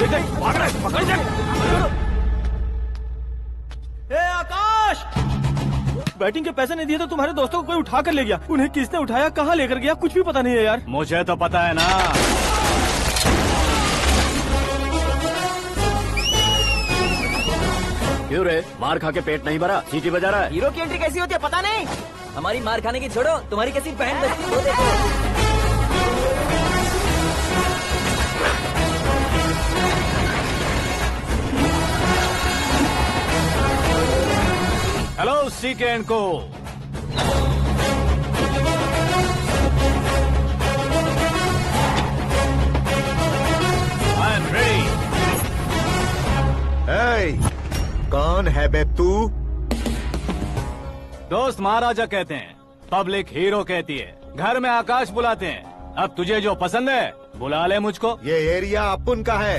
भाग रहा है, पकड़ जा। ए आकाश, बैटिंग के पैसे नहीं दिए तो तुम्हारे दोस्तों को कोई उठा कर ले गया। उन्हें किसने उठाया, कहाँ लेकर गया, कुछ भी पता नहीं है यार। मुझे तो पता है ना। क्यों रे, मार खा के पेट नहीं भरा, सीटी बजा रहा है? हीरो की एंट्री कैसी होती है पता नहीं। हमारी मार खाने की छोड़ो, तुम्हारी कैसी बहन बचती है वो देखो। हेलो सीके एंड को। I am ready. कौन है बे तू? दोस्त महाराजा कहते हैं, पब्लिक हीरो कहती है, घर में आकाश बुलाते हैं। अब तुझे जो पसंद है बुला ले मुझको। ये एरिया अपुन का है।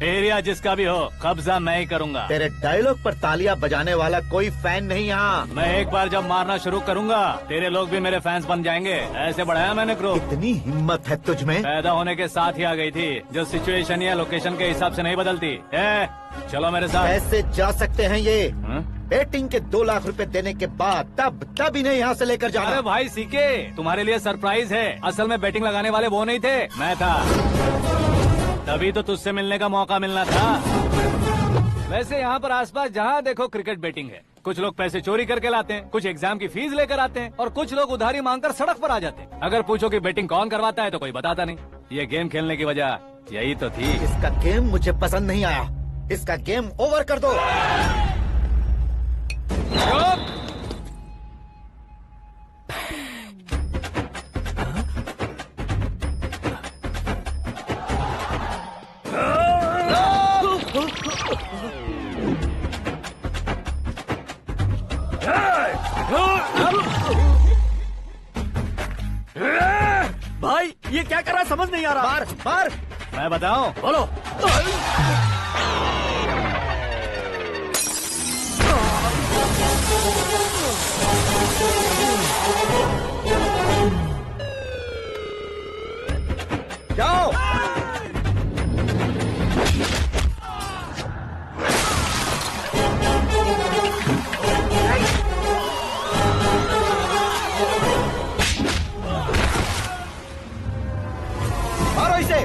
एरिया जिसका भी हो, कब्जा मैं ही करूंगा। तेरे डायलॉग पर तालियां बजाने वाला कोई फैन नहीं यहाँ। मैं एक बार जब मारना शुरू करूंगा, तेरे लोग भी मेरे फैंस बन जाएंगे। ऐसे बढ़ाया मैंने ग्रुप। इतनी हिम्मत है तुझ में? पैदा होने के साथ ही आ गई थी, जो सिचुएशन या लोकेशन के हिसाब से नहीं बदलती। चलो मेरे साथ। कैसे जा सकते हैं ये? हाँ? बेटिंग के 2 लाख रुपए देने के बाद तब इन्हें यहाँ से लेकर जाना। अरे भाई सीके, तुम्हारे लिए सरप्राइज है। असल में बैटिंग लगाने वाले वो नहीं थे, मैं था। तभी तो तुझसे मिलने का मौका मिलना था। वैसे यहाँ पर आसपास जहाँ देखो क्रिकेट बैटिंग है। कुछ लोग पैसे चोरी करके लाते हैं, कुछ एग्जाम की फीस लेकर आते हैं, और कुछ लोग उधारी मांगकर सड़क पर आ जाते हैं। अगर पूछो कि बैटिंग कौन करवाता है तो कोई बताता नहीं। ये गेम खेलने की वजह यही तो थी। इसका गेम मुझे पसंद नहीं आया। इसका गेम ओवर कर दो। भाई ये क्या कर रहा है, समझ नहीं आ रहा। मार मार। मैं बताऊं? बोलो। जाओ। मारो इसे।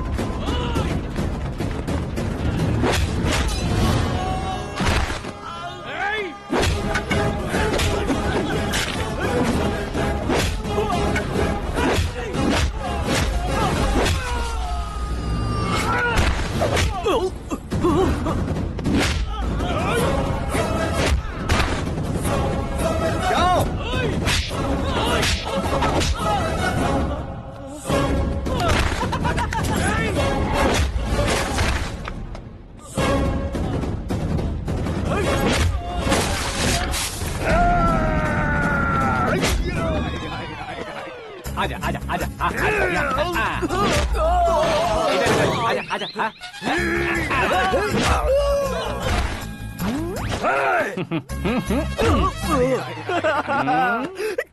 जाओ। आजा आजा आजा आजा आजा आजा।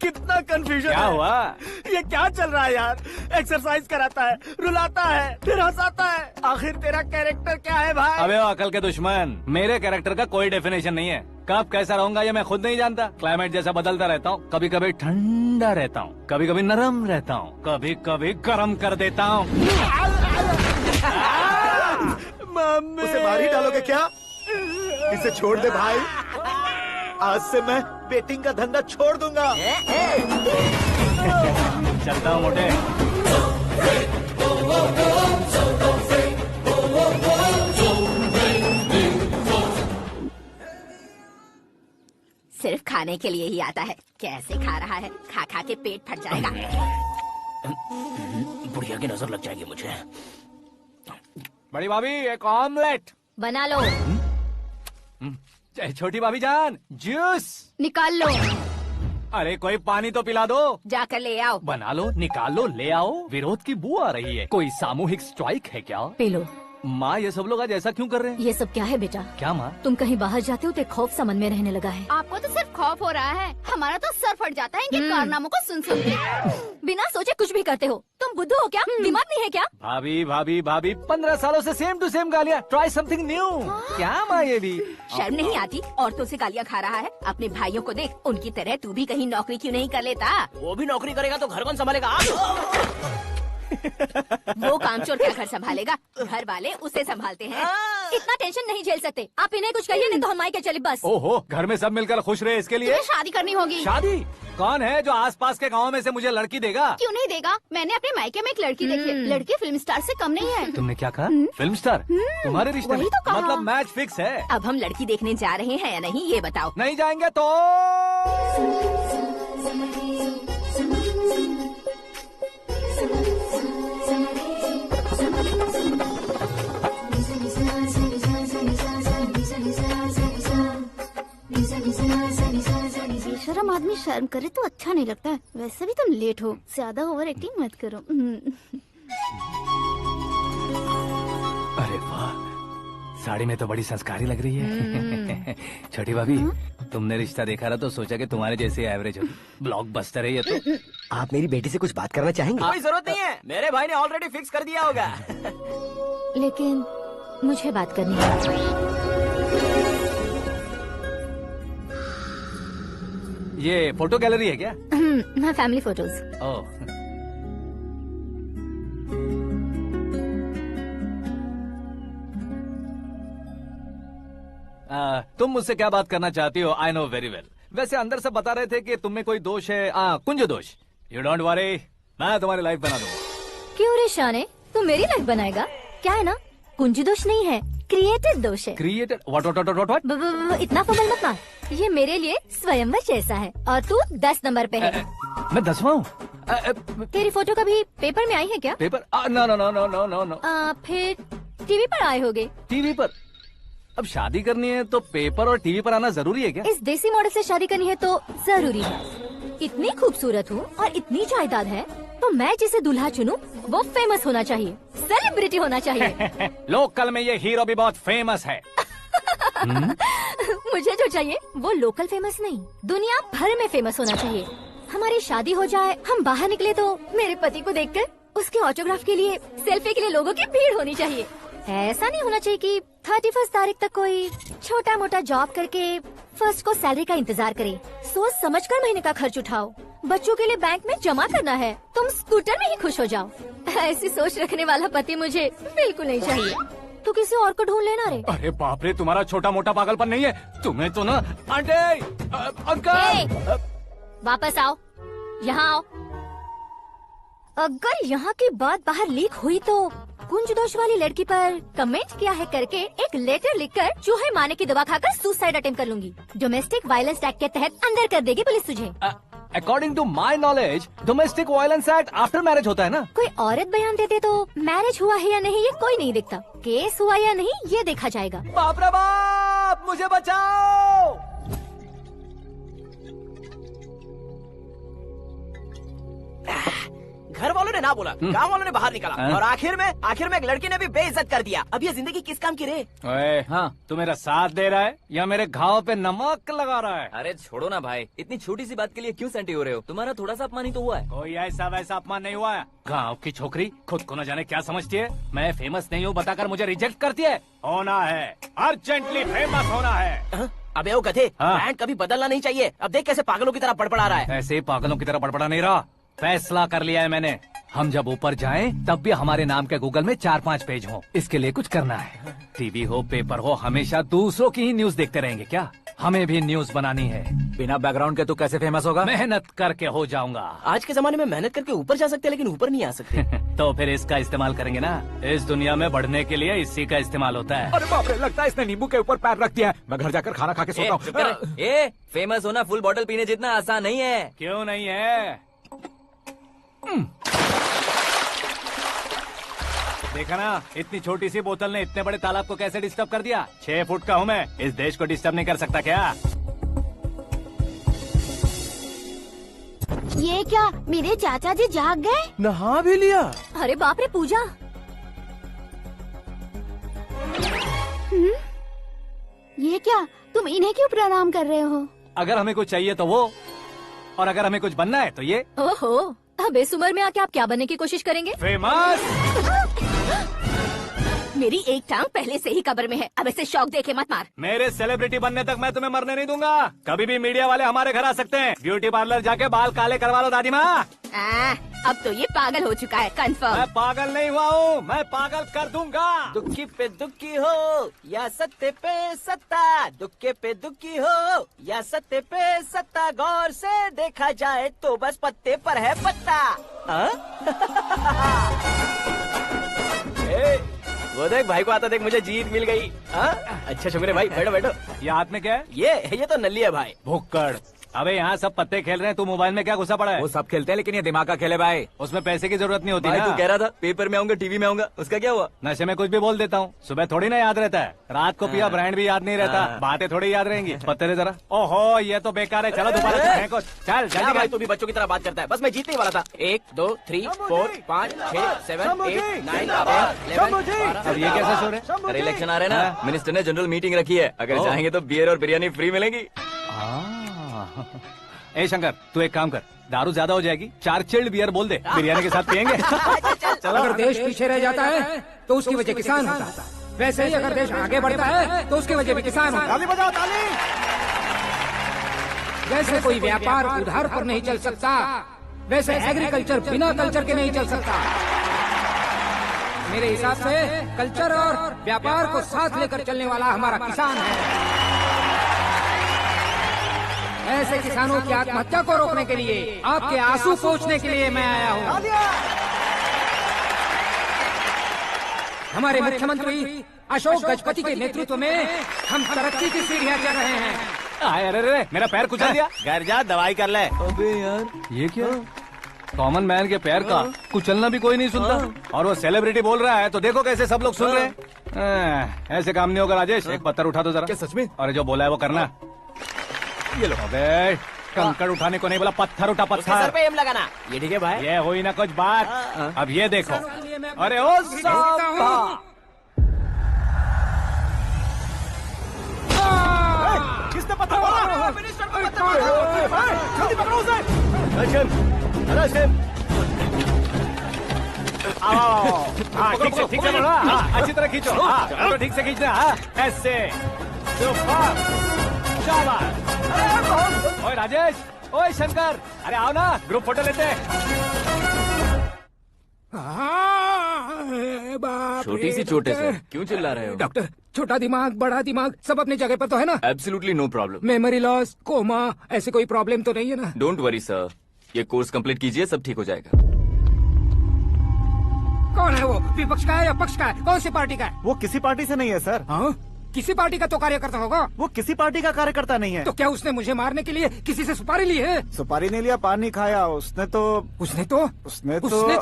कितना कंफ्यूजन क्या है। हुआ? ये क्या चल रहा है यार? एक्सरसाइज कराता है, रुलाता है, फिर हंसाता है। आखिर तेरा कैरेक्टर क्या है भाई? अबे ओ अकल के दुश्मन, मेरे कैरेक्टर का कोई डेफिनेशन नहीं है। कब कैसा रहूंगा ये मैं खुद नहीं जानता। क्लाइमेट जैसा बदलता रहता हूँ। कभी कभी ठंडा रहता हूँ, कभी कभी नरम रहता हूँ, कभी कभी गर्म कर देता हूँ। मम्मी, उसे मार ही डालोगे क्या? इसे छोड़ दे भाई। आज से मैं बेटिंग का धंधा छोड़ दूंगा। चलता हूँ मोटे। सिर्फ खाने के लिए ही आता है। कैसे खा रहा है, खा खा के पेट फट जाएगा। बुढ़िया की नजर लग जाएगी मुझे। बड़ी भाभी एक ऑमलेट। बना लो। छोटी भाभी जान जूस निकाल लो। अरे कोई पानी तो पिला दो। जाकर ले आओ। बना लो, निकाल लो, ले आओ। विरोध की बू आ रही है। कोई सामूहिक स्ट्राइक है क्या? P low. माँ ये सब लोग आज ऐसा क्यों कर रहे हैं? ये सब क्या है बेटा? क्या माँ? तुम कहीं बाहर जाते हो तो एक खौफ सा मन में रहने लगा है। आपको तो सिर्फ खौफ हो रहा है, हमारा तो सर फट जाता है इनके कारनामों को सुन सुन के। बिना सोचे कुछ भी करते हो। तुम बुद्धू हो क्या? दिमाग नहीं है क्या? भाभी भाभी भाभी 15 सालों से सेम टू सेम गालियाँ। Try something new. क्या माँ ये भी? शर्म नहीं आती? औरतों से गालियाँ खा रहा है। अपने भाइयों को देख, उनकी तरह तू भी कहीं नौकरी क्यों नहीं कर लेता? वो भी नौकरी करेगा तो घर कौन संभालेगा? वो कामचोर क्या घर संभालेगा? घर वाले उसे संभालते हैं। इतना टेंशन नहीं झेल सकते। आप इन्हें कुछ कहिए नहीं तो हम मायके चले बस। ओहो, घर में सब मिलकर खुश रहे इसके लिए। तुम्हें शादी करनी होगी। शादी? कौन है जो आसपास के गाँव में से मुझे लड़की देगा? क्यों नहीं देगा? मैंने अपने मायके में एक लड़की देखी है। लड़की फिल्म स्टार से कम नहीं है। तुमने क्या कहा? Film star? तुम्हारे रिश्ते में? वही तो कहा। मतलब मैच फिक्स है? अब हम लड़की देखने जा रहे हैं या नहीं ये बताओ। नहीं जाएंगे तो? बेशरम आदमी शर्म करे तो अच्छा नहीं लगता है। वैसे भी तुम लेट हो, ज्यादा ओवर एक्टिंग मत करो। अरे वाह, साड़ी में तो बड़ी संस्कारी लग रही है। छोटी भाभी, तुमने रिश्ता देखा रहा तो सोचा कि तुम्हारे जैसे एवरेज हो। ब्लॉकबस्टर है ये तो। आप मेरी बेटी से कुछ बात करना चाहेंगे? कोई जरूरत नहीं है, मेरे भाई ने ऑलरेडी फिक्स कर दिया होगा। लेकिन मुझे बात करनी है। ये फोटो गैलरी है क्या? मैं फैमिली फोटोज। ओह, तुम मुझसे क्या बात करना चाहती हो? I know very well. वैसे अंदर से बता रहे थे कि तुम में कोई दोष है। कुंज दोष। यू डोंट वरी, मैं तुम्हारी लाइफ बना दूंगा। क्यों रे शाने, तू मेरी लाइफ बनाएगा? क्या है ना, कुंजी दोष नहीं है, क्रिएटेड दोष है। क्रिएटेड? व्हाट? इतना फमल मत मार। ये मेरे लिए स्वयंवर जैसा है और तू 10 नंबर पे है। मैं 10वां हूँ? तेरी फोटो कभी पेपर में आई है क्या? Paper? No no no no no no no. फिर टीवी पर आए होगे। टीवी पर? अब शादी करनी है तो पेपर और टीवी पर आना जरूरी है क्या? इस देसी मॉडल से शादी करनी है तो जरूरी है। इतनी खूबसूरत हूँ और इतनी जायदाद है तो मैं जिसे दूल्हा चुनूं वो फेमस होना चाहिए, सेलिब्रिटी होना चाहिए। लोकल में ये हीरो भी बहुत फेमस है। मुझे जो चाहिए वो लोकल फेमस नहीं, दुनिया भर में फेमस होना चाहिए। हमारी शादी हो जाए, हम बाहर निकले तो मेरे पति को देखकर उसके ऑटोग्राफ के लिए, सेल्फी के लिए लोगों की भीड़ होनी चाहिए। ऐसा नहीं होना चाहिए कि 31 तारीख तक कोई छोटा मोटा जॉब करके फर्स्ट को सैलरी का इंतजार करे। सोच समझकर महीने का खर्च उठाओ। बच्चों के लिए बैंक में जमा करना है, तुम स्कूटर में ही खुश हो जाओ। ऐसी सोच रखने वाला पति मुझे बिल्कुल नहीं चाहिए। तू किसी और को ढूंढ लेना रे। अरे बाप रे, तुम्हारा छोटा मोटा पागलपन नहीं है। तुम्हें तो ना आंटी, अंकल। वापस आओ, यहाँ आओ। अगर यहाँ की बात बाहर लीक हुई तो कुंज दोष वाली लड़की पर कमेंट किया है करके एक लेटर लिखकर चूहे मारने की दवा खाकर सुसाइड अटेम्प्ट कर लूंगी। डोमेस्टिक वायलेंस एक्ट के तहत अंदर कर देगी पुलिस तुझे। According to my knowledge domestic violence act after marriage होता है ना? कोई औरत बयान देते तो मैरिज हुआ है या नहीं ये कोई नहीं देखता, केस हुआ या नहीं ये देखा जाएगा। बाप रे बाप, मुझे बचाओ। घर वालों ने ना बोला, गांव वालों ने बाहर निकाला और आखिर में एक लड़की ने भी बेइज्जत कर दिया। अब ये जिंदगी किस काम की रे? ओए, हाँ, तू मेरा साथ दे रहा है या मेरे घाव पे नमक लगा रहा है? अरे छोड़ो ना भाई, इतनी छोटी सी बात के लिए क्यों सेंटी हो रहे हो? तुम्हारा थोड़ा सा अपमान ही तो हुआ है। कोई ऐसा वैसा अपमान नहीं हुआ है। गाँव की छोकरी खुद को न जाने क्या समझती है। मैं फेमस नहीं हूँ बताकर मुझे रिजेक्ट करती है। होना है, अर्जेंटली फेमस होना है। अबे ओ गधे, हाँ। ब्रांड कभी बदलना नहीं चाहिए। अब देख कैसे पागलों की तरह बड़बड़ा रहा है। ऐसे ही पागलों की तरह बड़बड़ा नहीं रहा। फैसला कर लिया है मैंने। हम जब ऊपर जाएं तब भी हमारे नाम के गूगल में 4-5 पेज हों। इसके लिए कुछ करना है। टीवी हो, पेपर हो, हमेशा दूसरों की ही न्यूज देखते रहेंगे क्या? हमें भी न्यूज बनानी है। बिना बैकग्राउंड के तो कैसे फेमस होगा? मेहनत करके हो जाऊंगा। आज के जमाने में मेहनत करके ऊपर जा सकते हैं लेकिन ऊपर नहीं आ सकते। तो फिर इसका इस्तेमाल करेंगे ना। इस दुनिया में बढ़ने के लिए इसी का इस्तेमाल होता है। अरे बाप रे, लगता है इसने नींबू के ऊपर पैर रख दिया है। मैं घर जाकर खाना खा के सोता हूँ। फेमस होना फुल बॉटल पीने जितना आसान नहीं है। क्यों नहीं है? देखा ना, इतनी छोटी सी बोतल ने इतने बड़े तालाब को कैसे डिस्टर्ब कर दिया। 6 फुट का हूँ मैं, इस देश को डिस्टर्ब नहीं कर सकता क्या? ये क्या, मेरे चाचा जी जाग गए? नहा भी लिया? अरे बाप रे पूजा, क्या? तुम इन्हें क्यों प्रणाम कर रहे हो? अगर हमें कुछ चाहिए तो वो, और अगर हमें कुछ बनना है तो ये। ओहो, अब इस उम्र में आके आप क्या बनने की कोशिश करेंगे? फेमस। मेरी एक टांग पहले से ही कब्र में है, अब ऐसे शौक देके मत मार। मेरे सेलिब्रिटी बनने तक मैं तुम्हें मरने नहीं दूंगा। कभी भी मीडिया वाले हमारे घर आ सकते हैं। ब्यूटी पार्लर जाके बाल काले करवा लो दादी माँ। अब तो ये पागल हो चुका है, कंफर्म। मैं पागल नहीं हुआ हूँ, मैं पागल कर दूंगा। दुखी पे दुखी हो या सत्ते पे सत्ता, दुखे पे दुखी हो या सत्ते पे सत्ता, गौर से देखा जाए तो बस पत्ते पर है पत्ता। वो देख भाई को आता देख, मुझे जीत मिल गई। अच्छा शुक्र है भाई, बैठो बैठो। ये हाथ में क्या है? ये तो नल्ली है भाई। भुक्कड़। अबे यहाँ सब पत्ते खेल रहे हैं, तू मोबाइल में क्या घुसा पड़ा है? वो सब खेलते हैं लेकिन ये दिमाग का खेल है भाई। उसमें पैसे की जरूरत नहीं होती भाई ना। तू कह रहा था पेपर में आऊंगा, टीवी में आऊंगा, उसका क्या हुआ? नशे में कुछ भी बोल देता हूँ, सुबह थोड़ी ना याद रहता है। रात को पिया ब्रांड भी याद नहीं रहता, बातें थोड़ी याद रहेंगी। पत्ते दे जरा। ओहो ये तो बेकार है, चलो दोबारा चलते हैं कुछ। चल क्या जल्दी भाई कर। तू भी बच्चों की तरह बात करता है। बस मैं जीतने ही वाला था। 1 2 3 4 5 6 7 8 9 10 11 अब ये कैसा शोर है? अरे इलेक्शन आ रहे हैं ना, मिनिस्टर ने जनरल मीटिंग रखी है। अगर चाहेंगे तो बियर और बिरयानी फ्री मिलेगी। ए शंकर, तू एक काम कर, दारू ज्यादा हो जाएगी, 4 चिल्ड बियर बोल दे, बिरयानी के साथ पियेंगे। अगर देश पीछे रह जाता है तो उसकी वजह किसान होता है, वैसे ही अगर देश आगे बढ़ता है तो उसकी वजह भी किसान होता है। ताली बजाओ ताली। जैसे कोई व्यापार उधार पर नहीं चल सकता, वैसे एग्रीकल्चर बिना कल्चर के नहीं चल सकता। मेरे हिसाब से कल्चर और व्यापार को साथ लेकर चलने वाला हमारा किसान है। ऐसे किसानों की आत्महत्या को रोकने के लिए, आपके आंसू पोंछने के लिए मैं आया हूँ। हमारे मुख्यमंत्री अशोक गजपति के नेतृत्व में हम तरक्की की सीढ़ियाँ चढ़ रहे हैं। अरे मेरा पैर कुचल दिया। घर जा दवाई कर ले। अबे यार ये क्या? कॉमन मैन के पैर का कुचलना भी कोई नहीं सुनता, और वो सेलिब्रिटी बोल रहा है तो देखो कैसे सब लोग सुन रहे हैं। ऐसे काम नहीं होगा राजेश, एक पत्थर उठा दो जरा। क्या सच में? और जो बोला है वो करना। ये लो। अबे कंकड़ उठाने को नहीं बोला, पत्थर उठा, उसके सर पत्थर। पे एम लगाना। ये ठीक है भाई। ये हुई ना कुछ बात। अब ये देखो। अरे ओ साहब, किसने पत्थर मारा? जल्दी पकड़ो उसे। हाँ ठीक से बढ़ा, हाँ अच्छी तरह खींचो, हाँ ठीक से खींचना, हाँ ऐसे। शाबाश। ओए राजेश, ओए शंकर, अरे आओ ना, ग्रुप फोटो लेते हैं। छोटी सी चोट है सर, क्यों चिल्ला रहे हो? डॉक्टर, छोटा दिमाग बड़ा दिमाग सब अपनी जगह पर तो है ना? Absolutely no problem. Memory loss, coma, ऐसी कोई प्रॉब्लम तो नहीं है ना? डोंट वरी सर, ये कोर्स कंप्लीट कीजिए, सब ठीक हो जाएगा। कौन है वो? विपक्ष का है या पक्ष का है? कौन सी पार्टी का है? वो किसी पार्टी से नहीं है सर। हाँ? किसी पार्टी का तो कार्यकर्ता होगा। वो किसी पार्टी का कार्यकर्ता नहीं है। तो क्या उसने मुझे मारने के लिए किसी से सुपारी ली है? सुपारी नहीं लिया, पान नहीं खाया। उसने तो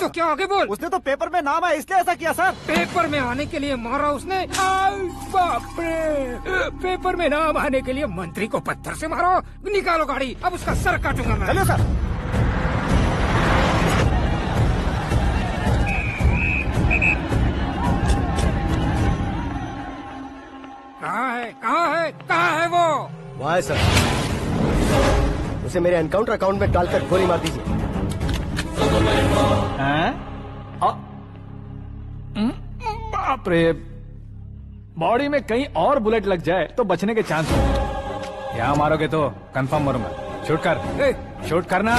क्या आगे बोल? उसने तो पेपर में नाम है इसलिए ऐसा किया सर। पेपर में आने के लिए मारा उसने? बाप रे! पेपर में नाम आने के लिए मंत्री को पत्थर से मारो? निकालो गाड़ी, अब उसका सर काटूंगा मैं। चलो सर। कहाँ है वो? वहाँ है सर, उसे मेरे एनकाउंटर अकाउंट में डालकर गोली मार दीजिए। बाप रे, बॉडी में कहीं और बुलेट लग जाए तो बचने के चांस हो। यहाँ मारोगे तो कंफर्म मरूंगा। शूट कर, शूट करना।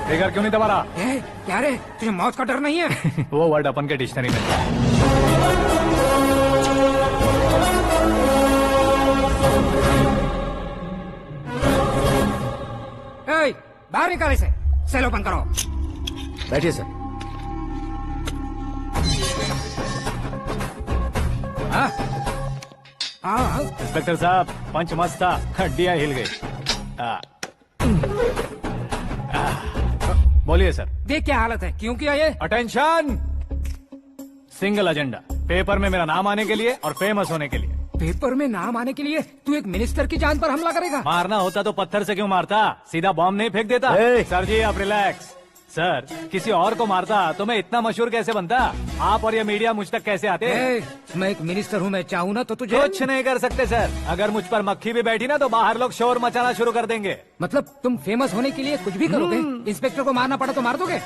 फिगर क्यों नहीं दबा रहा? क्या रे, तुझे मौत का डर नहीं है? वो वर्ड अपन के डिक्शनरी में। बाहर निकाले से, सेल ओपन करो। बैठिए सर। हाँ इंस्पेक्टर साहब, पंच मस्त था, हड्डियां हिल गई। बोलिए सर। देख क्या हालत है, क्यों किया ये? अटेंशन, सिंगल एजेंडा, पेपर में मेरा नाम आने के लिए और फेमस होने के लिए। पेपर में नाम आने के लिए तू एक मिनिस्टर की जान पर हमला करेगा? मारना होता तो पत्थर से क्यों मारता, सीधा बॉम्ब नहीं फेंक देता। सर जी आप रिलैक्स, सर किसी और को मारता तो मैं इतना मशहूर कैसे बनता? आप और ये मीडिया मुझ तक कैसे आते? मैं एक मिनिस्टर हूँ, मैं चाहूँ ना तो तुझे कुछ नहीं कर सकते सर। अगर मुझ पर मक्खी भी बैठी ना तो बाहर लोग शोर मचाना शुरू कर देंगे। मतलब तुम फेमस होने के लिए कुछ भी करोगे? इंस्पेक्टर को मारना पड़ा तो मार दोगे?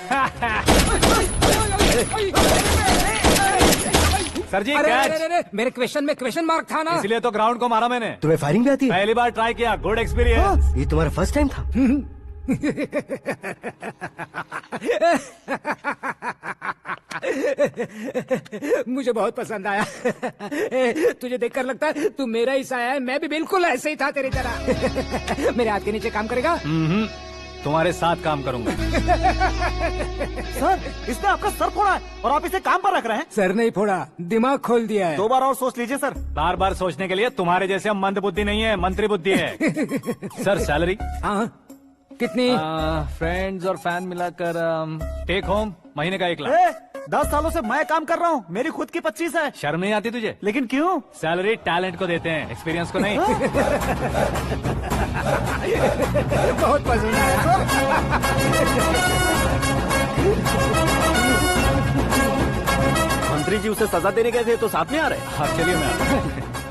सर जी अरे, कैच। अरे, अरे, मेरे क्वेश्चन में क्वेश्चन मार्क था ना। इसलिए तो ग्राउंड को मारा मैंने। तुम्हें फायरिंग भी आती है? पहली बार ट्राई किया, गुड एक्सपीरियंस। ये तुम्हारा फर्स्ट टाइम था? मुझे बहुत पसंद आया। तुझे देखकर लगता है तू मेरा ही साया है। मैं भी बिल्कुल ऐसे ही था तेरी तरह। मेरे हाथ के नीचे काम करेगा? तुम्हारे साथ काम करूंगा। सर इसने आपका सर फोड़ा है और आप इसे काम पर रख रहे हैं। सर नहीं फोड़ा, दिमाग खोल दिया है। 2 बार और सोच लीजिए सर। बार बार सोचने के लिए तुम्हारे जैसे मंद बुद्धि नहीं है, मंत्री बुद्धि है। सर सैलरी हाँ कितनी? फ्रेंड्स और फैन मिलाकर टेक होम महीने का 1 लाख। 10 सालों से मैं काम कर रहा हूँ, मेरी खुद की 25 है। शर्म नहीं आती तुझे? लेकिन क्यों? सैलरी टैलेंट को देते हैं, एक्सपीरियंस को नहीं। बहुत पसंद आया। मंत्री जी उसे सजा देने गए थे तो साथ में आ रहे। हाँ चलिए मैं आता हूं।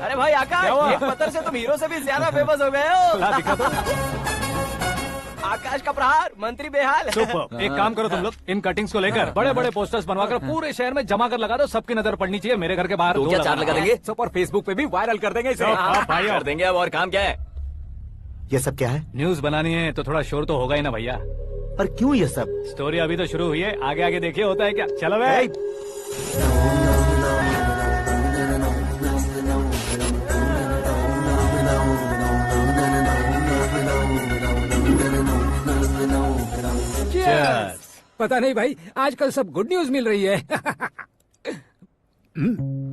अरे भाई क्या हुआ? आकाश, एक पत्थर से तुम हीरो से भी ज्यादा फेमस हो गए हो। ला दिखा दो। आकाश का प्रहार, मंत्री बेहाल। सुपर। एक काम करो तुम लोग, इन कटिंग्स को लेकर बड़े बड़े पोस्टर्स बनवाकर पूरे शहर में जमा कर लगा दो। सबकी नजर पड़नी चाहिए। मेरे घर के बाहर 2 लगा देंगे सब और फेसबुक पे भी वायरल कर देंगे इसे। कर देंगे। अब और काम क्या है? ये सब क्या है? न्यूज बनानी है तो थोड़ा शोर तो होगा ही ना भैया। पर क्यों ये सब? स्टोरी अभी तो शुरू हुई है, आगे आगे देखिए होता है क्या। चलो भाई। पता नहीं भाई, आजकल सब गुड न्यूज मिल रही है।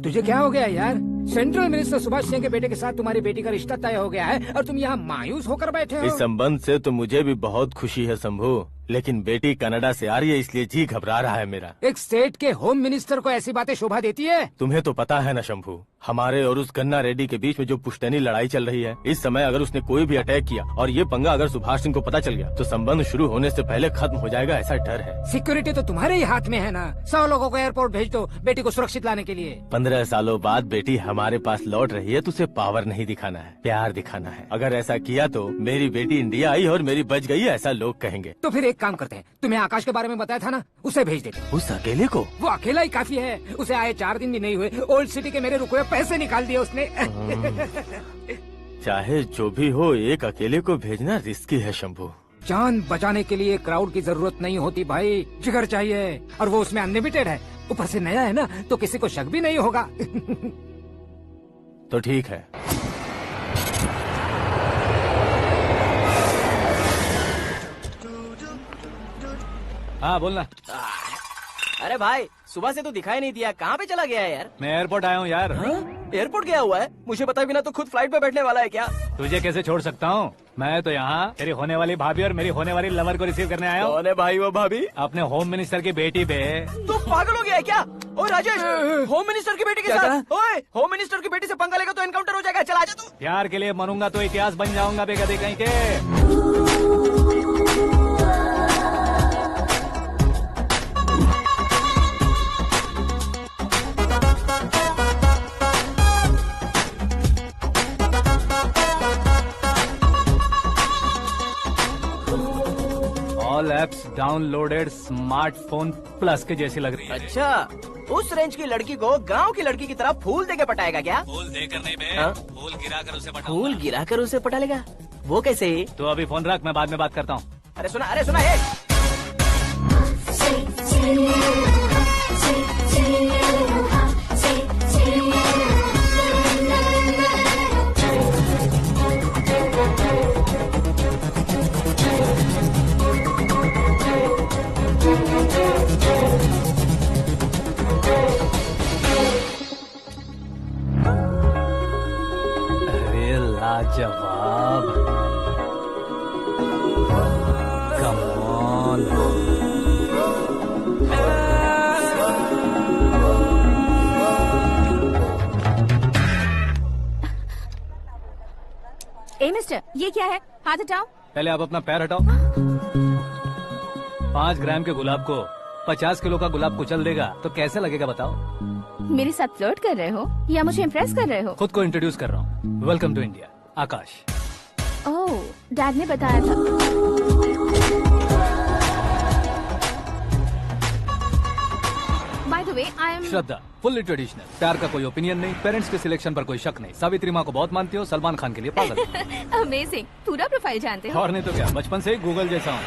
तुझे क्या हो गया यार? सेंट्रल मिनिस्टर सुभाष सिंह के बेटे के साथ तुम्हारी बेटी का रिश्ता तय हो गया है और तुम यहाँ मायूस होकर बैठे हो। इस संबंध से तो मुझे भी बहुत खुशी है शंभू, लेकिन बेटी कनाडा से आ रही है इसलिए जी घबरा रहा है मेरा। एक स्टेट के होम मिनिस्टर को ऐसी बातें शोभा देती है? तुम्हें तो पता है ना शंभू, हमारे और उस गन्ना रेड्डी के बीच में जो पुश्तैनी लड़ाई चल रही है, इस समय अगर उसने कोई भी अटैक किया और ये पंगा अगर सुभाष सिंह को पता चल गया तो संबंध शुरू होने से पहले खत्म हो जाएगा, ऐसा डर है। सिक्योरिटी तो तुम्हारे ही हाथ में है ना। 100 लोगों को एयरपोर्ट भेज दो बेटी को सुरक्षित लाने के लिए। 15 सालों बाद बेटी हमारे पास लौट रही है तो उसे पावर नहीं दिखाना है, प्यार दिखाना है। अगर ऐसा किया तो मेरी बेटी इंडिया आई और मेरी बच गई, ऐसा लोग कहेंगे। तो फिर एक काम करते हैं, तुम्हें आकाश के बारे में बताया था ना, उसे भेज देते। उस अकेले को? वो अकेला ही काफी है। उसे आए 4 दिन भी नहीं हुए, ओल्ड सिटी के मेरे रुके हुए पैसे निकाल दिए उसने। चाहे जो भी हो, एक अकेले को भेजना रिस्की है शंभू। जान बचाने के लिए क्राउड की जरूरत नहीं होती भाई, जिगर चाहिए, और वो उसमें अनलिमिटेड है। ऊपर से नया है ना, तो किसी को शक भी नहीं होगा। तो ठीक है। हाँ बोलना। अरे भाई सुबह से तो दिखाई नहीं दिया, कहाँ पे चला गया है यार? मैं एयरपोर्ट आया हूँ यार। एयरपोर्ट गया हुआ है? मुझे बताए बिना तो खुद फ्लाइट पे बैठने वाला है क्या? तुझे कैसे छोड़ सकता हूँ? मैं तो यहाँ तेरी होने वाली भाभी और मेरी होने वाली लवर को रिसीव करने आया हूँ। कौन है भाई वो भाभी? अपने होम मिनिस्टर की बेटी पे। तू पागल हो गया है क्या? ओए राजेश, होम मिनिस्टर की बेटी के साथ? ओए होम मिनिस्टर की बेटी से पंगा लेगा तो एनकाउंटर हो जाएगा। चल आजा तू। प्यार के लिए मरूंगा तो इतिहास बन जाऊंगा बेगदे कहीं के। All apps downloaded smartphone plus के जैसी लग रही है। अच्छा, उस रेंज की लड़की को गांव की लड़की की तरह फूल देके पटाएगा क्या? फूल देकर नहीं बे, हाँ? फूल गिराकर उसे पटाऊंगा। फूल गिराकर उसे पटा लेगा? वो कैसे? तो अभी फोन रख, मैं बाद में बात करता हूँ। अरे सुना हे। अरे लाजवाब, कम ऑन। ए मिस्टर, ये क्या है? हाथ हटाओ। पहले आप अपना पैर हटाओ। 5 ग्राम के गुलाब को 50 किलो का गुलाब कुचल देगा तो कैसे लगेगा बताओ? मेरे साथ फ्लर्ट कर रहे हो या मुझे इम्प्रेस कर रहे हो? खुद को इंट्रोड्यूस कर रहा हूँ। Welcome to India, Akash. Oh, dad ने बताया था। By the way, I am Shraddha, fully traditional. प्यार का कोई ओपिनियन नहीं, पेरेंट्स के सिलेक्शन पर कोई शक नहीं। सावित्री माँ को बहुत मानती हो, सलमान खान के लिए पागल। अमेजिंग, पूरा प्रोफाइल जानते हो। और नहीं तो क्या, बचपन से ही गूगल जैसा हूँ।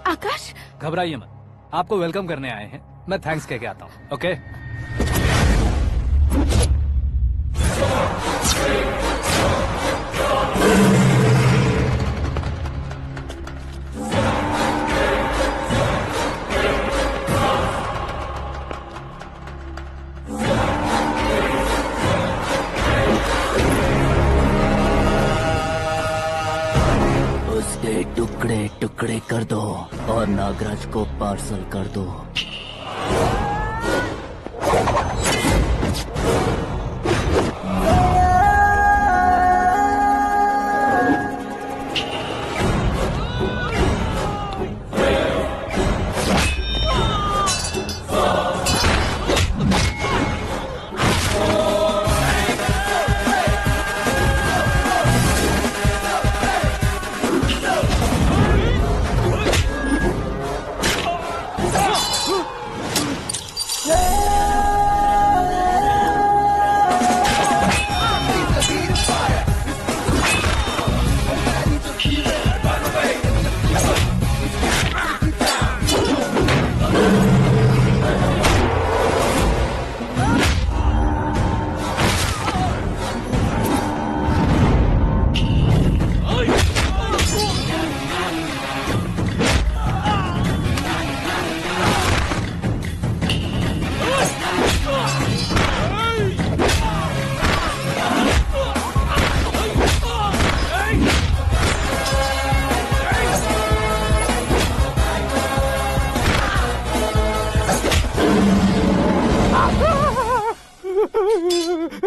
आकाश, घबराइए मत, आपको वेलकम करने आए हैं। मैं थैंक्स कह के आता हूँ। ओके? उसके टुकड़े टुकड़े कर दो और नागराज को पार्सल कर दो।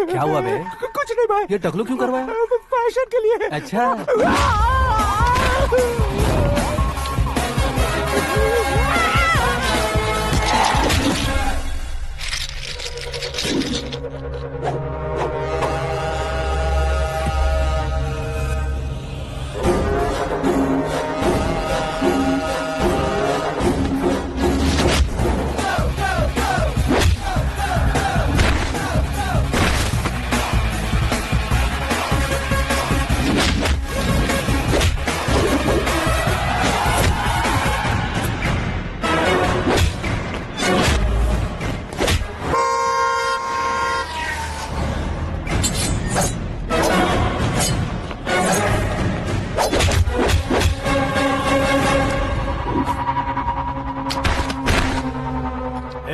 क्या हुआ बे? कुछ नहीं भाई। ये टकलू क्यों करवाया? फैशन के लिए। अच्छा।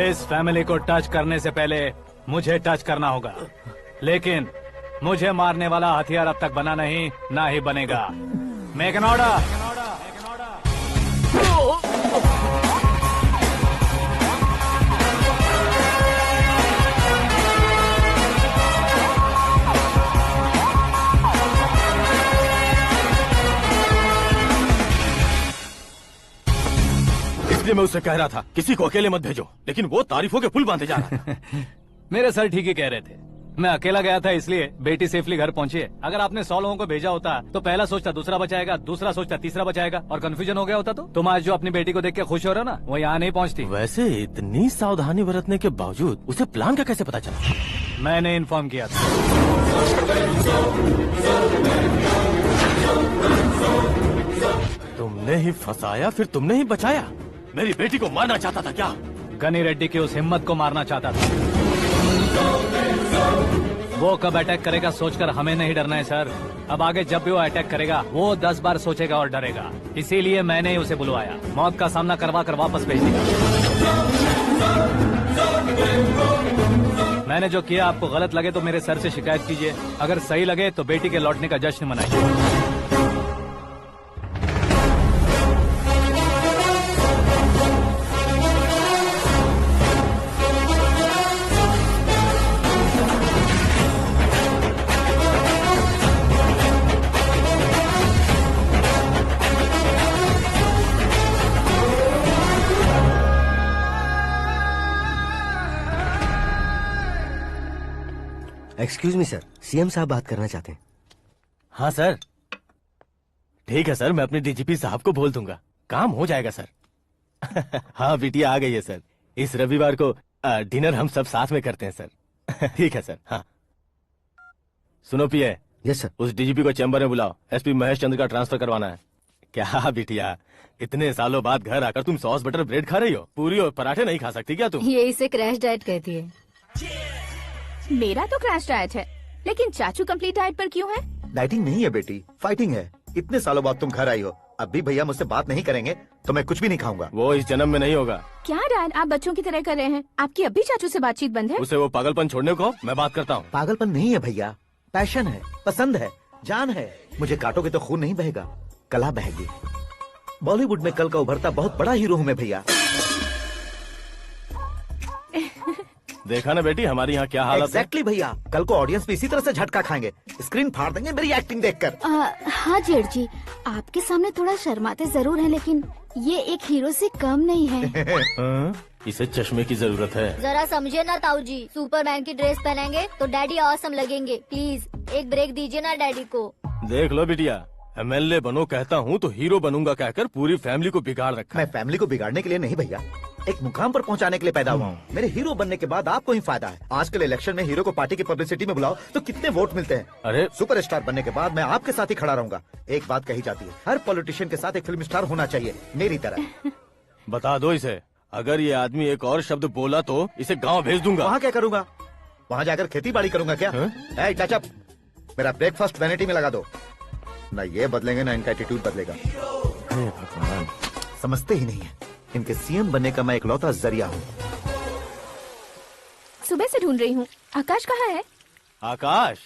इस फैमिली को टच करने से पहले मुझे टच करना होगा, लेकिन मुझे मारने वाला हथियार अब तक बना नहीं, ना ही बनेगा। Make an order. इसलिए मैं उससे कह रहा था किसी को अकेले मत भेजो, लेकिन वो तारीफों के पुल बांधे जा रहा था। मेरे सर ठीक ही कह रहे थे। मैं अकेला गया था इसलिए बेटी सेफली घर पहुंची है। अगर आपने 100 लोगों को भेजा होता तो पहला सोचता दूसरा बचाएगा, दूसरा सोचता तीसरा बचाएगा, और कंफ्यूजन हो गया होता। तो तुम आज जो अपनी बेटी को देख के खुश हो रहे हो ना, वो यहाँ नहीं पहुँचती। वैसे इतनी सावधानी बरतने के बावजूद उसे प्लान का कैसे पता चला? मैंने इन्फॉर्म किया था। तुमने ही फंसाया, फिर तुमने ही बचाया। मेरी बेटी को मारना चाहता था क्या? गनी रेड्डी की उस हिम्मत को मारना चाहता था। वो कब अटैक करेगा सोचकर हमें नहीं डरना है सर। अब आगे जब भी वो अटैक करेगा वो 10 बार सोचेगा और डरेगा। इसीलिए मैंने ही उसे बुलवाया। मौत का सामना करवा कर वापस भेज दिया। मैंने जो किया आपको गलत लगे तो मेरे सर से शिकायत कीजिए, अगर सही लगे तो बेटी के लौटने का जश्न मनाइए। एक्सक्यूज मी सर, सीएम साहब बात करना चाहते हैं। हाँ सर, ठीक है सर, मैं अपने डीजीपी साहब को बोल दूंगा, काम हो जाएगा सर। हाँ बिटिया आ गई है सर, इस रविवार को डिनर हम सब साथ में करते हैं सर। ठीक है सर। हाँ सुनो पिए। Yes sir. उस डीजीपी को चैम्बर में बुलाओ, एसपी महेश चंद्र का ट्रांसफर करवाना है। क्या बिटिया, इतने सालों बाद घर आकर तुम सॉस बटर ब्रेड खा रही हो? पूरी और पराठे नहीं खा सकती क्या तुम? ये इसे क्रैश डाइट कहती है। मेरा तो क्रैश डाइट है, लेकिन चाचू कंप्लीट डाइट पर क्यों है? डाइटिंग नहीं है बेटी, फाइटिंग है। इतने सालों बाद तुम घर आई हो, अब भी भैया मुझसे बात नहीं करेंगे तो मैं कुछ भी नहीं खाऊंगा। वो इस जन्म में नहीं होगा। क्या डैड, आप बच्चों की तरह कर रहे हैं? आपकी अब भी चाचू से बातचीत बंद है? उसे वो पागलपन छोड़ने को मैं बात करता हूँ। पागलपन नहीं है भैया, पैशन है, पसंद है, जान है। मुझे काटोगे तो खून नहीं बहेगा, कला बहेगी। बॉलीवुड में कल का उभरता बहुत बड़ा हीरो हूँ मैं भैया। देखा ना बेटी हमारी यहाँ क्या हालत है। एग्जैक्टली भैया, कल को ऑडियंस भी इसी तरह से झटका खाएंगे, स्क्रीन फाड़ देंगे मेरी एक्टिंग देखकर। हाँ जेठ जी, आपके सामने थोड़ा शर्माते जरूर हैं, लेकिन ये एक हीरो से कम नहीं है। इसे चश्मे की जरूरत है। जरा समझे ना ताऊ जी, सुपरमैन की ड्रेस पहनेंगे तो डैडी ऑसम लगेंगे। प्लीज एक ब्रेक दीजिए ना डैडी को। देख लो बिटिया, एमएलए बनो कहता हूँ तो हीरो बनूंगा कहकर पूरी फैमिली को बिगाड़ रखा। मैं फैमिली को बिगाड़ने के लिए नहीं भैया, एक मुकाम पर पहुंचाने के लिए पैदा हुआ हूँ। मेरे हीरो बनने के बाद आपको ही फायदा है। आजकल इलेक्शन में हीरो को पार्टी की पब्लिसिटी में बुलाओ तो कितने वोट मिलते हैं। अरे सुपरस्टार बनने के बाद मैं आपके साथ ही खड़ा रहूंगा। एक बात कही जाती है, हर पॉलिटिशियन के साथ एक फिल्म स्टार होना चाहिए, मेरी तरह। बता दो इसे, अगर ये आदमी एक और शब्द बोला तो इसे गाँव भेज दूंगा। वहाँ क्या करूंगा? वहाँ जाकर खेती बाड़ी करूंगा क्या? टचअप, मेरा ब्रेकफास्ट वैनिटी में लगा दो। न ये बदलेंगे ना इनका एटीट्यूड बदलेगा। समझते ही नहीं है, इनके सीएम बनने का मैं इकलौता जरिया हूँ। सुबह से ढूंढ रही हूँ, आकाश कहाँ है? आकाश?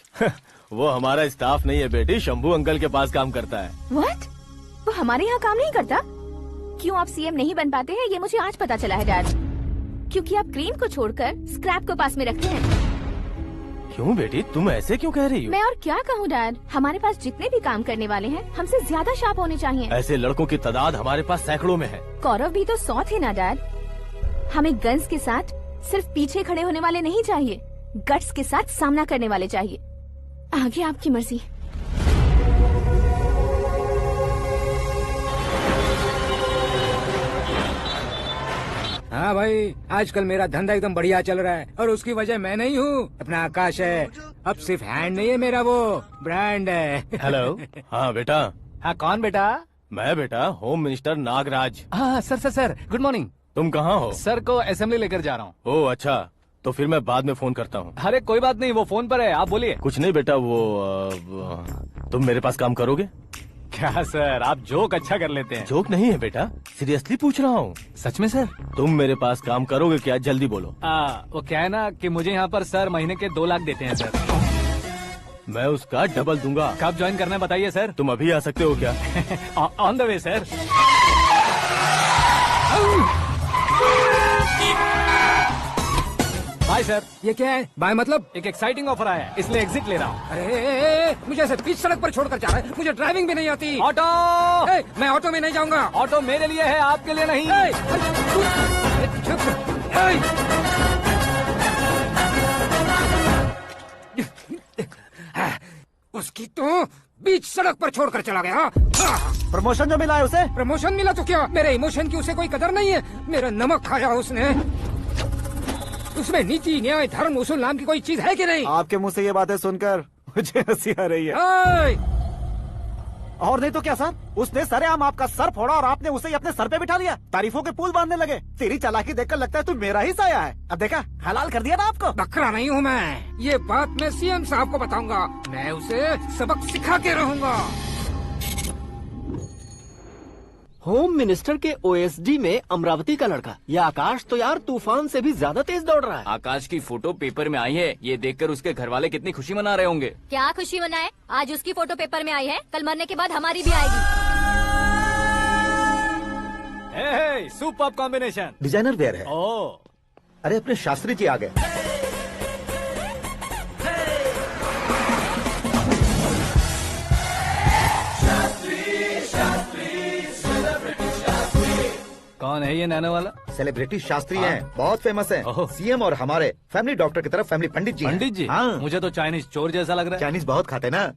वो हमारा स्टाफ नहीं है बेटी, शंभू अंकल के पास काम करता है। व्हाट? वो हमारे यहाँ काम नहीं करता? क्यों आप सीएम नहीं बन पाते हैं, ये मुझे आज पता चला है डैड। क्योंकि आप क्रीम को छोड़कर स्क्रैप को पास में रखते हैं। क्यों बेटी, तुम ऐसे क्यों कह रही हो? मैं और क्या कहूँ डैड, हमारे पास जितने भी काम करने वाले हैं हमसे ज्यादा शार्प होने चाहिए। ऐसे लड़कों की तादाद हमारे पास सैकड़ों में है। कौरव भी तो 100 थे ना डैड। हमें गन्स के साथ सिर्फ पीछे खड़े होने वाले नहीं चाहिए, गट्स के साथ सामना करने वाले चाहिए। आगे आपकी मर्जी। हाँ भाई, आजकल मेरा धंधा एकदम बढ़िया चल रहा है और उसकी वजह मैं नहीं हूँ, अपना आकाश है। अब सिर्फ हैंड नहीं है मेरा, वो ब्रांड है। हेलो। हाँ बेटा। हाँ कौन बेटा? मैं बेटा होम मिनिस्टर नागराज। हाँ सर सर गुड मॉर्निंग। तुम कहाँ हो? सर को असेंबली लेकर जा रहा हूँ। ओह अच्छा, तो फिर मैं बाद में फोन करता हूँ। अरे कोई बात नहीं, वो फोन पर है, आप बोलिए। कुछ नहीं बेटा, तुम मेरे पास काम करोगे? क्या सर, आप जोक अच्छा कर लेते हैं। जोक नहीं है बेटा, सीरियसली पूछ रहा हूँ। सच में सर? तुम मेरे पास काम करोगे क्या? जल्दी बोलो। वो क्या है ना कि मुझे यहाँ पर सर महीने के 2 लाख देते हैं सर। मैं उसका डबल दूंगा। कब ज्वाइन करना है बताइए सर। तुम अभी आ सकते हो क्या? On the way sir. Bye sir. ये क्या है? बाय मतलब? एक एक्साइटिंग ऑफर आया है, इसलिए एग्जिट ले रहा हूँ। अरे मुझे ऐसे बीच सड़क पर छोड़कर जा रहा है, मुझे ड्राइविंग भी नहीं आती। ऑटो! मैं ऑटो में नहीं जाऊंगा। ऑटो मेरे लिए है, आपके लिए नहीं। उसकी तो बीच सड़क पर छोड़कर चला गया। प्रमोशन जो मिला है उसे? प्रमोशन मिला तो क्या, मेरे इमोशन की उसे कोई कदर नहीं है। मेरा नमक खाया उसने। उसमें नीति न्याय धर्म उसूल नाम की कोई चीज है कि नहीं? आपके मुंह से ये बातें सुनकर मुझे हंसी आ रही है। और नहीं तो क्या सर, उसने सरेआम आपका सर फोड़ा और आपने उसे ही अपने सर पे बिठा लिया। तारीफों के पुल बांधने लगे। तेरी चालाकी देखकर लगता है तू मेरा ही साया है। अब देखा, हलाल कर दिया ना आपको। बकरा नहीं हूँ मैं, ये बात मैं सीएम साहब को बताऊंगा। मैं उसे सबक सिखा के रहूंगा। होम मिनिस्टर के ओएसडी में अमरावती का लड़का। ये आकाश तो यार तूफान से भी ज्यादा तेज दौड़ रहा है। आकाश की फोटो पेपर में आई है, ये देखकर उसके घर वाले कितनी खुशी मना रहे होंगे। क्या खुशी मनाए? आज उसकी फोटो पेपर में आई है, कल मरने के बाद हमारी भी आएगी। Super combination. डिजाइनर वेयर है। ओ अरे अपने शास्त्री जी आ गए। कौन है ये नैनो वाला? सेलिब्रिटी शास्त्री हैं, बहुत फेमस हैं। ओह। सीएम और हमारे फैमिली डॉक्टर की तरफ फैमिली पंडित जी हैं। पंडित जी? हाँ। मुझे तो चाइनीज चोर जैसा लग रहा है। चाइनीज बहुत खाते ना।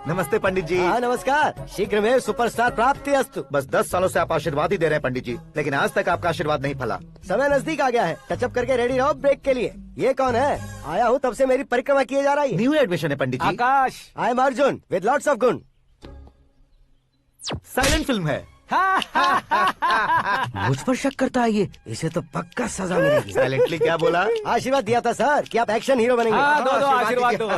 नमस्ते पंडित जी। हाँ नमस्कार, शीघ्र में सुपरस्टार प्राप्ति अस्तु। बस 10 सालों से आप आशीर्वाद ही दे रहे हैं पंडित जी, लेकिन आज तक आपका आशीर्वाद नहीं फला। समय नजदीक आ गया है, टचअप करके रेडी रहो ब्रेक के लिए। ये कौन है? आया हूँ तब से मेरी परिक्रमा किए जा रही है। न्यू एडमिशन है Pandit ji. Akash. I am Arjun with lots of गुण। साइलेंट फिल्म है। मुझ पर शक करता है ये, इसे तो पक्का सजा मिलेगी। साइलेंटली क्या बोला? आशीर्वाद दिया था सर कि आप एक्शन हीरो बनेंगे। हाँ, दो आशीर्वाद दो।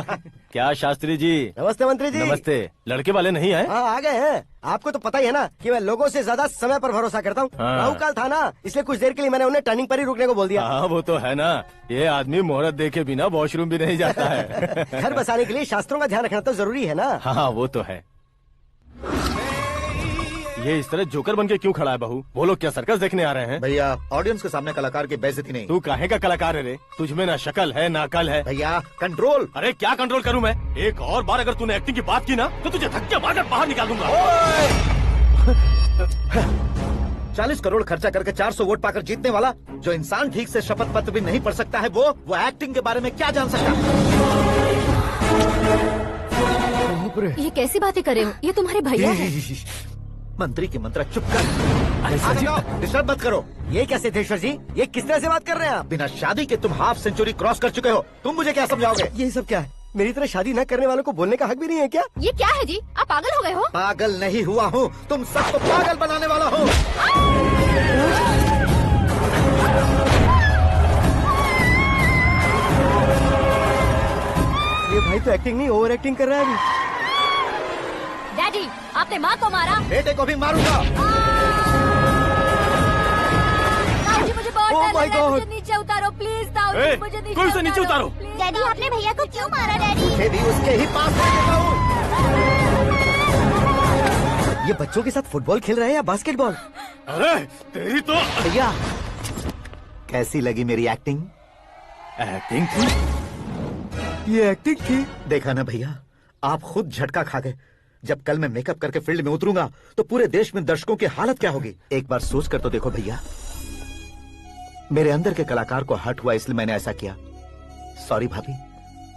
क्या शास्त्री जी? नमस्ते मंत्री जी। नमस्ते। लड़के वाले नहीं आए? हाँ आ गए हैं। आपको तो पता ही है ना कि मैं लोगों से ज्यादा समय पर भरोसा करता हूँ। हाँ। राहु काल था ना, इसलिए कुछ देर के लिए मैंने उन्हें टर्निंग पर ही रुकने को बोल दिया। हाँ वो तो है ना, ये आदमी मुहूर्त देखे बिना वॉशरूम भी नहीं जाता है। घर बसाने के लिए शास्त्रों का ध्यान रखना तो जरूरी है ना। हाँ वो तो है। ये इस तरह जोकर बन के क्यों खड़ा है बहू? वो लोग क्या सर्कस देखने आ रहे हैं? भैया ऑडियंस के सामने कलाकार की बेइज्जती नहीं। तू काहे का कलाकार है रे? तुझमें ना शक्ल है ना अकल है। भैया कंट्रोल। अरे क्या कंट्रोल करूं मैं? एक और बार अगर तूने एक्टिंग की बात की ना तो तुझे धक्के मारकर बाहर निकाल दूंगा। 40 करोड़ खर्चा करके 400 वोट पाकर जीतने वाला जो इंसान ठीक से शपथ पत्र भी नहीं पढ़ सकता है, वो एक्टिंग के बारे में क्या जान सकता है? ये कैसी बातें कर रहे हो? ये तुम्हारे भैया है। मंत्री की मंत्रा चुप कर। डिस्टर्ब मत करो। ये क्या सिद्धेश्वर जी, ये किस तरह से बात कर रहे हैं आप? बिना शादी के तुम हाफ सेंचुरी क्रॉस कर चुके हो, तुम मुझे क्या समझाओगे? ये सब क्या है? मेरी तरह शादी न करने वालों को बोलने का हक भी नहीं है क्या? ये क्या है जी? आप पागल हो गए हो? पागल नहीं हुआ हूँ, तुम सबको पागल बनाने वाला हूँ। ये भाई तो एक्टिंग नहीं ओवर एक्टिंग कर रहा है अभी। डैडी, आपने माँ को मारा। बेटे को भी मारूंगा। ताऊजी, मुझे बहुत Oh डर my लग रहा है। God! मुझे नीचे उतारो प्लीज। ताऊजी, ए, मुझे नीचे कोई उसे नीचे उतारो। प्लीज। डैडी आपने भैया को क्यों मारा डैडी? मुझे भी उसके ही पास ले चुका हूँ। ये बच्चों के साथ फुटबॉल खेल रहे हैं या बास्केटबॉल? अरे तेरी तो भैया कैसी लगी मेरी एक्टिंग? एक्टिंग थी। ये एक्टिंग थी। देखा ना भैया, आप खुद झटका खा गए। जब कल मैं मेकअप करके फील्ड में उतरूंगा तो पूरे देश में दर्शकों की हालत क्या होगी? एक बार सोच कर तो देखो भैया। मेरे अंदर के कलाकार को हर्ट हुआ इसलिए मैंने ऐसा किया। सॉरी भाभी।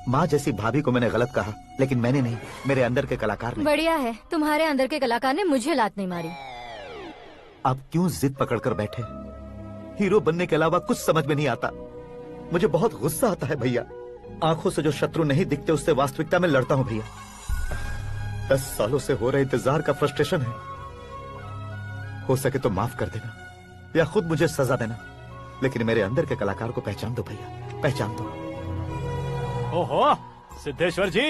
माँ जैसी भाभी को मैंने गलत कहा, लेकिन मैंने नहीं, मेरे अंदर के कलाकार ने। बढ़िया है, तुम्हारे अंदर के कलाकार ने मुझे लात नहीं मारी। आप क्यों जिद पकड़कर बैठे? हीरो बनने के अलावा कुछ समझ में नहीं आता। मुझे बहुत गुस्सा आता है भैया। आंखों से जो शत्रु नहीं दिखते उससे वास्तविकता में लड़ता हूँ भैया। 10 सालों से हो रहे इंतजार का फ्रस्ट्रेशन है। हो सके तो माफ कर देना या खुद मुझे सजा देना, लेकिन मेरे अंदर के कलाकार को पहचान दो भैया, पहचान दो। ओहो सिद्धेश्वर जी,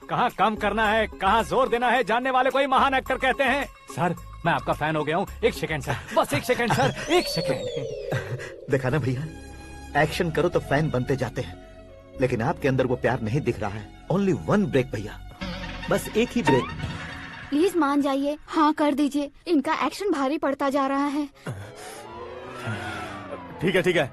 कहाँ कम करना है कहाँ जोर देना है जानने वाले को ही महान एक्टर कहते हैं। सर मैं आपका फैन हो गया हूँ। एक सेकंड सर, बस एक सेकंड सर, एक सेकंड। देखा ना भैया, एक्शन करो तो फैन बनते जाते हैं, लेकिन आपके अंदर वो प्यार नहीं दिख रहा है। ओनली वन ब्रेक भैया, बस एक ही ब्रेक। प्लीज मान जाइए, हाँ कर दीजिए। इनका एक्शन भारी पड़ता जा रहा है। ठीक है,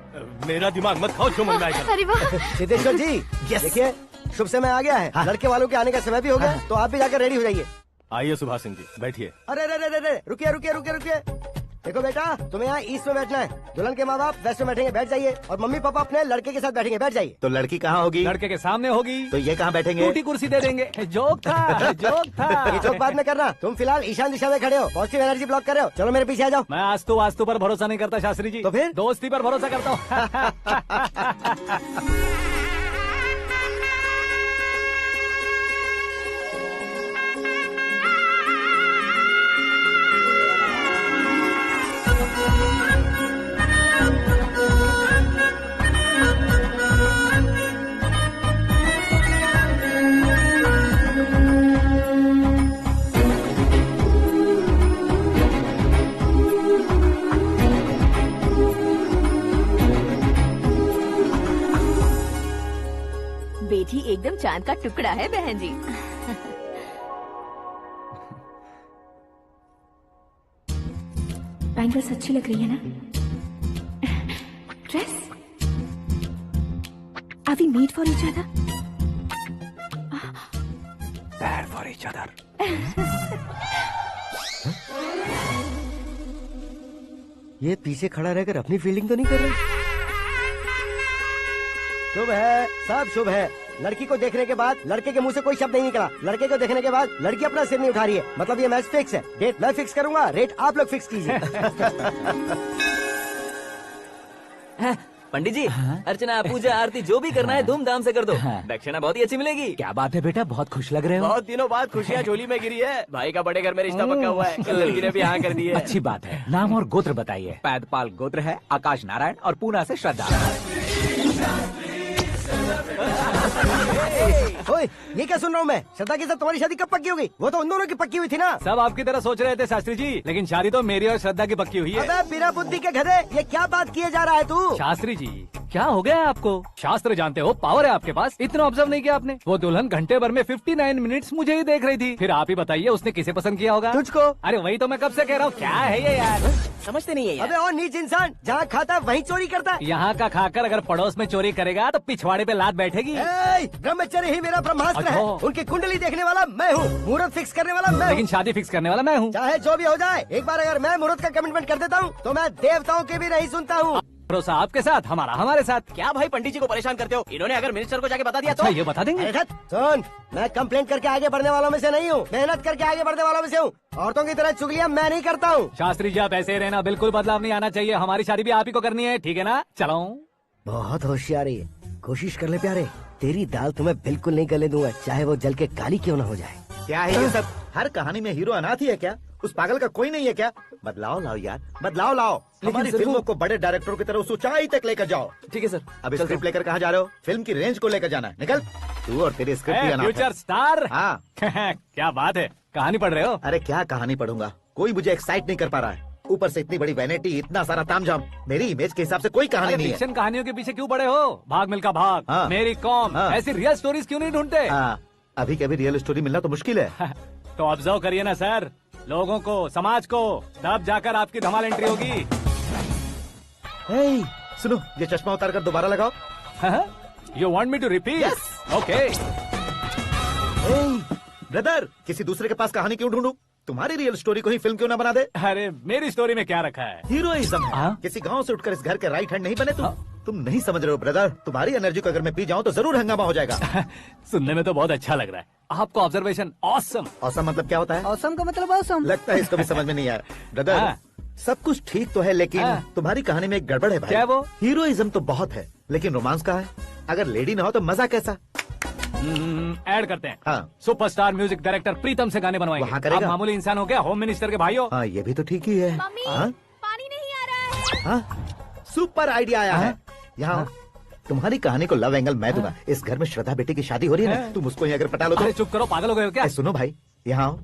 मेरा दिमाग मत खाओ, जो मन में आएगा। अरे वाह। सिद्धेश्वर जी देखिए, शुभ समय आ गया है। हाँ। लड़के वालों के आने का समय भी हो गया, तो आप भी जाकर रेडी हो जाइए। आइए सुभाष सिंह जी, बैठिए। अरे रे रे रे रे, रुकिए रुकिए रुकिए रुकिए। देखो बेटा, तुम्हें यहाँ ईस्ट में बैठना है। दुल्हन के माँ बाप वेस्ट में बैठेंगे, बैठ जाइए। और मम्मी पापा अपने लड़के के साथ बैठेंगे, बैठ जाइए। तो लड़की कहाँ होगी? लड़के के सामने होगी। तो ये कहाँ बैठेंगे? टूटी कुर्सी दे देंगे। जोक था, जोक था। ये जोक बाद में करना। तुम फिलहाल ईशान दिशा में खड़े हो, पॉजिटिव एनर्जी ब्लॉक कर रहे हो। चलो मेरे पीछे आ जाओ। मैं वास्तु पर भरोसा नहीं करता शास्त्री जी। तो फिर? दोस्ती पर भरोसा करता हूँ। एकदम चांद का टुकड़ा है बहन जी। बैंगल्स अच्छी लग रही है ना? Dress? Are we made for each other? Bad for each other. ये पीछे खड़ा रहकर अपनी फील्डिंग तो नहीं कर रहा? शुभ है, सब शुभ है। लड़की को देखने के बाद लड़के के मुंह से कोई शब्द नहीं निकला। लड़के को देखने के बाद लड़की अपना सिर नहीं उठा रही है। मतलब ये मैच फिक्स है। डेट मैं फिक्स करूंगा, रेट आप लोग फिक्स कीजिए। पंडित जी, अर्चना पूजा आरती जो भी करना है धूमधाम से कर दो। दक्षिणा बहुत ही अच्छी मिलेगी। क्या बात है बेटा, बहुत खुश लग रहे हो। बहुत दिनों बाद खुशियाँ झोली में गिरी है। भाई का बड़े घर में रिश्ता पक्का हुआ है। कल लड़की ने भी हाँ कर दी है। अच्छी बात है। नाम और गोत्र बताइए। पैदपाल गोत्र है, आकाश नारायण और पूना से श्रद्धा। ओए, ये क्या सुन रहा हूँ मैं? श्रद्धा के साथ तुम्हारी शादी कब पक्की हो गई? वो तो उन दोनों की पक्की हुई थी ना। सब आपकी तरह सोच रहे थे शास्त्री जी, लेकिन शादी तो मेरी और श्रद्धा की पक्की हुई है। अबे बिना बुद्धि के गधे, ये क्या बात किए जा रहा है तू? शास्त्री जी, क्या हो गया है आपको? शास्त्र जानते हो, पावर है आपके पास। इतना ऑब्जर्व नहीं किया आपने? वो दुल्हन घंटे भर में 59 मिनट्स मुझे ही देख रही थी। फिर आप ही बताइए उसने किसे पसंद किया होगा? तुझको। अरे वही तो मैं कब से कह रहा हूँ, क्या है ये यार? समझते नहीं है यार। अबे और नीच इंसान, जहाँ खाता वहीं चोरी करता है। यहाँ का खाकर अगर पड़ोस में चोरी करेगा तो पिछवाड़े पे लात बैठेगी। ब्रह्मचर्य ही मेरा ब्रह्मास्त्र है। अच्छा। उनकी कुंडली देखने वाला मैं हूँ, मुहूर्त फिक्स करने वाला मैं हूँ। लेकिन शादी फिक्स करने वाला मैं हूँ। चाहे जो भी हो जाए, एक बार अगर मैं मुहूर्त का कमिटमेंट कर देता हूँ तो मैं देवताओं के भी नहीं सुनता हूँ। भरोसा आपके साथ, हमारा हमारे साथ। क्या भाई पंडित जी को परेशान करते हो? इन्होंने अगर मिनिस्टर को जाके बता दिया अच्छा, तो ये बता देंगे? अरे धत, सुन, मैं कंप्लेंट करके आगे बढ़ने वालों में से नहीं हूँ, मेहनत करके आगे बढ़ने वालों में से हूँ। औरतों की तरह चुगलियाँ मैं नहीं करता हूँ। शास्त्री जी आप ऐसे ही रहना, बिल्कुल बदलाव नहीं आना चाहिए। हमारी शादी भी आप ही को करनी है, ठीक है ना? चलो। बहुत होशियारी है, कोशिश कर ले प्यारे। तेरी दाल तुम्हें बिल्कुल नहीं गले दूंगा, चाहे वो जल के काली क्यों न हो जाए। क्या है ये सब? हर कहानी में हीरो अनाथ ही है क्या? उस पागल का कोई नहीं है क्या? बदलाव लाओ यार, बदलाव लाओ। हमारी फिल्मों को बड़े डायरेक्टरों की तरह उस ऊंचाई तक लेकर जाओ। ठीक है सर। अब स्क्रिप्ट लेकर कहाँ जा रहे हो? फिल्म की रेंज को लेकर जाना है। निकल तू और तेरी स्क्रिप्ट भी अनाथ है। Future star. हाँ क्या बात है, कहानी पढ़ रहे हो? अरे क्या कहानी पढ़ूंगा, कोई मुझे एक्साइट नहीं कर पा रहा है। ऊपर से इतनी बड़ी वैनिटी, इतना सारा तामझाम। मेरी इमेज के हिसाब से कोई कहानी नहीं है। फिक्शन कहानियों के पीछे क्यों पड़े हो? भाग मिल्खा भाग, हाँ। मेरी कॉम, हाँ। ऐसी रियल स्टोरीज क्यों नहीं ढूंढते? अभी कभी रियल स्टोरी मिलना तो मुश्किल है। तो ऑब्जर्व करिए ना सर, लोगों को, समाज को, तब जाकर आपकी धमाल एंट्री होगी। सुनो, ये चश्मा उतार कर दोबारा लगाओ। You want me to repeat? Okay. Brother, किसी दूसरे के पास कहानी क्यों ढूंढूं? तुम्हारी रियल स्टोरी को ही फिल्म क्यों ना बना दे? अरे मेरी स्टोरी में क्या रखा है? हीरोइज्म है। किसी गांव से उठकर इस घर के राइट हैंड नहीं बने तुम नहीं समझ रहे हो ब्रदर। तुम्हारी एनर्जी को अगर मैं पी जाऊं तो जरूर हंगामा हो जाएगा। सुनने में तो बहुत अच्छा लग रहा है आपको। Observation awesome. ऑसम मतलब क्या होता है? ऑसम का मतलब ऑसम। लगता है इसको भी समझ में नहीं आया। ब्रदर, सब कुछ ठीक तो है, लेकिन तुम्हारी कहानी में एक गड़बड़ है भाई। क्या वो? हीरोइज्म तो बहुत है, लेकिन रोमांस कहाँ है? अगर लेडी ना हो तो मजा कैसा? ऐड करते हैं। हाँ। सुपरस्टार म्यूजिक डायरेक्टर प्रीतम से गाने बनवाएंगे। वहाँ करेगा? आप मामूली इंसान हो क्या? होम मिनिस्टर के भाई हो। हाँ, ये भी तो ठीक ही है। मम्मी, हाँ? पानी नहीं आ रहा है। हाँ? सुपर आइडिया आया है। यहाँ तुम्हारी कहानी को लव एंगल मैं दूंगा। इस घर में श्रद्धा बेटी की शादी हो रही है ना, तुम उसको ही अगर पटा लो तो। अरे चुप करो, पागल हो गए हो क्या? सुनो भाई, यहाँ आओ।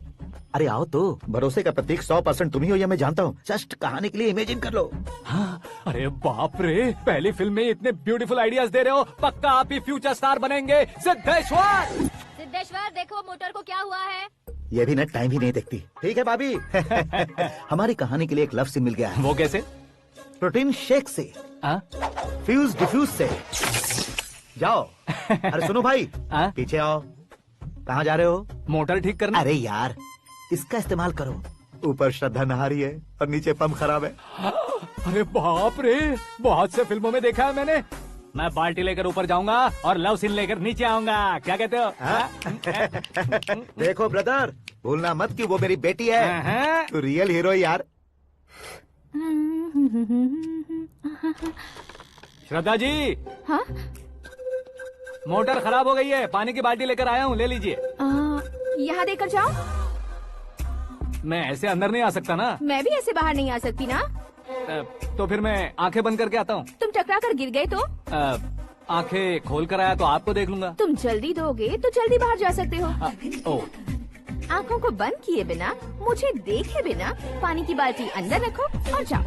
अरे आओ तो। भरोसे का प्रतीक 100% तुम ही हो, ये मैं जानता हूँ। जस्ट कहानी के लिए इमेजिन कर लो। हाँ, अरे बाप रे, पहली फिल्म में इतने ब्यूटीफुल आइडियाज दे रहे हो। पक्का आप ही फ्यूचर स्टार बनेंगे। सिद्धेश्वर, सिद्धेश्वर देखो मोटर को क्या हुआ है। ये भी ना टाइम ही नहीं देखती। ठीक है भाभी। हमारी कहानी के लिए एक लव सीन मिल गया है। वो कैसे? प्रोटीन शेक से, फ्यूज डिफ्यूज से। जाओ। अरे सुनो भाई, पीछे आओ। कहाँ जा रहे हो? मोटर ठीक करना। अरे यार, इसका इस्तेमाल करो। ऊपर श्रद्धा नहा रही है और नीचे पंप खराब है। अरे बाप रे, बहुत से फिल्मों में देखा है मैंने। मैं बाल्टी लेकर ऊपर जाऊंगा और लव सीन लेकर नीचे आऊंगा। क्या कहते हो? देखो ब्रदर, भूलना मत कि वो मेरी बेटी है। तू रियल हीरो यार। श्रद्धा जी। हाँ? मोटर खराब हो गई है, पानी की बाल्टी लेकर आया हूँ, ले लीजिए। यहाँ देकर जाओ। मैं ऐसे अंदर नहीं आ सकता ना। मैं भी ऐसे बाहर नहीं आ सकती ना। तो फिर मैं आंखें बंद करके आता हूँ। तुम टकरा कर गिर गए तो? आंखें खोल कर आया तो आपको देख लूंगा। तुम जल्दी दोगे तो जल्दी बाहर जा सकते हो। आँखों को बंद किए बिना, मुझे देखे बिना पानी की बाल्टी अंदर रखो और जाओ।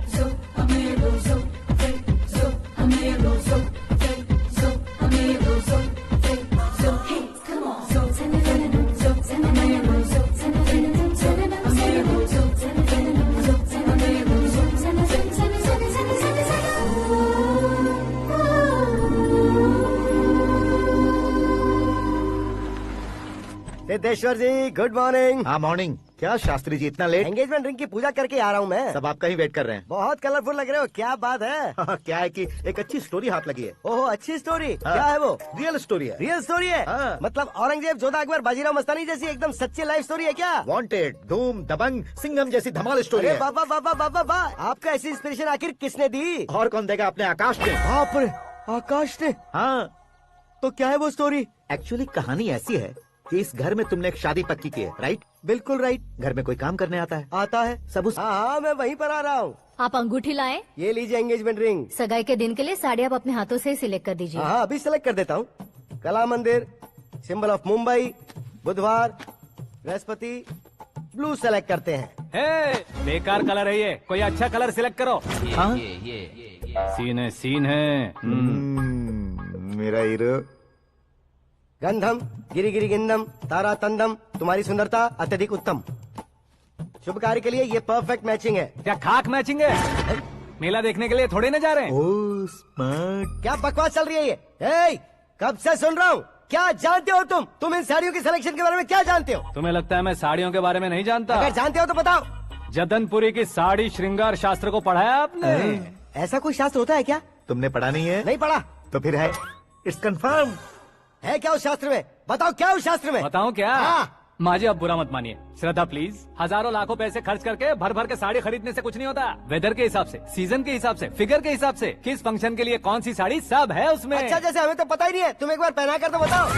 सिद्धेश्वर जी गुड मॉर्निंग। हाँ मॉर्निंग। क्या शास्त्री जी इतना लेट? एंगेजमेंट रिंग की पूजा करके आ रहा हूँ मैं। सब आपका ही वेट कर रहे हैं। बहुत कलरफुल लग रहे हो, क्या बात है? क्या है कि एक अच्छी स्टोरी हाथ लगी है। ओह अच्छी स्टोरी। हाँ। क्या है वो? रियल स्टोरी है। रियल स्टोरी है? हाँ। मतलब औरंगजेब, जोधा अकबर, बाजीराव मस्तानी जैसी एकदम सच्ची लाइफ स्टोरी है क्या? वांटेड, धूम, दबंग, सिंघम जैसी धमाल स्टोरी है। बाबा बाबा बाबा बा, आपका ऐसी इंस्पिरेशन आखिर किसने दी? और कौन देगा? अपने आकाश ने। बाप रे, आकाश ने? हाँ। तो क्या है वो स्टोरी? एक्चुअली कहानी ऐसी है कि इस घर में तुमने एक शादी पक्की की है, राइट? बिल्कुल राइट। घर में कोई काम करने आता है? आता है सब उस... हाँ मैं वहीं पर आ रहा हूँ। आप अंगूठी लाएं। ये लीजिए एंगेजमेंट रिंग। सगाई के दिन के लिए साड़ी आप अपने हाथों से सिलेक्ट कर दीजिए। हाँ अभी सेलेक्ट कर देता हूँ। कला मंदिर, सिंबल ऑफ मुंबई, बुधवार, बृहस्पति, ब्लू सेलेक्ट करते हैं। हे, बेकार कलर है ये, कोई अच्छा कलर सिलेक्ट करो। हाँ? सीन है, सीन है। मेरा हीरो। गंधम गिरी गिरी गिंदम तारा तंदम, तुम्हारी सुंदरता अत्यधिक उत्तम। शुभ कार्य के लिए ये परफेक्ट मैचिंग है। क्या खाक मैचिंग है? मेला देखने के लिए थोड़े न जा रहे हैं। Oh smart. क्या बकवास चल रही है ये? ए, कब से सुन रहा हूँ। क्या जानते हो तुम इन साड़ियों की सिलेक्शन के बारे में क्या जानते हो? तुम्हें लगता है मैं साड़ियों के बारे में नहीं जानता? अगर जानते हो तो बताओ। जतनपुरी की साड़ी श्रृंगार शास्त्र को पढ़ा है आपने? ऐसा कोई शास्त्र होता है क्या? तुमने पढ़ा नहीं है? नहीं पढ़ा। तो फिर है, इट्स कंफर्म। है क्या उस शास्त्र में? बताओ क्या उस शास्त्र में? बताऊं क्या? हाँ। माजी अब बुरा मत मानिए, श्रद्धा प्लीज। हजारों लाखों पैसे खर्च करके भर भर के साड़ी खरीदने से कुछ नहीं होता। वेदर के हिसाब से, सीजन के हिसाब से, फिगर के हिसाब से, किस फंक्शन के लिए कौन सी साड़ी, सब है उसमें। अच्छा जैसे हमें तो पता ही नहीं है, तुम एक बार पहना कर तो बताओ।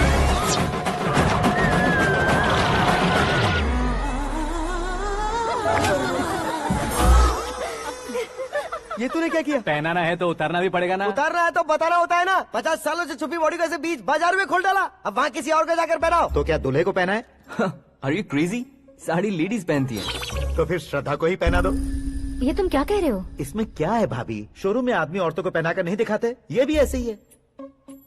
ये तूने क्या किया? पहनाना है तो उतारना भी पड़ेगा ना। उतारना है तो बताना होता है ना। 50 सालों से छुपी बॉडी को ऐसे बीच बाजार में खोल डाला, अब वहाँ किसी और को जाकर पहनाओ। तो क्या दूल्हे को पहना है? Are you crazy? Sari ladies पहनती है। तो फिर श्रद्धा को ही पहना दो। ये तुम क्या कह रहे हो? इसमें क्या है भाभी, शोरूम में आदमी औरतों को पहनाकर नहीं दिखाते? ये भी ऐसे ही है।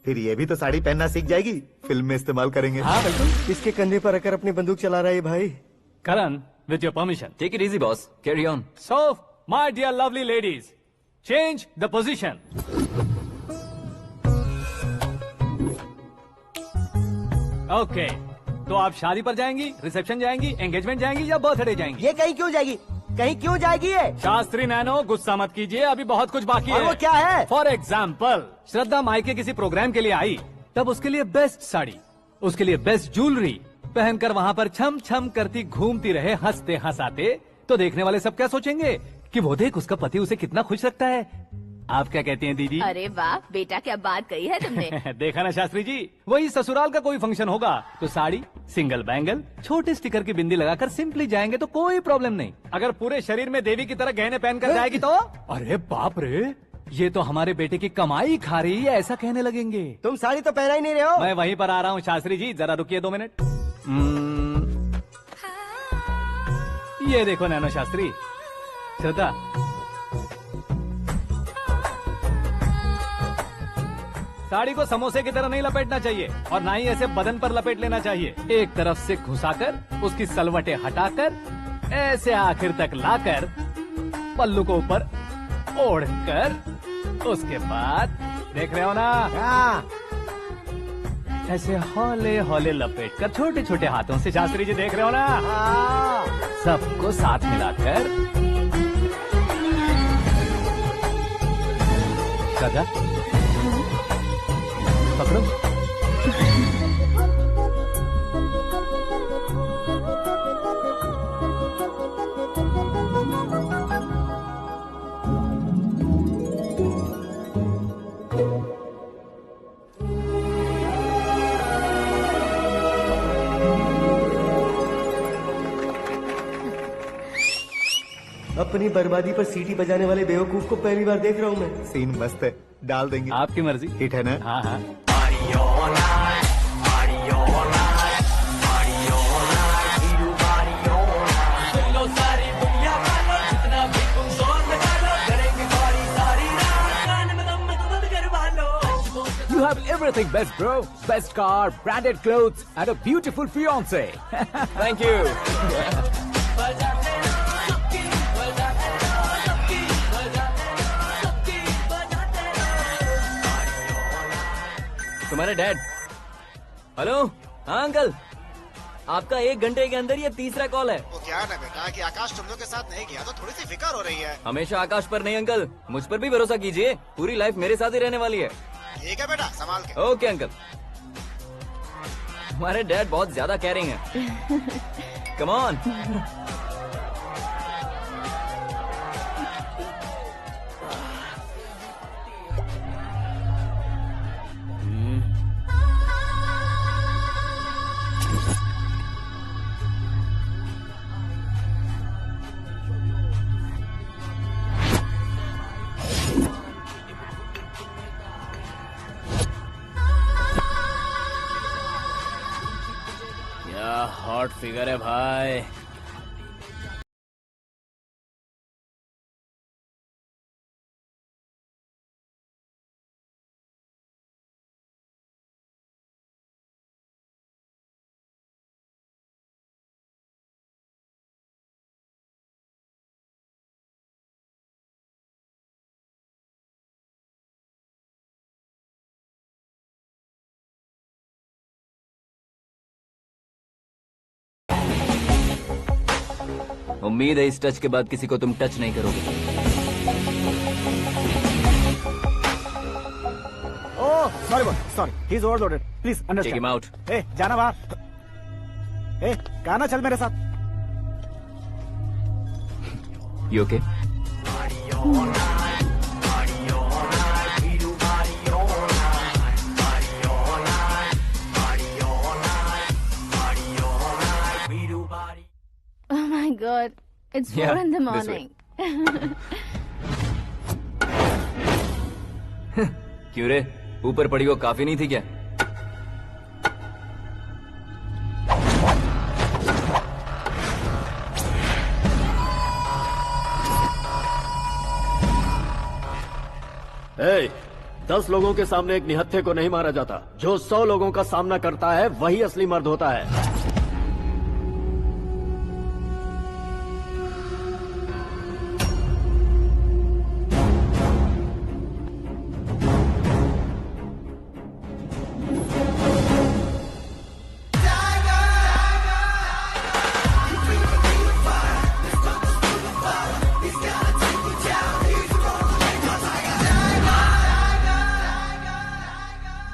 फिर ये भी तो साड़ी पहनना सीख जाएगी, फिल्म में इस्तेमाल करेंगे। हाँ बिल्कुल। इसके कंधे पर रखकर अपनी बंदूक चला रहा है भाई। Karan, with your permission. Take it easy boss, carry on. So my dear lovely ladies, change the position. Okay, तो आप शादी पर जाएंगी, रिसेप्शन जाएंगी, एंगेजमेंट जाएंगी या बर्थडे जाएंगी? ये कहीं क्यों जाएगी? कहीं क्यों जाएगी ये? शास्त्री नैनो गुस्सा मत कीजिए, अभी बहुत कुछ बाकी और है। वो क्या है? फॉर एग्जाम्पल, श्रद्धा मायके किसी प्रोग्राम के लिए आई, तब उसके लिए बेस्ट साड़ी, उसके लिए बेस्ट ज्वेलरी पहनकर वहाँ पर छम छम करती घूमती रहे हंसते हंसाते, तो देखने वाले सब क्या सोचेंगे कि वो देख उसका पति उसे कितना खुश रखता है। आप क्या कहती हैं दीदी? अरे वाह बेटा, क्या बात कही है तुमने। देखा ना शास्त्री जी, वही ससुराल का कोई फंक्शन होगा तो साड़ी, सिंगल बैंगल, छोटे स्टिकर की बिंदी लगाकर सिंपली जाएंगे तो कोई प्रॉब्लम नहीं। अगर पूरे शरीर में देवी की तरह गहने पहनकर जाएगी तो अरे बाप रे, ये तो हमारे बेटे की कमाई खा रही है, ऐसा कहने लगेंगे। तुम साड़ी तो पहना ही नहीं रहे हो। मैं वहीं पर आ रहा हूँ शास्त्री जी, जरा रुकिए 2 मिनट। ये देखो नैनो शास्त्री, श्रद्धा साड़ी को समोसे की तरह नहीं लपेटना चाहिए और ना ही ऐसे बदन पर लपेट लेना चाहिए। एक तरफ से घुसाकर उसकी सलवटें हटाकर ऐसे आखिर तक लाकर पल्लू को ऊपर ओढ़कर उसके बाद देख रहे हो ना, ऐसे हौले हौले लपेट कर छोटे छोटे हाथों से, शास्त्री जी देख रहे हो ना, सबको साथ मिलाकर श्रद्धा पकड़ो। अपनी बर्बादी पर सीटी बजाने वाले बेवकूफ को पहली बार देख रहा हूँ मैं। सीन मस्त है, डाल देंगे। आपकी मर्जी। हिट है ना? हाँ हाँ। You have everything best, bro. Best car, branded clothes, and a beautiful fiance. Thank you. तुम्हारे डैड। हेलो, हाँ अंकल, आपका 1 घंटे के अंदर ये तीसरा कॉल है। वो क्या है ना बेटा कि आकाश तुम लोग के साथ नहीं गया तो थोड़ी सी फिक्र हो रही है। हमेशा आकाश पर नहीं अंकल, मुझ पर भी भरोसा कीजिए, पूरी लाइफ मेरे साथ ही रहने वाली है। ठीक है बेटा, संभाल के। Okay uncle. हमारे डैड बहुत ज्यादा केयरिंग है। Come on. क्या हॉट फिगर है भाई। उम्मीद है इस टच के बाद किसी को तुम टच नहीं करोगे। Oh sorry boss, sorry, he is overloaded, please take understand. Him out. ए जाना बाहर। ए गाना चल मेरे साथ। You okay? Oh my God, it's 4 Yeah, in the this morning. क्यों रे, ऊपर पड़ी वो काफी नहीं थी क्या? ए, 10 लोगों के सामने एक निहत्थे को नहीं मारा जाता। जो 100 लोगों का सामना करता है वही असली मर्द होता है।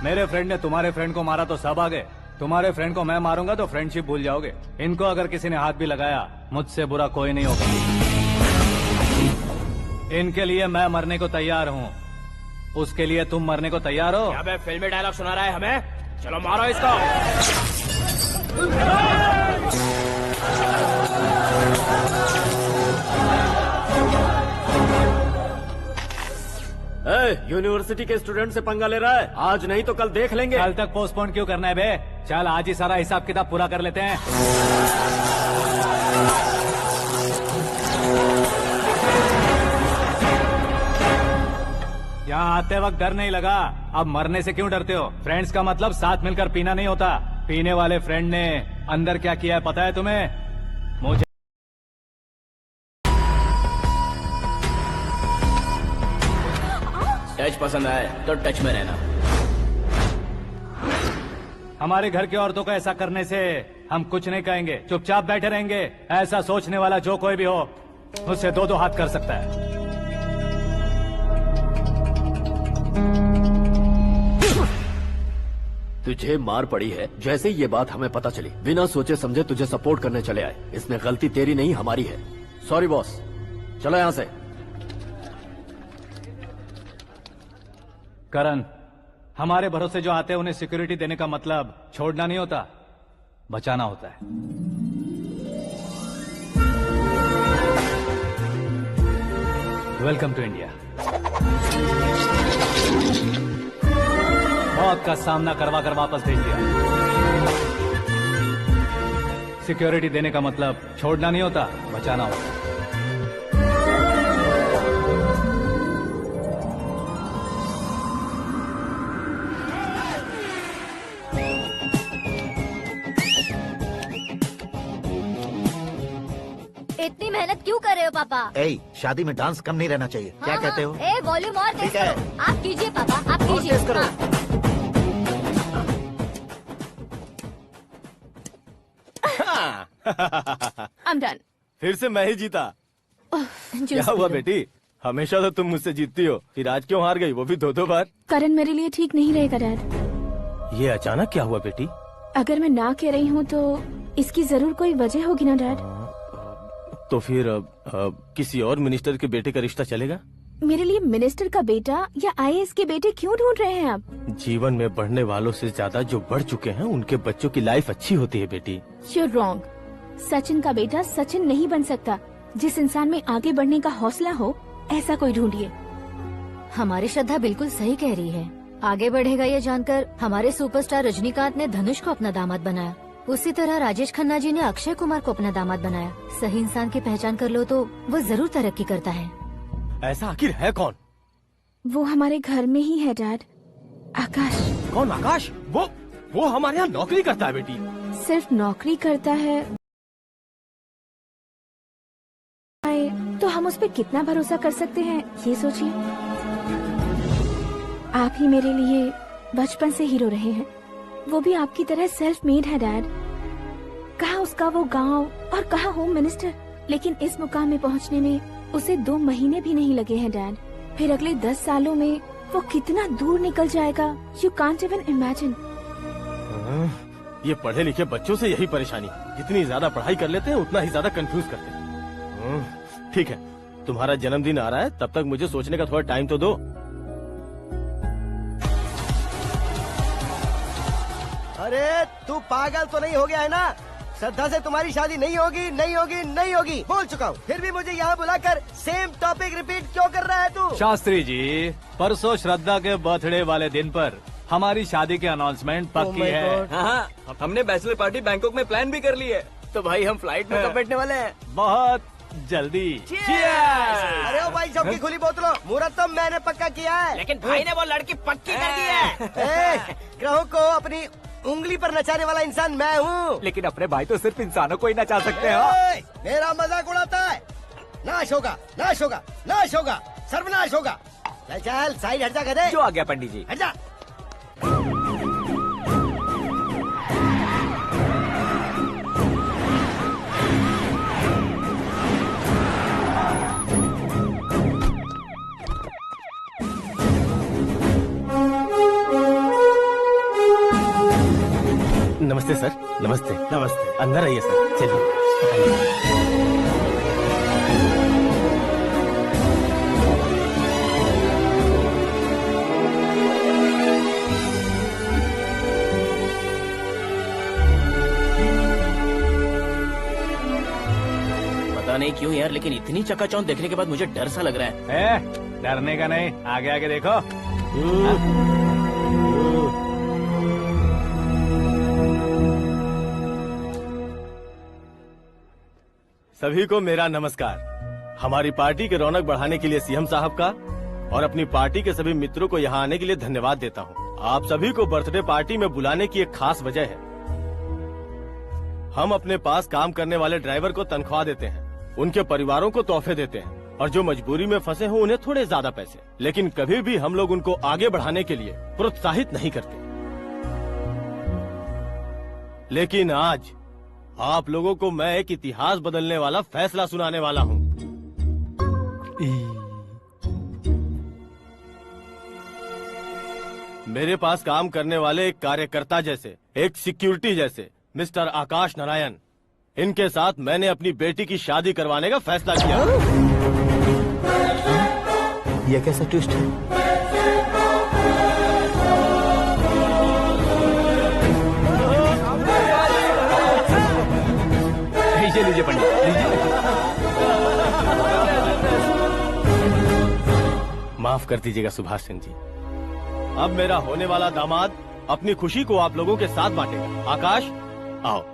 मेरे फ्रेंड ने तुम्हारे फ्रेंड को मारा तो सब आ गए, तुम्हारे फ्रेंड को मैं मारूंगा तो फ्रेंडशिप भूल जाओगे। इनको अगर किसी ने हाथ भी लगाया, मुझसे बुरा कोई नहीं होगा। इनके लिए मैं मरने को तैयार हूँ, उसके लिए तुम मरने को तैयार हो? अबे फिल्मी डायलॉग सुना रहा है हमें? चलो मारो इसको। यूनिवर्सिटी के स्टूडेंट से पंगा ले रहा है, आज नहीं तो कल देख लेंगे। कल तक पोस्टपोन क्यों करना है बे? चल आज ही सारा हिसाब किताब पूरा कर लेते हैं। यहाँ आते वक्त डर नहीं लगा, अब मरने से क्यों डरते हो? फ्रेंड्स का मतलब साथ मिलकर पीना नहीं होता। पीने वाले फ्रेंड ने अंदर क्या किया है पता है तुम्हें? मुझे टच पसंद आए तो टच में रहना। हमारे घर की औरतों को ऐसा करने से हम कुछ नहीं कहेंगे, चुपचाप बैठे रहेंगे। ऐसा सोचने वाला जो कोई भी हो, उससे 2-2 हाथ कर सकता है। तुझे मार पड़ी है, जैसे ही ये बात हमें पता चली बिना सोचे समझे तुझे सपोर्ट करने चले आए। इसमें गलती तेरी नहीं हमारी है। सॉरी बॉस, चलो यहाँ से। करण, हमारे भरोसे जो आते हैं उन्हें सिक्योरिटी देने का मतलब छोड़ना नहीं होता, बचाना होता है। Welcome to India. मौत का सामना करवा कर वापस भेज दिया। सिक्योरिटी देने का मतलब छोड़ना नहीं होता, बचाना होता है। इतनी मेहनत क्यों कर रहे हो पापा? ए, शादी में डांस कम नहीं रहना चाहिए। क्या कहते हो? ए वॉल्यूम और तेज ठीक है। करो। आप कीजिए पापा, आप और कीजिए। तेज करो। हाँ। I'm done. फिर से मैं ही जीता। क्या हुआ बेटी, हमेशा तो तुम मुझसे जीतती हो, फिर आज क्यों हार गई, वो भी 2-2 बार? करण मेरे लिए ठीक नहीं रहेगा डैड। ये अचानक क्या हुआ बेटी? अगर मैं ना कह रही हूँ तो इसकी जरूर कोई वजह होगी ना डैड। तो फिर किसी और मिनिस्टर के बेटे का रिश्ता चलेगा? मेरे लिए मिनिस्टर का बेटा या IAS के बेटे क्यों ढूंढ रहे हैं आप? जीवन में बढ़ने वालों से ज्यादा जो बढ़ चुके हैं उनके बच्चों की लाइफ अच्छी होती है बेटी। You're wrong. सचिन का बेटा सचिन नहीं बन सकता। जिस इंसान में आगे बढ़ने का हौसला हो ऐसा कोई ढूंढिए। हमारी श्रद्धा बिल्कुल सही कह रही है। आगे बढ़ेगा ये जानकर हमारे सुपरस्टार रजनीकांत ने धनुष को अपना दामाद बनाया। उसी तरह राजेश खन्ना जी ने अक्षय कुमार को अपना दामाद बनाया। सही इंसान की पहचान कर लो तो वो जरूर तरक्की करता है। ऐसा आखिर है कौन? वो हमारे घर में ही है डैड, आकाश। कौन आकाश? वो हमारे यहाँ नौकरी करता है बेटी। सिर्फ नौकरी करता है तो हम उस पर कितना भरोसा कर सकते हैं ये सोचिए। आप ही मेरे लिए बचपन से हीरो रहे हैं, वो भी आपकी तरह सेल्फ मेड है डैड। कहाँ उसका वो गांव और कहाँ होम मिनिस्टर, लेकिन इस मुकाम में पहुँचने में उसे 2 महीने भी नहीं लगे हैं डैड। फिर अगले 10 सालों में वो कितना दूर निकल जाएगा, यू कांट इवन इमेजिन। ये पढ़े लिखे बच्चों से यही परेशानी, जितनी ज्यादा पढ़ाई कर लेते हैं उतना ही ज्यादा कंफ्यूज करते हैं। ठीक है, तुम्हारा जन्मदिन आ रहा है, तब तक मुझे सोचने का थोड़ा टाइम तो दो। अरे तू पागल तो नहीं हो गया है ना? श्रद्धा से तुम्हारी शादी नहीं होगी, नहीं होगी, नहीं होगी, बोल चुका हूँ। फिर भी मुझे यहाँ बुलाकर सेम टॉपिक रिपीट क्यों कर रहा है तू? शास्त्री जी, परसों श्रद्धा के बर्थडे वाले दिन पर हमारी शादी की अनाउंसमेंट पक्की है। हाँ, हमने बैचलर पार्टी बैंकॉक में प्लान भी कर ली है। तो भाई हम फ्लाइट में कब बैठने वाले हैं? बहुत जल्दी। अरे ओ भाई, सबकी खुली बोतलों, मुहूर्त तो मैंने पक्का किया है। लेकिन भाई ने वो लड़की पक्की कर दी है। ग्रहों को अपनी उंगली पर नचाने वाला इंसान मैं हूँ। लेकिन अपने भाई तो सिर्फ इंसानों को ही नचा सकते हैं। मेरा मजाक उड़ाता है? नाश होगा, नाश होगा, नाश होगा, सर्वनाश होगा। चल साइड हट जा गधे। जो आ गया पंडित जी। हट जा। नमस्ते सर। नमस्ते। नमस्ते। अंदर आइए सर, चलिए। पता नहीं क्यों यार, लेकिन इतनी चकाचौंध देखने के बाद मुझे डर सा लग रहा है। डरने का नहीं, आगे आगे देखो। सभी को मेरा नमस्कार। हमारी पार्टी की रौनक बढ़ाने के लिए सीएम साहब का और अपनी पार्टी के सभी मित्रों को यहाँ आने के लिए धन्यवाद देता हूँ। आप सभी को बर्थडे पार्टी में बुलाने की एक खास वजह है। हम अपने पास काम करने वाले ड्राइवर को तनख्वाह देते हैं, उनके परिवारों को तोहफे देते हैं और जो मजबूरी में फंसे हो उन्हें थोड़े ज्यादा पैसे। लेकिन कभी भी हम लोग उनको आगे बढ़ाने के लिए प्रोत्साहित नहीं करते। लेकिन आज आप लोगों को मैं एक इतिहास बदलने वाला फैसला सुनाने वाला हूँ। मेरे पास काम करने वाले एक कार्यकर्ता जैसे, एक सिक्योरिटी जैसे मिस्टर आकाश नारायण, इनके साथ मैंने अपनी बेटी की शादी करवाने का फैसला किया। यह कैसा ट्विस्ट है? लीजिए पंडित, लीजिए। माफ कर दीजिएगा सुभाष सिंह जी। अब मेरा होने वाला दामाद अपनी खुशी को आप लोगों के साथ बांटेगा। आकाश, आओ।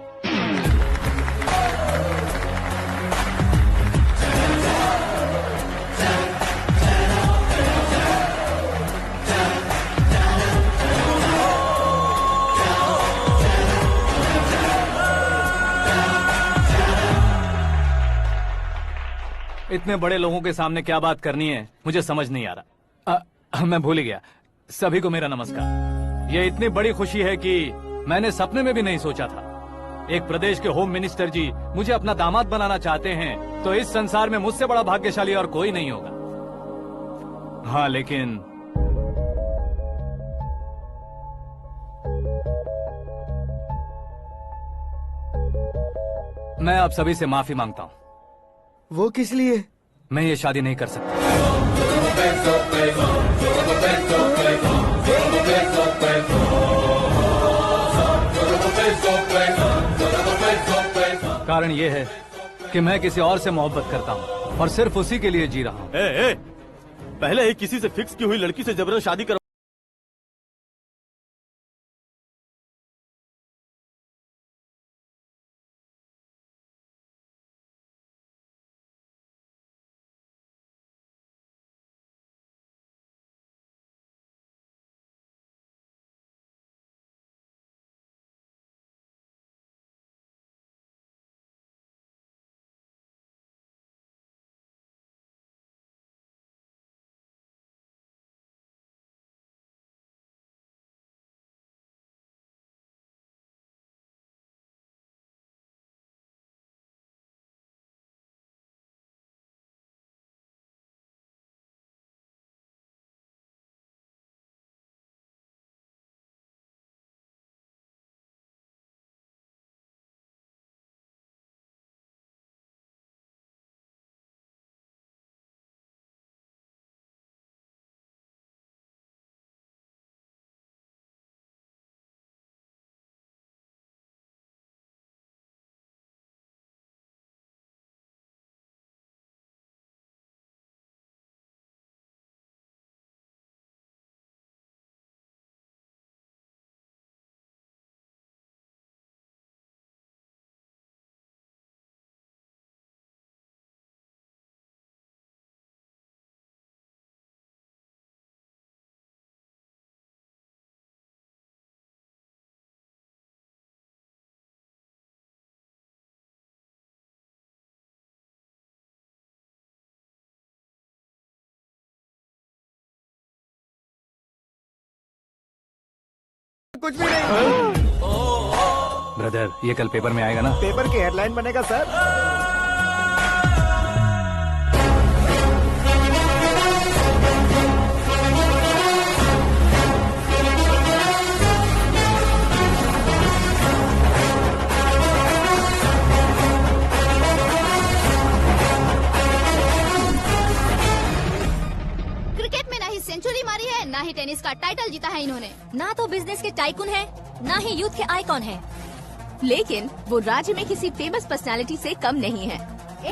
इतने बड़े लोगों के सामने क्या बात करनी है मुझे समझ नहीं आ रहा। मैं भूल ही गया। सभी को मेरा नमस्कार। ये इतनी बड़ी खुशी है कि मैंने सपने में भी नहीं सोचा था। एक प्रदेश के होम मिनिस्टर जी मुझे अपना दामाद बनाना चाहते हैं तो इस संसार में मुझसे बड़ा भाग्यशाली और कोई नहीं होगा। हाँ लेकिन मैं आप सभी से माफी मांगता हूँ। वो किस लिए? मैं ये शादी नहीं कर सकता। कारण ये है कि मैं किसी और से मोहब्बत करता हूँ और सिर्फ उसी के लिए जी रहा हूँ। पहले ही किसी से फिक्स की हुई लड़की से जबरन शादी कर। कुछ भी नहीं। ब्रदर ये कल पेपर में आएगा ना? पेपर की हेडलाइन बनेगा सर। क्रिकेट में ना ही सेंचुरी मारी है, ना ही टेनिस का टाइटल जीता है इन्होंने। ना तो बिजनेस के टाइकून है, ना ही यूथ के आइकॉन है। लेकिन वो राज्य में किसी फेमस पर्सनालिटी से कम नहीं है।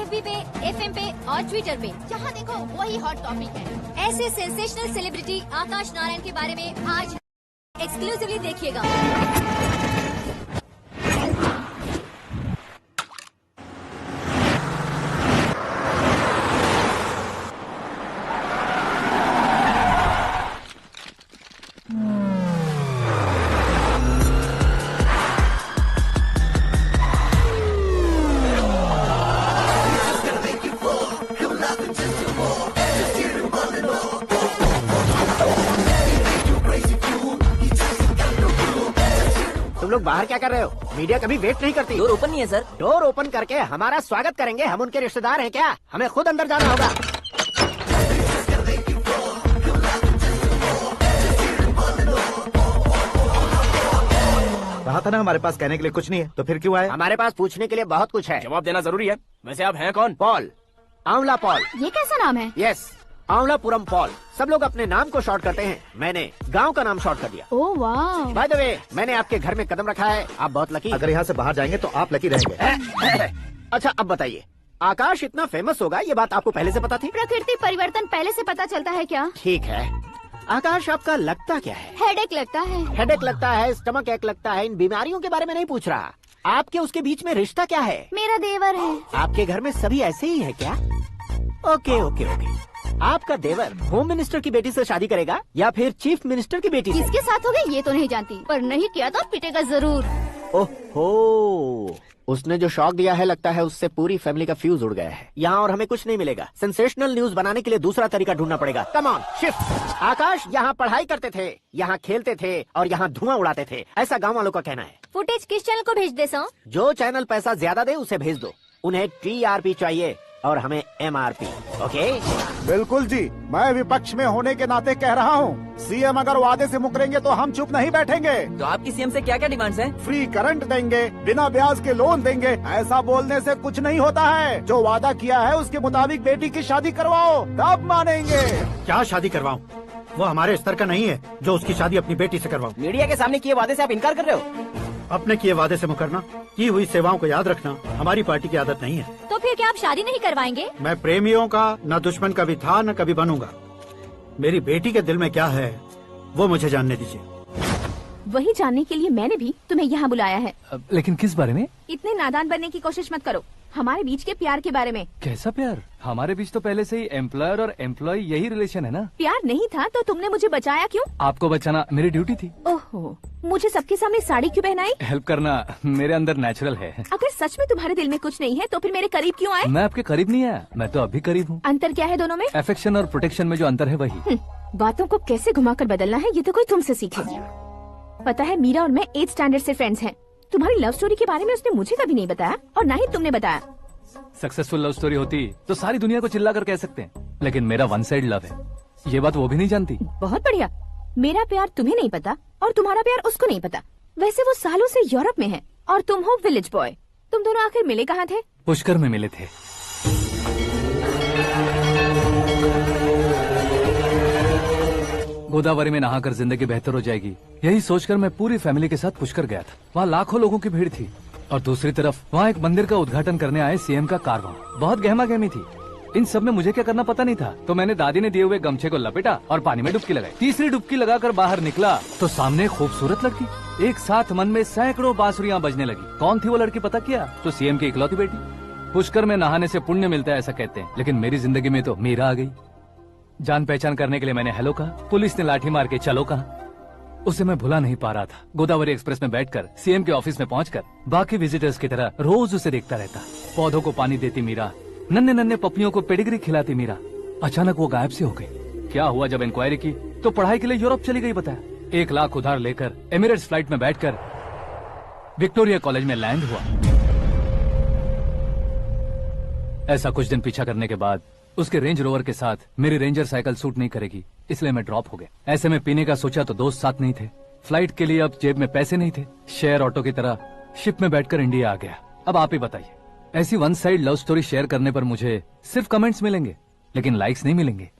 FB पे, FM पे और ट्विटर पे जहाँ देखो वही हॉट टॉपिक है। ऐसे सेंसेशनल सेलिब्रिटी आकाश नारायण के बारे में आज एक्सक्लूसिवली देखिएगा। तुम लोग बाहर क्या कर रहे हो? मीडिया कभी वेट नहीं करती। डोर ओपन नहीं है सर। डोर ओपन करके हमारा स्वागत करेंगे? हम उनके रिश्तेदार हैं क्या? हमें खुद अंदर जाना होगा। कहा था ना हमारे पास कहने के लिए कुछ नहीं है, तो फिर क्यों आए? हमारे पास पूछने के लिए बहुत कुछ है। जवाब देना जरूरी है। वैसे आप हैं कौन? पॉल, आंवला पॉल। ये कैसा नाम है? Yes, Aanwalapuram Paul. सब लोग अपने नाम को शॉर्ट करते हैं, मैंने गांव का नाम शॉर्ट कर दिया। ओह वाह। बाय द वे, मैंने आपके घर में कदम रखा है, आप बहुत लकी। अगर यहाँ से बाहर जाएंगे तो आप लकी रहेंगे। अच्छा अब बताइए, आकाश इतना फेमस होगा ये बात आपको पहले से पता थी? प्रकृति परिवर्तन पहले से पता चलता है क्या? ठीक है, आकाश आपका लगता क्या है? हेडेक लगता है। हेडेक लगता है, स्टमक एक लगता है, इन बीमारियों के बारे में नहीं पूछ रहा। आपके उसके बीच में रिश्ता क्या है? मेरा देवर है। आपके घर में सभी ऐसे ही है क्या? Okay okay okay. आपका देवर होम मिनिस्टर की बेटी से शादी करेगा या फिर चीफ मिनिस्टर की बेटी से? किसके साथ होगा ये तो नहीं जानती, पर नहीं किया तो पिटेगा जरूर। ओहो, उसने जो शॉक दिया है लगता है उससे पूरी फैमिली का फ्यूज उड़ गया है। यहाँ और हमें कुछ नहीं मिलेगा। सेंसेशनल न्यूज बनाने के लिए दूसरा तरीका ढूंढना पड़ेगा। Come on shift. आकाश, यहाँ पढ़ाई करते थे, यहाँ खेलते थे और यहाँ धुआं उड़ाते थे, ऐसा गाँव वालों का कहना है। फुटेज किस चैनल को भेज दे सो? जो चैनल पैसा ज्यादा दे उसे भेज दो। उन्हें TRP चाहिए और हमें MRP। ओके? बिल्कुल जी, मैं विपक्ष में होने के नाते कह रहा हूँ, सीएम अगर वादे से मुकरेंगे तो हम चुप नहीं बैठेंगे। तो आपकी सीएम से क्या क्या डिमांड्स हैं? फ्री करंट देंगे, बिना ब्याज के लोन देंगे। ऐसा बोलने से कुछ नहीं होता है। जो वादा किया है उसके मुताबिक बेटी की शादी करवाओ, तब मानेंगे। क्या शादी करवाऊं? वो हमारे स्तर का नहीं है जो उसकी शादी अपनी बेटी से करवाऊं। मीडिया के सामने किए वादे से आप इनकार कर रहे हो? अपने किए वादे से मुकरना, की हुई सेवाओं को याद रखना हमारी पार्टी की आदत नहीं है। तो फिर क्या आप शादी नहीं करवाएंगे? मैं प्रेमियों का न दुश्मन कभी था न कभी बनूंगा। मेरी बेटी के दिल में क्या है वो मुझे जानने दीजिए। वही जानने के लिए मैंने भी तुम्हें यहाँ बुलाया है। लेकिन किस बारे में? इतने नादान बनने की कोशिश मत करो। हमारे बीच के प्यार के बारे में। कैसा प्यार? हमारे बीच तो पहले से ही एम्प्लॉयर और एम्प्लॉय यही रिलेशन है ना। प्यार नहीं था तो तुमने मुझे बचाया क्यों? आपको बचाना मेरी ड्यूटी थी। ओहो, मुझे सबके सामने साड़ी क्यों पहनाई? हेल्प करना मेरे अंदर नेचुरल है। अगर सच में तुम्हारे दिल में कुछ नहीं है तो फिर मेरे करीब क्यों आए? मैं आपके करीब नहीं आया, मैं तो अभी करीब हूँ। अंतर क्या है दोनों में? अफेक्शन और प्रोटेक्शन में जो अंतर है वही। बातों को कैसे घुमाकर बदलना है ये तो कोई तुमसे सीखे। पता है, मीरा और मैं 8th स्टैंडर्ड से फ्रेंड्स हैं। तुम्हारी लव स्टोरी के बारे में उसने मुझे कभी नहीं बताया और ना ही तुमने बताया। सक्सेसफुल लव स्टोरी होती तो सारी दुनिया को चिल्ला कर कह सकते हैं, लेकिन मेरा वन साइड लव है, ये बात वो भी नहीं जानती। बहुत बढ़िया। मेरा प्यार तुम्हें नहीं पता और तुम्हारा प्यार उसको नहीं पता। वैसे वो सालों से यूरोप में है और तुम हो विलेज बॉय। तुम दोनों आखिर मिले कहाँ थे? पुष्कर में मिले थे। गोदावरी में नहाकर जिंदगी बेहतर हो जाएगी, यही सोचकर मैं पूरी फैमिली के साथ पुष्कर गया था। वहाँ लाखों लोगों की भीड़ थी और दूसरी तरफ वहाँ एक मंदिर का उद्घाटन करने आए सीएम का कारवां। बहुत गहमा गहमी थी। इन सब में मुझे क्या करना पता नहीं था, तो मैंने दादी ने दिए हुए गमछे को लपेटा और पानी में डुबकी लगाई। तीसरी डुबकी लगाकर बाहर निकला तो सामने एक खूबसूरत लड़की। एक साथ मन में सैकड़ों बांसुरियां बजने लगी। कौन थी वो लड़की पता किया? तो सीएम की इकलौती बेटी। पुष्कर में नहाने से पुण्य मिलता है ऐसा कहते हैं, लेकिन मेरी जिंदगी में तो मीरा आ गई। जान पहचान करने के लिए मैंने हेलो कहा, पुलिस ने लाठी मार के चलो कहा। उसे मैं भुला नहीं पा रहा था। गोदावरी एक्सप्रेस में बैठकर सीएम के ऑफिस में पहुंचकर बाकी विजिटर्स की तरह रोज उसे देखता रहता। पौधों को पानी देती मीरा, नन्हे नन्हे पपलियों को पेडिग्री खिलाती मीरा। अचानक वो गायब सी हो गई। क्या हुआ? जब इंक्वायरी की तो पढ़ाई के लिए यूरोप चली गई बताया। 1 लाख उधार लेकर एमिरेट्स फ्लाइट में बैठकर विक्टोरिया कॉलेज में लैंड हुआ। ऐसा कुछ दिन पीछा करने के बाद उसके रेंज रोवर के साथ मेरी रेंजर साइकिल सूट नहीं करेगी, इसलिए मैं ड्रॉप हो गया। ऐसे में पीने का सोचा तो दोस्त साथ नहीं थे। फ्लाइट के लिए अब जेब में पैसे नहीं थे। शेयर ऑटो की तरह शिप में बैठकर इंडिया आ गया। अब आप ही बताइए, ऐसी one side love story share करने पर मुझे सिर्फ कमेंट्स मिलेंगे, लेकिन लाइक्स नहीं मिलेंगे।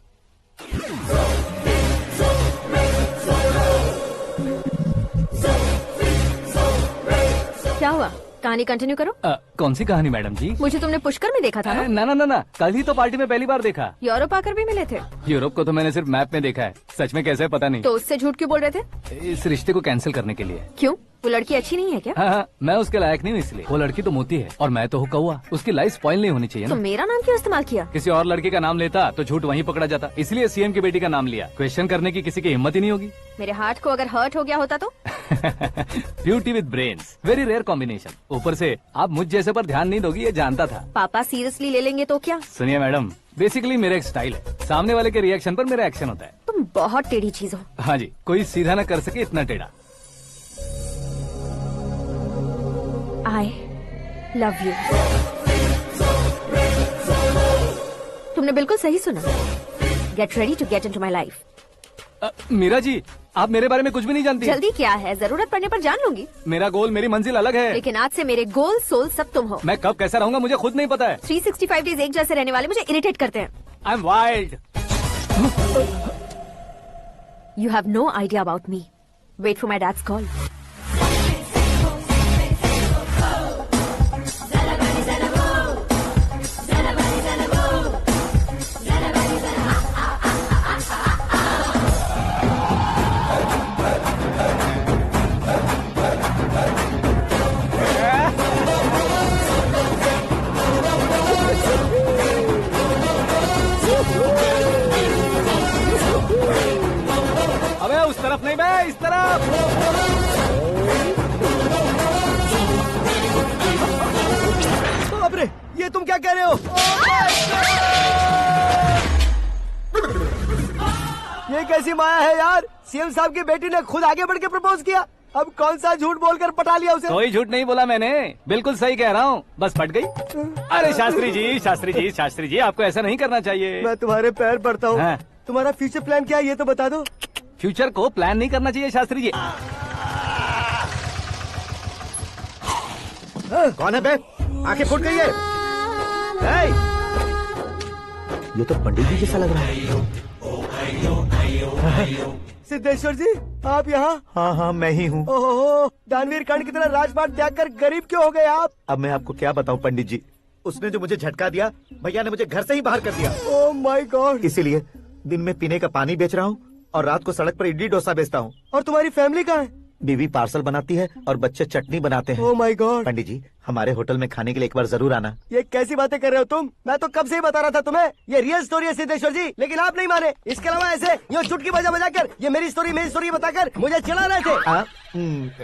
क्या हुआ? कहानी कंटिन्यू करो। कौन सी कहानी मैडम जी? मुझे तुमने पुष्कर में देखा था ना? ना ना ना ना, कल ही तो पार्टी में पहली बार देखा। यूरोप आकर भी मिले थे? यूरोप को तो मैंने सिर्फ मैप में देखा है, सच में कैसे है पता नहीं। तो उससे झूठ क्यों बोल रहे थे? इस रिश्ते को कैंसिल करने के लिए। क्यों? वो लड़की अच्छी नहीं है क्या? हाँ, मैं उसके लायक नहीं हूँ इसलिए। वो लड़की तो मोती है और मैं तो हूँ कौवा। उसकी लाइफ स्पॉइल नहीं होनी चाहिए ना। तो मेरा नाम क्यों इस्तेमाल किया? किसी और लड़की का नाम लेता तो झूठ वहीं पकड़ा जाता, इसलिए सीएम की बेटी का नाम लिया। क्वेश्चन करने की किसी की हिम्मत ही नहीं होगी। मेरे हार्ट को अगर हर्ट हो गया होता तो? Beauty with brains, very rare combination. ऊपर से आप मुझ जैसे पर ध्यान नहीं दोगी ये जानता था। पापा सीरियसली ले लेंगे तो क्या? सुनिए मैडम, बेसिकली मेरा एक स्टाइल है, सामने वाले के रिएक्शन पर मेरा एक्शन होता है। तुम बहुत टेढ़ी चीज हो। हाँ जी, कोई सीधा न कर सके इतना टेढ़ा। I love you। तुमने बिल्कुल सही सुना। Get ready to get into my life। Meera ji, आप मेरे बारे में कुछ भी नहीं जानती। जल्दी क्या है, जरूरत पड़ने पर जान लूंगी। मेरा गोल, मेरी मंजिल अलग है। लेकिन आज से मेरे गोल सोल सब तुम हो। मैं कब कैसा रहूंगा मुझे खुद नहीं पता है। 365 डेज एक जैसे रहने वाले मुझे इरिटेट करते हैं। I am wild. You have no idea about me। Wait for my dad's call। अबे उस तरफ नहीं बे, इस तरफ। तुम क्या कह रहे हो? ये कैसी माया है यार? सीएम साहब की बेटी ने खुद आगे बढ़ के प्रपोज किया। अब कौन सा झूठ बोलकर पटा लिया उसे? कोई झूठ नहीं बोला मैंने, बिल्कुल सही कह रहा हूँ, बस फट गई। अरे शास्त्री जी, शास्त्री जी, शास्त्री जी, आपको ऐसा नहीं करना चाहिए। मैं तुम्हारे पैर पड़ता हूँ। हाँ। तुम्हारा फ्यूचर प्लान क्या है ये तो बता दो। फ्यूचर को प्लान नहीं करना चाहिए शास्त्री जी। कौन है बे? आंखें फूट गई है। ये तो पंडित जी जैसा लग रहा है। सिद्धेश्वर जी, आप यहाँ? हाँ हाँ, मैं ही हूँ। ओहो, दानवीर कर्ण की तरह राजपाट त्याग कर गरीब क्यों हो गए आप? अब मैं आपको क्या बताऊँ पंडित जी, उसने जो मुझे झटका दिया, भैया ने मुझे घर से ही बाहर कर दिया। Oh my God. इसीलिए दिन में पीने का पानी बेच रहा हूँ और रात को सड़क पर इडली डोसा बेचता हूँ। और तुम्हारी फैमिली कहाँ है? बीवी पार्सल बनाती है और बच्चे चटनी बनाते हैं। Oh my God. पंडित जी, हमारे होटल में खाने के लिए एक बार जरूर आना। ये कैसी बातें कर रहे हो तुम? मैं तो कब से ही बता रहा था तुम्हें, ये रियल स्टोरी है सिद्धेश्वर जी, लेकिन आप नहीं माने। इसके अलावा ऐसे यूँ चुटकी बजा कर ये मेरी स्टोरी बताकर मुझे चिढ़ा रहे थे।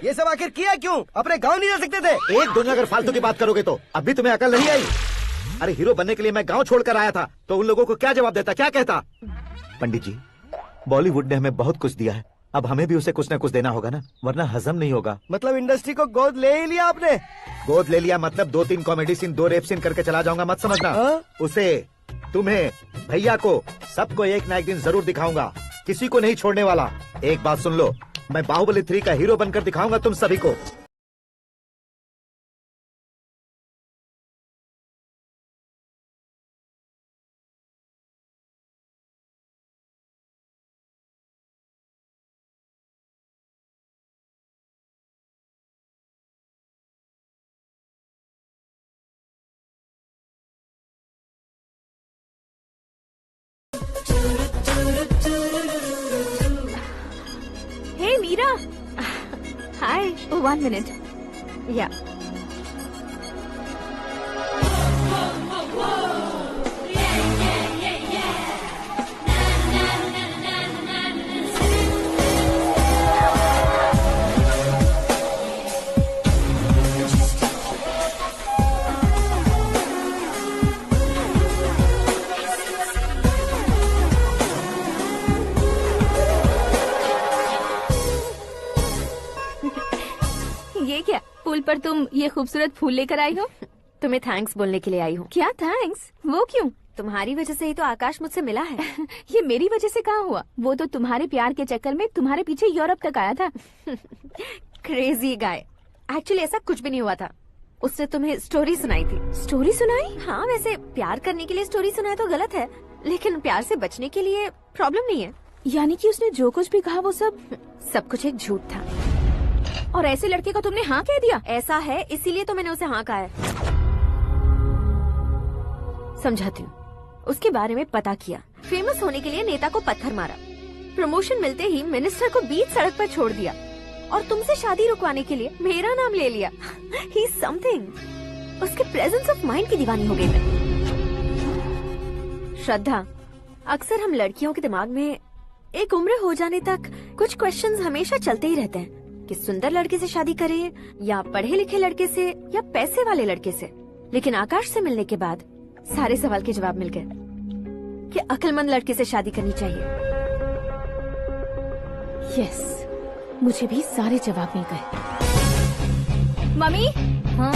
ये सब आखिर किया क्यों? अपने गाँव नहीं जा सकते थे? एक दुनिया अगर फालतू की बात करोगे तो अभी तुम्हें अकल नहीं आई। अरे हीरो बनने के लिए मैं गाँव छोड़कर आया था, तो उन लोगों को क्या जवाब देता, क्या कहता? पंडित जी, बॉलीवुड ने हमें बहुत कुछ दिया है, अब हमें भी उसे कुछ न कुछ देना होगा ना, वरना हजम नहीं होगा। मतलब इंडस्ट्री को गोद ले ही लिया आपने? गोद ले लिया मतलब 2-3 कॉमेडी सीन, 2 रेप सीन करके चला जाऊंगा मत समझना। उसे, तुम्हें, भैया को, सबको एक ना एक दिन जरूर दिखाऊंगा, किसी को नहीं छोड़ने वाला। एक बात सुन लो, मैं बाहुबली 3 का हीरो बनकर दिखाऊंगा तुम सभी को। Hey, Meera. Hi. Oh, 1 minute. Yeah. ये क्या, पुल पर तुम ये खूबसूरत फूल लेकर आई हो? तुम्हें थैंक्स बोलने के लिए आई हूँ। क्या थैंक्स? वो क्यों? तुम्हारी वजह से ही तो आकाश मुझसे मिला है। ये मेरी वजह से कहाँ हुआ? वो तो तुम्हारे प्यार के चक्कर में तुम्हारे पीछे यूरोप तक आया था। Crazy guy. एक्चुअली ऐसा कुछ भी नहीं हुआ था, उसने तुम्हें स्टोरी सुनाई थी। स्टोरी सुनाई? हाँ, वैसे प्यार करने के लिए स्टोरी सुनाए तो गलत है, लेकिन प्यार से बचने के लिए प्रॉब्लम नहीं है। यानी कि उसने जो कुछ भी कहा वो सब कुछ एक झूठ था। और ऐसे लड़के को तुमने हाँ कह दिया? ऐसा है, इसीलिए तो मैंने उसे हाँ कहा है। समझाती हूँ। उसके बारे में पता किया, फेमस होने के लिए नेता को पत्थर मारा, प्रमोशन मिलते ही मिनिस्टर को बीच सड़क पर छोड़ दिया, और तुमसे शादी रुकवाने के लिए मेरा नाम ले लिया। He is something. उसके प्रेजेंस ऑफ माइंड की दीवानी हो गई मैं। श्रद्धा, अक्सर हम लड़कियों के दिमाग में एक उम्र हो जाने तक कुछ क्वेश्चंस हमेशा चलते ही रहते हैं कि सुंदर लड़के से शादी करें या पढ़े लिखे लड़के से या पैसे वाले लड़के से। लेकिन आकाश से मिलने के बाद सारे सवाल के जवाब मिल गए कि अक्लमंद लड़के से शादी करनी चाहिए। यस, मुझे भी सारे जवाब मिल गए। मम्मी, हाँ?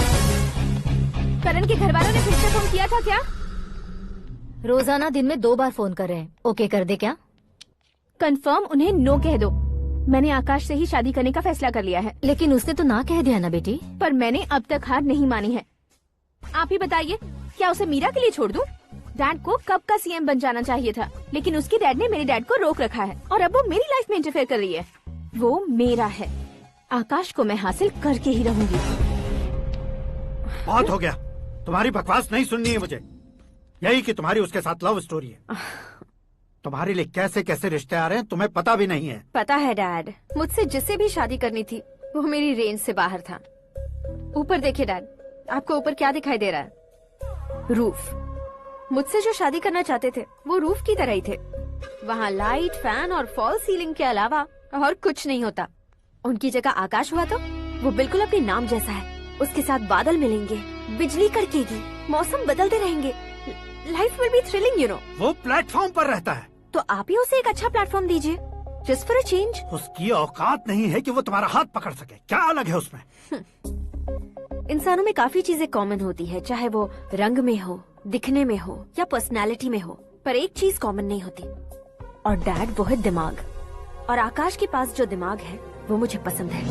करण के घर वालों ने फिर से फोन किया था क्या? रोजाना दिन में 2 बार फोन कर रहे हैं। ओके कर दे क्या? कंफर्म उन्हें नो कह दो। मैंने आकाश से ही शादी करने का फैसला कर लिया है। लेकिन उसने तो ना कह दिया ना बेटी। पर मैंने अब तक हार नहीं मानी है। आप ही बताइए, क्या उसे मीरा के लिए छोड़ दूं? डैड को कब का सीएम बन जाना चाहिए था, लेकिन उसके डैड ने मेरे डैड को रोक रखा है और अब वो मेरी लाइफ में इंटरफेयर कर रही है। वो मेरा है, आकाश को मैं हासिल करके ही रहूंगी। बहुत हो गया, तुम्हारी बकवास नहीं सुननी है मुझे। यही कि तुम्हारी उसके साथ लव स्टोरी है। तुम्हारे लिए कैसे कैसे रिश्ते आ रहे हैं तुम्हें पता भी नहीं है। पता है डैड, मुझसे जिसे भी शादी करनी थी वो मेरी रेंज से बाहर था। ऊपर देखिए डैड, आपको ऊपर क्या दिखाई दे रहा है? रूफ। मुझसे जो शादी करना चाहते थे वो रूफ की तरह ही थे। वहाँ लाइट, फैन और फॉल सीलिंग के अलावा और कुछ नहीं होता। उनकी जगह आकाश हुआ तो वो बिल्कुल अपने नाम जैसा है। उसके साथ बादल मिलेंगे, बिजली कड़केगी, मौसम बदलते रहेंगे, life will be thrilling, you know. वो प्लेटफॉर्म पर रहता है। तो आप ही उसे एक अच्छा प्लेटफॉर्म दीजिए, जस्ट फॉर अ चेंज। उसकी औकात नहीं है कि वो तुम्हारा हाथ पकड़ सके। क्या अलग है उसमें? इंसानों में काफी चीजें कॉमन होती है, चाहे वो रंग में हो, दिखने में हो या पर्सनालिटी में हो, पर एक चीज कॉमन नहीं होती, और डैड वो है दिमाग। और आकाश के पास जो दिमाग है वो मुझे पसंद है।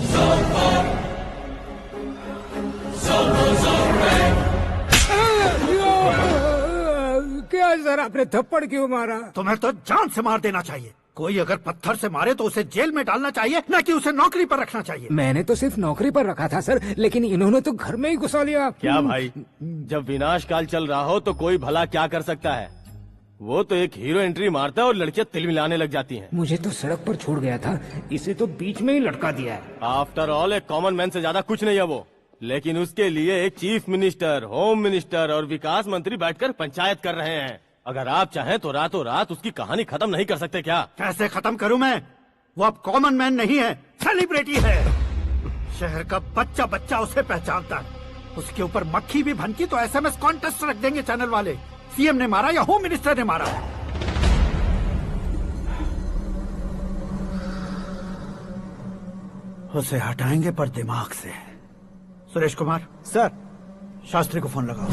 क्या सर, आपने थप्पड़ क्यों मारा? तुम्हें तो जान से मार देना चाहिए। कोई अगर पत्थर से मारे तो उसे जेल में डालना चाहिए, न कि उसे नौकरी पर रखना चाहिए। मैंने तो सिर्फ नौकरी पर रखा था सर, लेकिन इन्होंने तो घर में ही घुसा लिया। क्या भाई, जब विनाश काल चल रहा हो तो कोई भला क्या कर सकता है? वो तो एक हीरो एंट्री मारता है और लड़कियां तिल मिलाने लग जाती हैं। मुझे तो सड़क पर छोड़ गया था, इसे तो बीच में ही लटका दिया है। आफ्टर ऑल एक कॉमन मैन से ज्यादा कुछ नहीं है वो, लेकिन उसके लिए एक चीफ मिनिस्टर, होम मिनिस्टर और विकास मंत्री बैठकर पंचायत कर रहे हैं। अगर आप चाहें तो रातों रात उसकी कहानी खत्म नहीं कर सकते क्या? कैसे खत्म करूं मैं? वो अब कॉमन मैन नहीं है, सेलिब्रिटी है। शहर का बच्चा बच्चा उसे पहचानता है। उसके ऊपर मक्खी भी भनकी तो SMS कॉन्टेस्ट रख देंगे चैनल वाले। सीएम ने मारा या होम मिनिस्टर ने मारा? उसे हटाएंगे पर दिमाग से। सुरेश कुमार सर, शास्त्री को फोन लगाओ।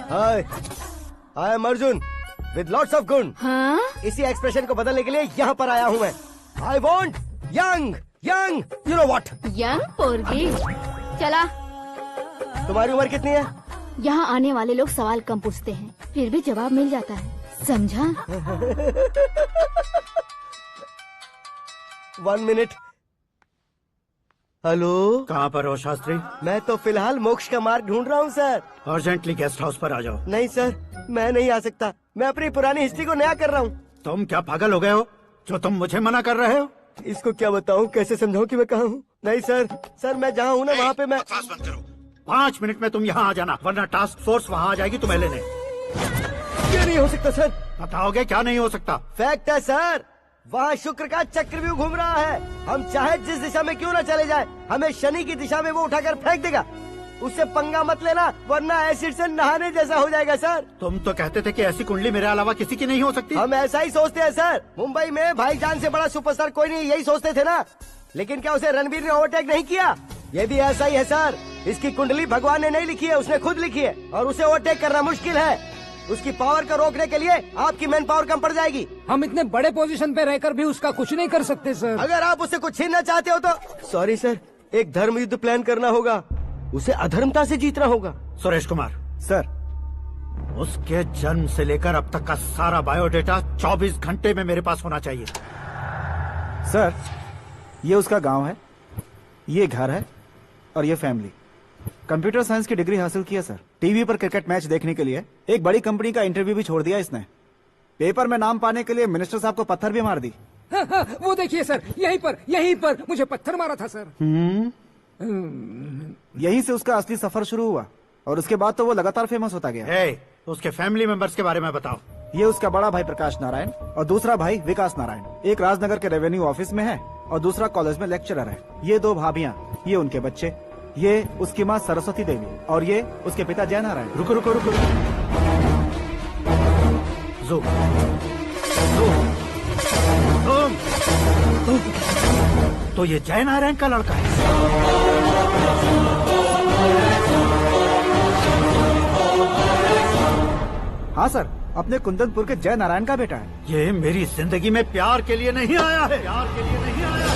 Hi, I am Arjun with lots of गुण। हाँ? इसी एक्सप्रेशन को बदलने के लिए यहाँ पर आया हूँ मैं। I want young young, you know what? Young पोरगी। चला। तुम्हारी उम्र कितनी है? यहाँ आने वाले लोग सवाल कम पूछते हैं, फिर भी जवाब मिल जाता है, समझा? 1 मिनट। हेलो, कहाँ पर हो शास्त्री? मैं तो फिलहाल मोक्ष का मार्ग ढूंढ रहा हूँ सर। अर्जेंटली गेस्ट हाउस पर आ जाओ। नहीं सर, मैं नहीं आ सकता। मैं अपनी पुरानी हिस्ट्री को नया कर रहा हूँ। तुम क्या पागल हो गए हो जो तुम मुझे मना कर रहे हो? इसको क्या बताऊँ, कैसे समझाऊँ कि मैं कहाँ हूँ? नहीं सर, सर मैं जहाँ हूँ ना वहाँ पे मैं। बकवास बंद करो। 5 मिनट में तुम यहाँ आ जाना, वरना टास्क फोर्स वहाँ आ जाएगी तुम्हें लेने। ये नहीं हो सकता सर। बताओगे क्या नहीं हो सकता? फैक्ट है सर, वहाँ शुक्र का चक्रव्यूह घूम रहा है। हम चाहे जिस दिशा में क्यों न चले जाए, हमें शनि की दिशा में वो उठाकर फेंक देगा। उससे पंगा मत लेना, वरना एसिड से नहाने जैसा हो जाएगा सर। तुम तो कहते थे कि ऐसी कुंडली मेरे अलावा किसी की नहीं हो सकती। हम ऐसा ही सोचते हैं सर। मुंबई में भाईजान से बड़ा सुपरस्टार कोई नहीं, यही सोचते थे ना। लेकिन क्या उसे रणबीर ने ओवरटेक नहीं किया? ये भी ऐसा ही है सर। इसकी कुंडली भगवान ने नहीं लिखी है, उसने खुद लिखी है, और उसे ओवरटेक करना मुश्किल है। उसकी पावर को रोकने के लिए आपकी मैन पावर कम पड़ जाएगी। हम इतने बड़े पोजीशन पे रहकर भी उसका कुछ नहीं कर सकते सर। अगर आप उससे कुछ छीनना चाहते हो तो सॉरी सर, एक धर्म युद्ध प्लान करना होगा। उसे अधर्मता से जीतना होगा। सुरेश कुमार सर, उसके जन्म से लेकर अब तक का सारा बायोडेटा 24 घंटे में मेरे पास होना चाहिए। सर, ये उसका गांव है, ये घर है, और ये फैमिली। कंप्यूटर साइंस की डिग्री हासिल की है सर। टीवी पर क्रिकेट मैच देखने के लिए एक बड़ी कंपनी का इंटरव्यू भी छोड़ दिया इसने। पेपर में नाम पाने के लिए मिनिस्टर साहब को पत्थर भी मार दी। वो देखिए सर, यहीं पर मुझे पत्थर मारा था सर। यहीं से उसका असली सफर शुरू हुआ, और उसके बाद तो वो लगातार फेमस होता गया। उसके फैमिली मेंबर्स के बारे में बताओ। ये उसका बड़ा भाई प्रकाश नारायण और दूसरा भाई विकास नारायण। एक राजनगर के रेवेन्यू ऑफिस में है और दूसरा कॉलेज में लेक्चरर है। ये 2 भाभियां, ये उनके बच्चे, ये उसकी माँ सरस्वती देवी और ये उसके पिता जय नारायण। रुको रुको रुको, तो ये जय नारायण का लड़का है। हाँ सर, अपने कुंदनपुर के जय नारायण का बेटा है। ये मेरी जिंदगी में प्यार के लिए नहीं आया है। प्यार के लिए नहीं आया है।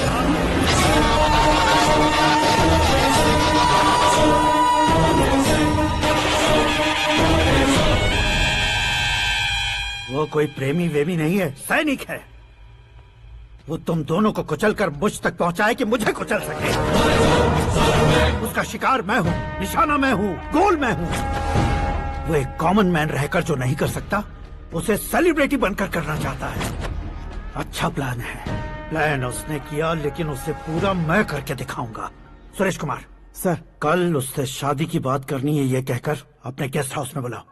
वो कोई प्रेमी वेमी नहीं है, सैनिक है। वो तुम दोनों को कुचलकर मुझ तक पहुंचाए कि मुझे कुचल सके। उसका शिकार मैं हूँ, निशाना मैं हूँ, गोल मैं हूँ। वो एक कॉमन मैन रहकर जो नहीं कर सकता, उसे सेलिब्रिटी बनकर करना चाहता है। अच्छा प्लान है। प्लान उसने किया, लेकिन उसे पूरा मैं करके दिखाऊंगा। सुरेश कुमार सर, कल उससे शादी की बात करनी है, ये कहकर अपने गेस्ट हाउस में बुलाओ।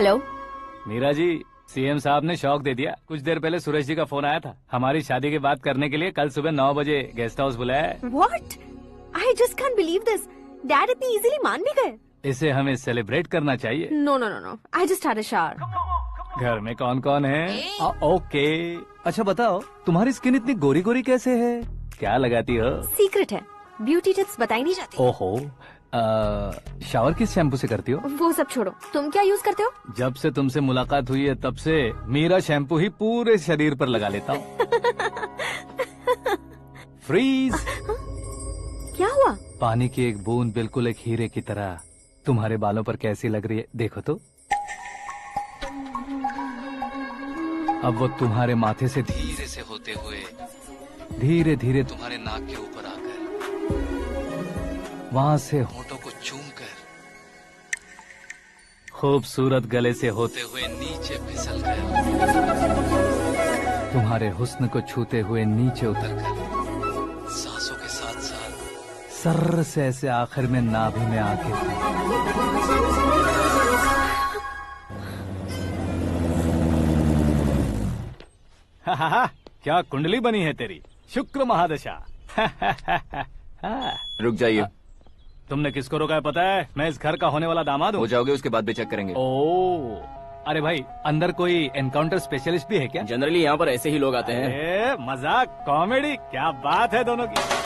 हेलो। मीरा जी, सीएम साहब ने शौक दे दिया। कुछ देर पहले सुरेश जी का फोन आया था, हमारी शादी की बात करने के लिए कल सुबह 9 बजे गेस्ट हाउस बुलाया है। What? I just can't believe this. Dad इतनी इजीली मान भी गए। इसे हमें सेलिब्रेट करना चाहिए। No no no no, I just had a shower. घर में कौन कौन है? ओके। अच्छा बताओ, तुम्हारी स्किन इतनी गोरी गोरी कैसे है? क्या लगाती हो? सीक्रेट है, ब्यूटी टिप्स बताई नहीं जाती। ओहो, शावर किस शैम्पू से करती हो? वो सब छोड़ो, तुम क्या यूज करते हो? जब से तुमसे मुलाकात हुई है तब से मीरा शैम्पू ही पूरे शरीर पर लगा लेता हूँ। फ्रीज। क्या हुआ? पानी की एक बूंद बिल्कुल एक हीरे की तरह तुम्हारे बालों पर कैसी लग रही है, देखो तो। अब वो तुम्हारे माथे से धीरे से होते हुए धीरे धीरे तुम्हारे नाक के ऊपर आकर वहां से होठों को चूमकर खूबसूरत गले से होते हुए नीचे फिसलकर तुम्हारे हुस्न को छूते हुए नीचे उतरकर सांसों के साथ साथ सर्र से ऐसे आखिर में नाभि में आके क्या कुंडली बनी है तेरी, शुक्र महादशा। रुक जाइए। तुमने किसको रोका है पता है? मैं इस घर का होने वाला दामाद हूँ। हो जाओगे उसके बाद भी चेक करेंगे। ओ, अरे भाई, अंदर कोई एनकाउंटर स्पेशलिस्ट भी है क्या? जनरली यहाँ पर ऐसे ही लोग आते हैं। मजाक, कॉमेडी, क्या बात है दोनों की।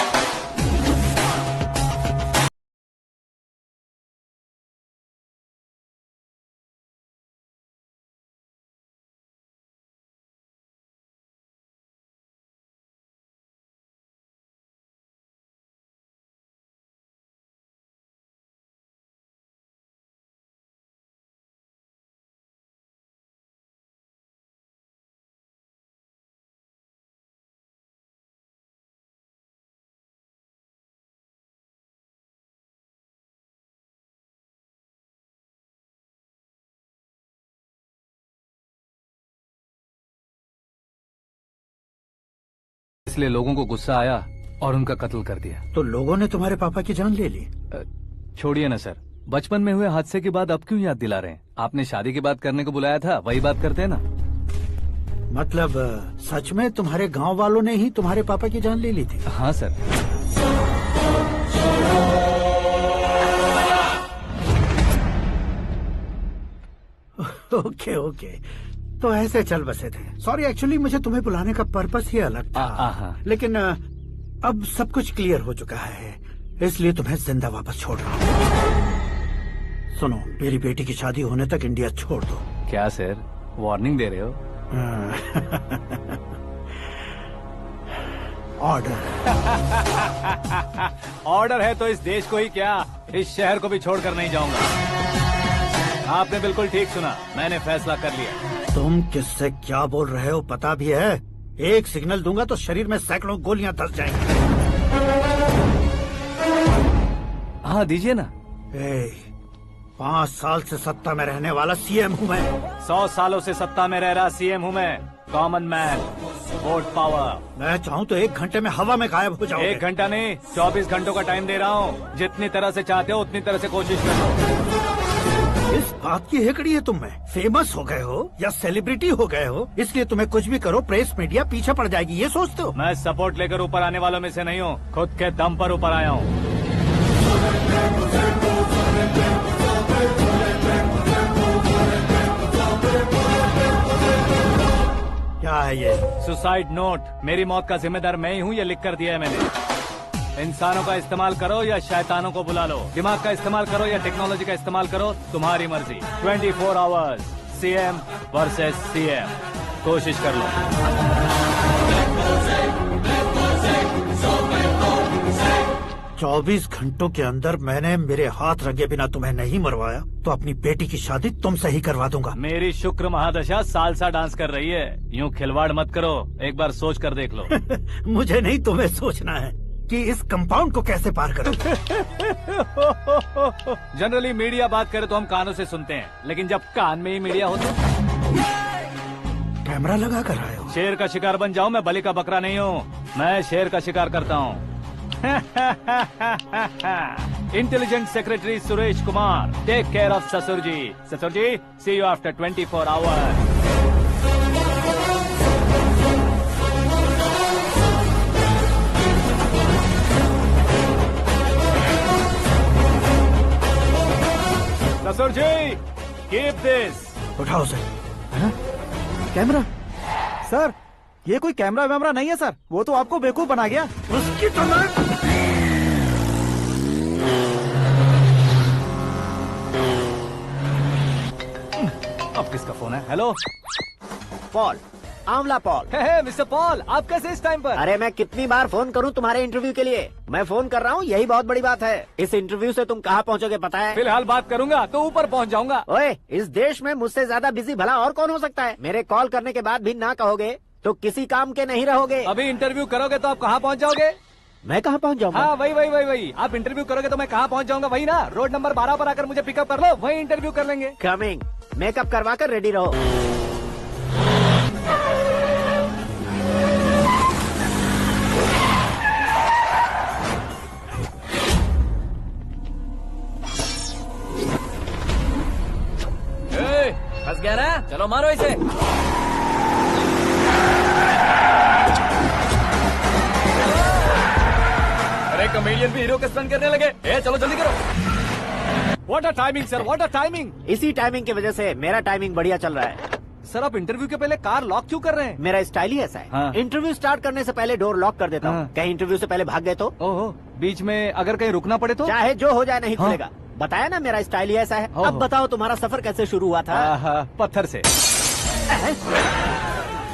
इसलिए लोगों को गुस्सा आया और उनका कत्ल कर दिया। तो लोगों ने तुम्हारे पापा की जान ले ली? छोड़िए ना सर, बचपन में हुए हादसे के बाद अब क्यों याद दिला रहे हैं? आपने शादी की बात करने को बुलाया था, वही बात करते हैं ना। मतलब सच में तुम्हारे गांव वालों ने ही तुम्हारे पापा की जान ले ली थी? हाँ सर। ओके ओके, तो ऐसे चल बसे थे। सॉरी, एक्चुअली मुझे तुम्हें बुलाने का पर्पस ही अलग था। लेकिन अब सब कुछ क्लियर हो चुका है, इसलिए तुम्हें जिंदा वापस छोड़ रहा हूँ। सुनो, मेरी बेटी की शादी होने तक इंडिया छोड़ दो। क्या सर, वार्निंग दे रहे हो? ऑर्डर। ऑर्डर है तो इस देश को ही क्या, इस शहर को भी छोड़कर नहीं जाऊंगा। आपने बिल्कुल ठीक सुना, मैंने फैसला कर लिया। तुम किससे क्या बोल रहे हो पता भी है? एक सिग्नल दूंगा तो शरीर में सैकड़ों गोलियां धस जाएंगी। हाँ दीजिए ना। 5 साल से सत्ता में रहने वाला सीएम हूँ मैं। 100 सालों से सत्ता में रह रहा सीएम हूँ मैं। Common man, vote power. मैं चाहूँ तो 1 घंटे में हवा में गायब हो जाऊँ। 1 घंटा नहीं, 24 घंटों का टाइम दे रहा हूँ। जितनी तरह से चाहते हो उतनी तरह से कोशिश करो। इस बात की हेकड़ी है तुम में? फेमस हो गए हो या सेलिब्रिटी हो गए हो, इसलिए तुम्हें कुछ भी करो प्रेस मीडिया पीछे पड़ जाएगी, ये सोचते हो? मैं सपोर्ट लेकर ऊपर आने वालों में से नहीं हूँ, खुद के दम पर ऊपर आया हूँ। क्या है ये? Suicide note. मेरी मौत का जिम्मेदार मैं ही हूँ, ये लिख कर दिया है मैंने। इंसानों का इस्तेमाल करो या शैतानों को बुला लो, दिमाग का इस्तेमाल करो या टेक्नोलॉजी का इस्तेमाल करो, तुम्हारी मर्जी। 24 आवर्स, सीएम वर्सेस सीएम, कोशिश कर लो। चौबीस घंटों के अंदर मैंने मेरे हाथ रंगे बिना तुम्हें नहीं मरवाया तो अपनी बेटी की शादी तुमसे ही करवा दूंगा। मेरी शुक्र महादशा सालसा डांस कर रही है, यूँ खिलवाड़ मत करो, एक बार सोच कर देख लो। मुझे नहीं, तुम्हें सोचना है कि इस कंपाउंड को कैसे पार करो। जनरली मीडिया बात करे तो हम कानों से सुनते हैं, लेकिन जब कान में ही मीडिया हो तो कैमरा लगा कर आए हो। शेर का शिकार बन जाऊं, मैं बलि का बकरा नहीं हूँ, मैं शेर का शिकार करता हूँ। Intelligent secretary Suresh Kumar, take care of ससुर जी। ससुर जी, सी यू आफ्टर 24 आवर्स। ससुर जी, कीप दिस। उठाओ सर। कैमरा? सर, ये कोई कैमरा वैमरा नहीं है सर, वो तो आपको बेवकूफ बना गया। उसकी तो अब किसका फोन है? हेलो पॉल, आंवला पॉल। मिस्टर पॉल, आप कैसे इस टाइम पर? अरे मैं कितनी बार फोन करूं तुम्हारे इंटरव्यू के लिए? मैं फोन कर रहा हूं, यही बहुत बड़ी बात है। इस इंटरव्यू से तुम कहां पहुंचोगे पता है? फिलहाल बात करूंगा तो ऊपर पहुंच जाऊंगा। ओए, इस देश में मुझसे ज्यादा बिजी भला और कौन हो सकता है? मेरे कॉल करने के बाद भी ना कहोगे तो किसी काम के नहीं रहोगे। अभी इंटरव्यू करोगे तो आप कहाँ पहुँच जाओगे? मैं कहाँ पहुँच जाऊंगा? हाँ, वही। आप इंटरव्यू करोगे तो मैं कहाँ पहुँच जाऊंगा? वही ना, रोड नंबर 12 पर आकर मुझे पिकअप कर लो, वही इंटरव्यू कर लेंगे। कमिंग। मेकअप करवा कर रेडी रहो। फंस गया ना? चलो मारो इसे। अरे कॉमेडियन भी हीरो के स्टंट करने लगे। चलो जल्दी करो। What a timing sir, what a timing. इसी टाइमिंग की वजह से मेरा टाइमिंग बढ़िया चल रहा है। सर, आप इंटरव्यू के पहले कार लॉक क्यों कर रहे हैं? मेरा स्टाइल ही ऐसा है। हाँ। इंटरव्यू स्टार्ट करने से पहले डोर लॉक कर देता हूँ। हाँ। कहीं इंटरव्यू से पहले भाग गए तो? ओहो, बीच में अगर कहीं रुकना पड़े तो? चाहे जो हो जाए नहीं हाँ। खुलेगा। बताया ना मेरा स्टाइल ही ऐसा है। ओहो। अब बताओ तुम्हारा सफर कैसे शुरू हुआ था? पत्थर से।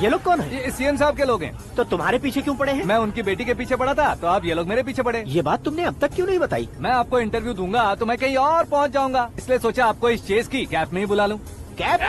ये लोग कौन है? ये सीएम साहब के लोग हैं। तो तुम्हारे पीछे क्यों पड़े हैं? मैं उनकी बेटी के पीछे पड़ा था तो आप ये लोग मेरे पीछे पड़े। ये बात तुमने अब तक क्यों नहीं बताई? मैं आपको इंटरव्यू दूंगा तो मैं कहीं और पहुंच जाऊंगा, इसलिए सोचा आपको इस चेस की कैप में ही बुला लूं। कैप में?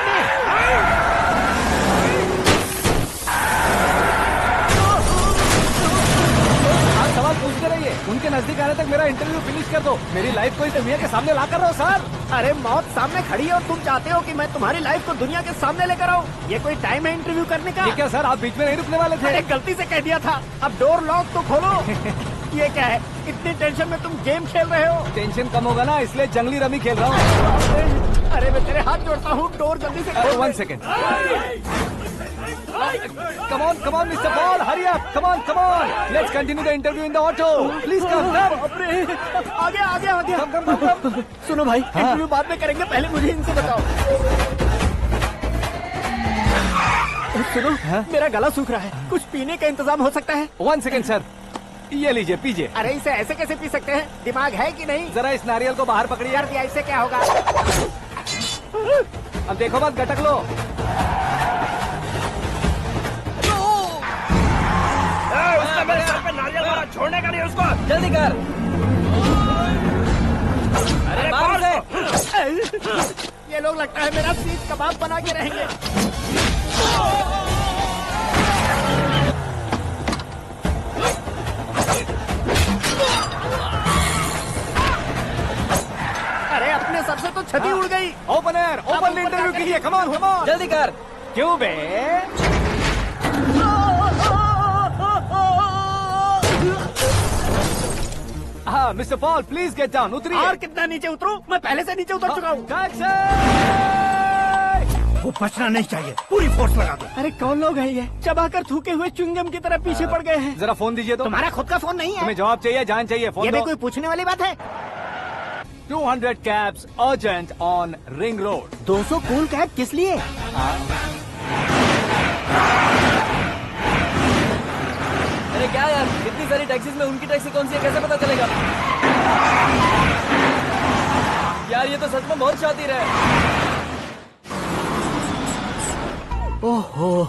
आप सवाल पूछते रहिए, उनके नजदीक आने तक मेरा इंटरव्यू फिनिश कर दो। मेरी लाइफ को इस दुनिया के सामने ला कर रहो सर। अरे मौत सामने खड़ी है और तुम चाहते हो कि मैं तुम्हारी लाइफ को दुनिया के सामने लेकर आऊं? ये कोई टाइम है इंटरव्यू करने का? ये क्या सर, आप बीच में नहीं रुकने वाले थे? अरे गलती से कह दिया था। अब डोर लॉक तो खोलो। ये क्या है? इतनी टेंशन में तुम गेम खेल रहे हो? टेंशन कम होगा ना, इसलिए जंगली रमी खेल रहा हूँ। अरे मैं तेरे हाथ जोड़ता हूँ, डोर जल्दी से खोलो। 1 second. Come on, Mr. Paul, hurry up! Come on! Let's continue the interview in the auto. Please come. आगे। Come. सुनो भाई, इंटरव्यू बाद में करेंगे, पहले मुझे इनसे बताओ। सुनो, मेरा गला सूख रहा है, कुछ पीने का इंतजाम हो सकता है? 1 सेकेंड सर, ये लीजिए पीजिए। अरे इसे ऐसे कैसे पी सकते हैं? दिमाग है कि नहीं? जरा इस नारियल को बाहर पकड़िए। कर दिया, इससे क्या होगा? अब देखो मत, गटक लो। मेरे सर पे नारियल मारा, छोड़ने का नहीं उसको। जल्दी कर। अरे बाहर से। ये लोग लगता है मेरा सीख कबाब बना के रहेंगे। अरे अपने सर से तो छती उड़ गई। ओपन एयर, ओपन इंटरव्यू कीजिए। कम ऑन, जल्दी कर। क्यों बे? हाँ mister Paul, please get down. उतरिए। और कितना नीचे उतरूं? मैं पहले से नीचे उतर चुका हूँ। वो बचना नहीं चाहिए, पूरी फोर्स लगा दो। अरे कौन लोग हैं ये? चबाकर थूके हुए च्युइंगम की तरह पीछे पड़ गए हैं। जरा फोन दीजिए तो। तुम्हारा खुद का फोन नहीं है? तुम्हें जवाब चाहिए, जान चाहिए, फोन ये दो। भी कोई पूछने वाली बात है? 200 cabs urgent on Ring Road. 200 cool cab किस लिए? अरे क्या यार, इतनी सारी टैक्सीज में उनकी टैक्सी कौन सी है, कैसे पता चलेगा? यार ये तो सच में बहुत शातिर है। ओहो,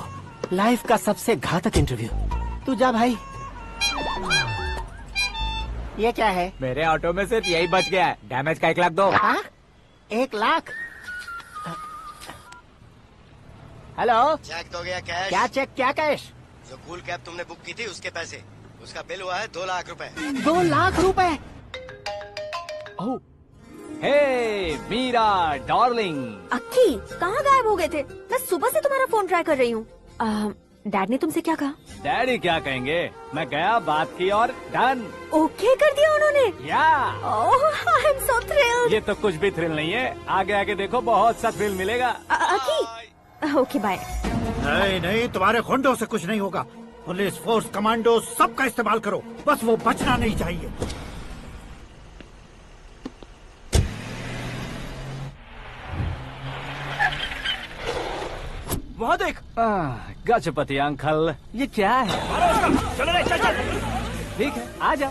लाइफ का सबसे घातक इंटरव्यू। तू जा भाई। ये क्या है? मेरे ऑटो में सिर्फ यही बच गया है, डैमेज का 1 लाख दो। 1 लाख? हेलो, चेक तो गया कैश? क्या चेक, क्या कैश? जो कूल कैब तुमने बुक की थी उसके पैसे, उसका बिल हुआ है 2 लाख रुपए। 2 लाख रुपए? ओह, हे मीरा डार्लिंग। अक्की, कहाँ गायब हो गए थे? मैं सुबह से तुम्हारा फोन ट्राई कर रही हूँ। डैड ने तुमसे क्या कहा? डैडी क्या कहेंगे, मैं गया, बात की और डन। ओके कर दिया उन्होंने? या आई एम सो थ्रिल्ड। ये तो कुछ भी थ्रिल नहीं है, आगे आगे देखो बहुत सा थ्रिल मिलेगा। Okay bye. नहीं नहीं, तुम्हारे गुंडों से कुछ नहीं होगा। पुलिस फोर्स, कमांडो, सबका इस्तेमाल करो, बस वो बचना नहीं चाहिए। वहाँ देख, गजपति अंकल, ये क्या है? चलो रे, चल चल। ठीक है, आ जा।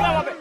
वहाँ पे।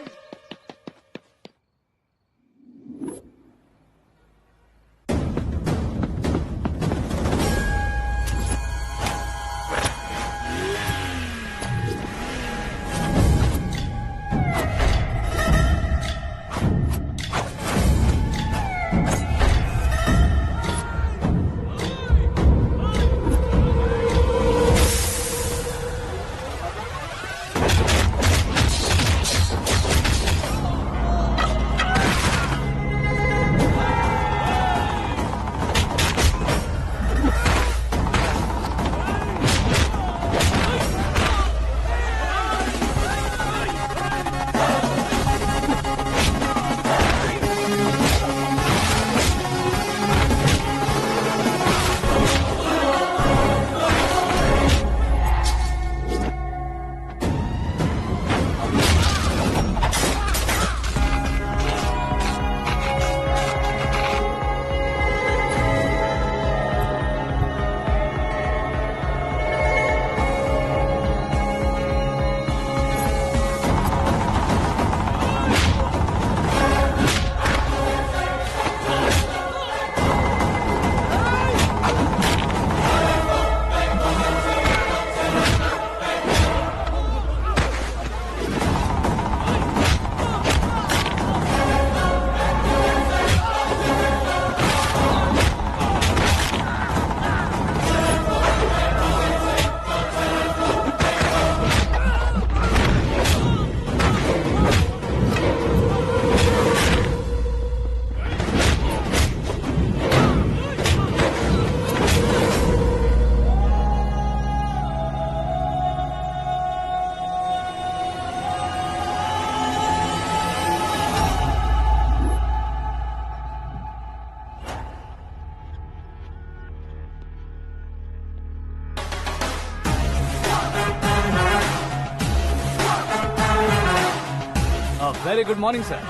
Very good morning sir.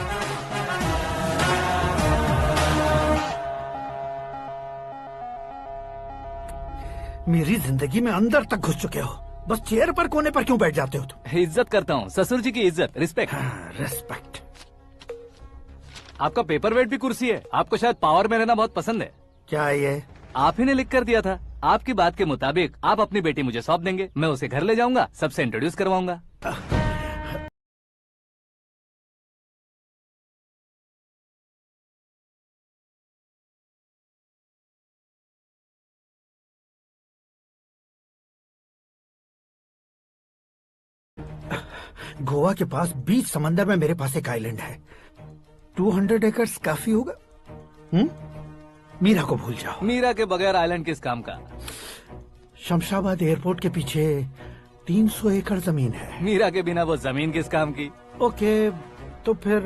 मेरी जिंदगी में अंदर तक घुस चुके हो, बस चेयर पर कोने पर क्यों बैठ जाते हो तुम? इज्जत करता हूँ, ससुर जी की इज्जत, रिस्पेक्ट। रिस्पेक्ट। आपका पेपर वेट भी कुर्सी है, आपको शायद पावर में रहना बहुत पसंद है। क्या ये? आप ही ने लिख कर दिया था। आपकी बात के मुताबिक आप अपनी बेटी मुझे सौंप देंगे, मैं उसे घर ले जाऊंगा, सबसे इंट्रोड्यूस करवाऊंगा। गोवा के पास बीच समंदर में मेरे पास एक आइलैंड है। 200 एकर्स काफी होगा। मीरा को भूल जाओ। मीरा के बगैर आइलैंड किस काम का? शमशाबाद एयरपोर्ट के पीछे 300 एकड़ जमीन है। मीरा के बिना वो जमीन किस काम की? ओके, तो फिर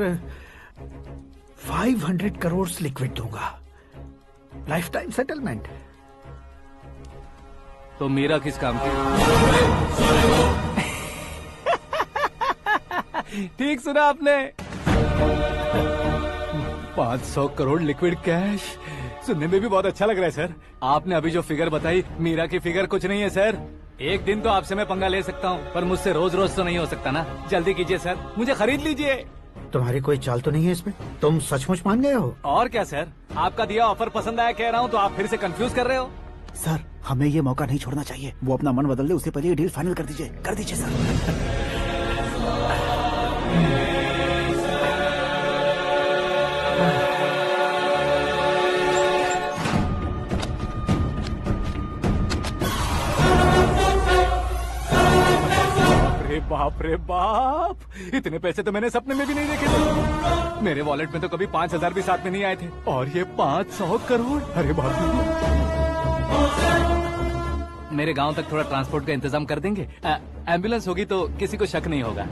500 करोड़ लिक्विड दूंगा, लाइफ टाइम सेटलमेंट। तो मीरा किस काम की? ठीक सुना आपने, 500 करोड़ लिक्विड कैश। सुनने में भी बहुत अच्छा लग रहा है सर। आपने अभी जो फिगर बताई, मीरा की फिगर कुछ नहीं है सर। एक दिन तो आपसे मैं पंगा ले सकता हूँ, पर मुझसे रोज रोज तो नहीं हो सकता ना। जल्दी कीजिए सर, मुझे खरीद लीजिए। तुम्हारी कोई चाल तो नहीं है इसमें? तुम सचमुच मान गए हो? और क्या सर, आपका दिया ऑफर पसंद आया कह रहा हूँ, तो आप फिर से कंफ्यूज कर रहे हो। सर, हमें ये मौका नहीं छोड़ना चाहिए। वो अपना मन बदल दे, उससे पहले ये डील फाइनल कर दीजिए। कर दीजिए सर। अरे बाप रे बाप, इतने पैसे तो मैंने सपने में भी नहीं देखे थे। मेरे वॉलेट में तो कभी 5,000 भी साथ में नहीं आए थे, और ये 500 करोड़। अरे बाप रे। मेरे गांव तक थोड़ा ट्रांसपोर्ट का इंतजाम कर देंगे? एम्बुलेंस होगी तो किसी को शक नहीं होगा।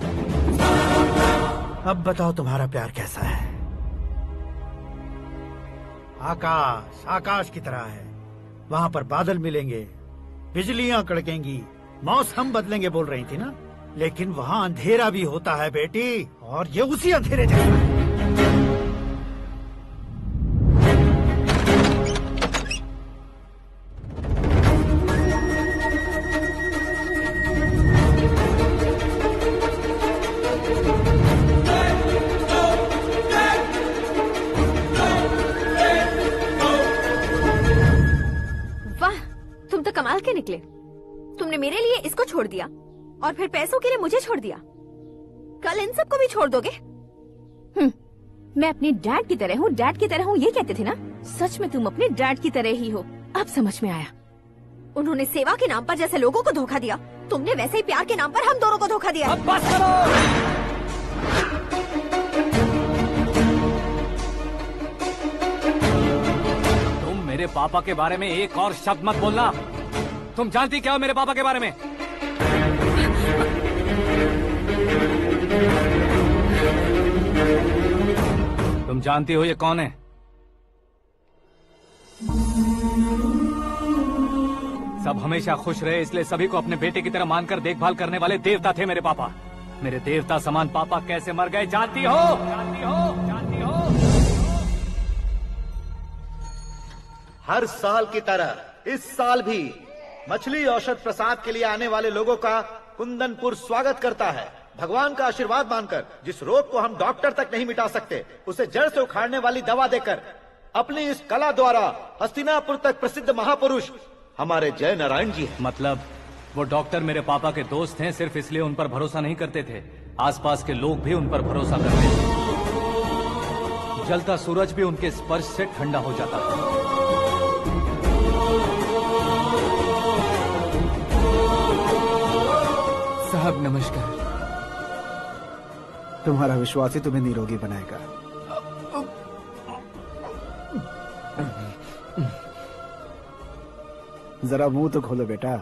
अब बताओ तुम्हारा प्यार कैसा है? आकाश आकाश की तरह है, वहाँ पर बादल मिलेंगे, बिजलियां कड़केंगी, मौसम बदलेंगे बोल रही थी ना, लेकिन वहाँ अंधेरा भी होता है बेटी, और ये उसी अंधेरे जैसा। कमाल के निकले। तुमने मेरे लिए इसको छोड़ दिया और फिर पैसों के लिए मुझे छोड़ दिया। कल इन सबको भी छोड़ दोगे? मैं अपने डैड की तरह हूँ, डैड की तरह हूँ, ये कहते थे ना। सच में तुम अपने डैड की तरह ही हो। अब समझ में आया। उन्होंने सेवा के नाम पर जैसे लोगों को धोखा दिया, तुमने वैसे ही प्यार के नाम पर हम दोनों को धोखा दिया। अब बस करो। तुम मेरे पापा के बारे में एक और शब्द मत बोलना। तुम जानती क्या हो मेरे पापा के बारे में? तुम जानती हो ये कौन है? सब हमेशा खुश रहे इसलिए सभी को अपने बेटे की तरह मानकर देखभाल करने वाले देवता थे मेरे पापा। मेरे देवता समान पापा कैसे मर गए जानती हो? जानती हो? जानती हो? हर साल की तरह इस साल भी मछली औषध प्रसाद के लिए आने वाले लोगों का कुंदनपुर स्वागत करता है। भगवान का आशीर्वाद मानकर जिस रोग को हम डॉक्टर तक नहीं मिटा सकते, उसे जड़ से उखाड़ने वाली दवा देकर अपनी इस कला द्वारा हस्तिनापुर तक प्रसिद्ध महापुरुष हमारे जय नारायण जी हैं। मतलब वो डॉक्टर मेरे पापा के दोस्त हैं, सिर्फ इसलिए उन पर भरोसा नहीं करते थे, आसपास के लोग भी उन पर भरोसा करते थे। जलता सूरज भी उनके स्पर्श से ठंडा हो जाता था। साहब नमस्कार। तुम्हारा विश्वास ही तुम्हें निरोगी बनाएगा। जरा मुंह तो खोलो बेटा।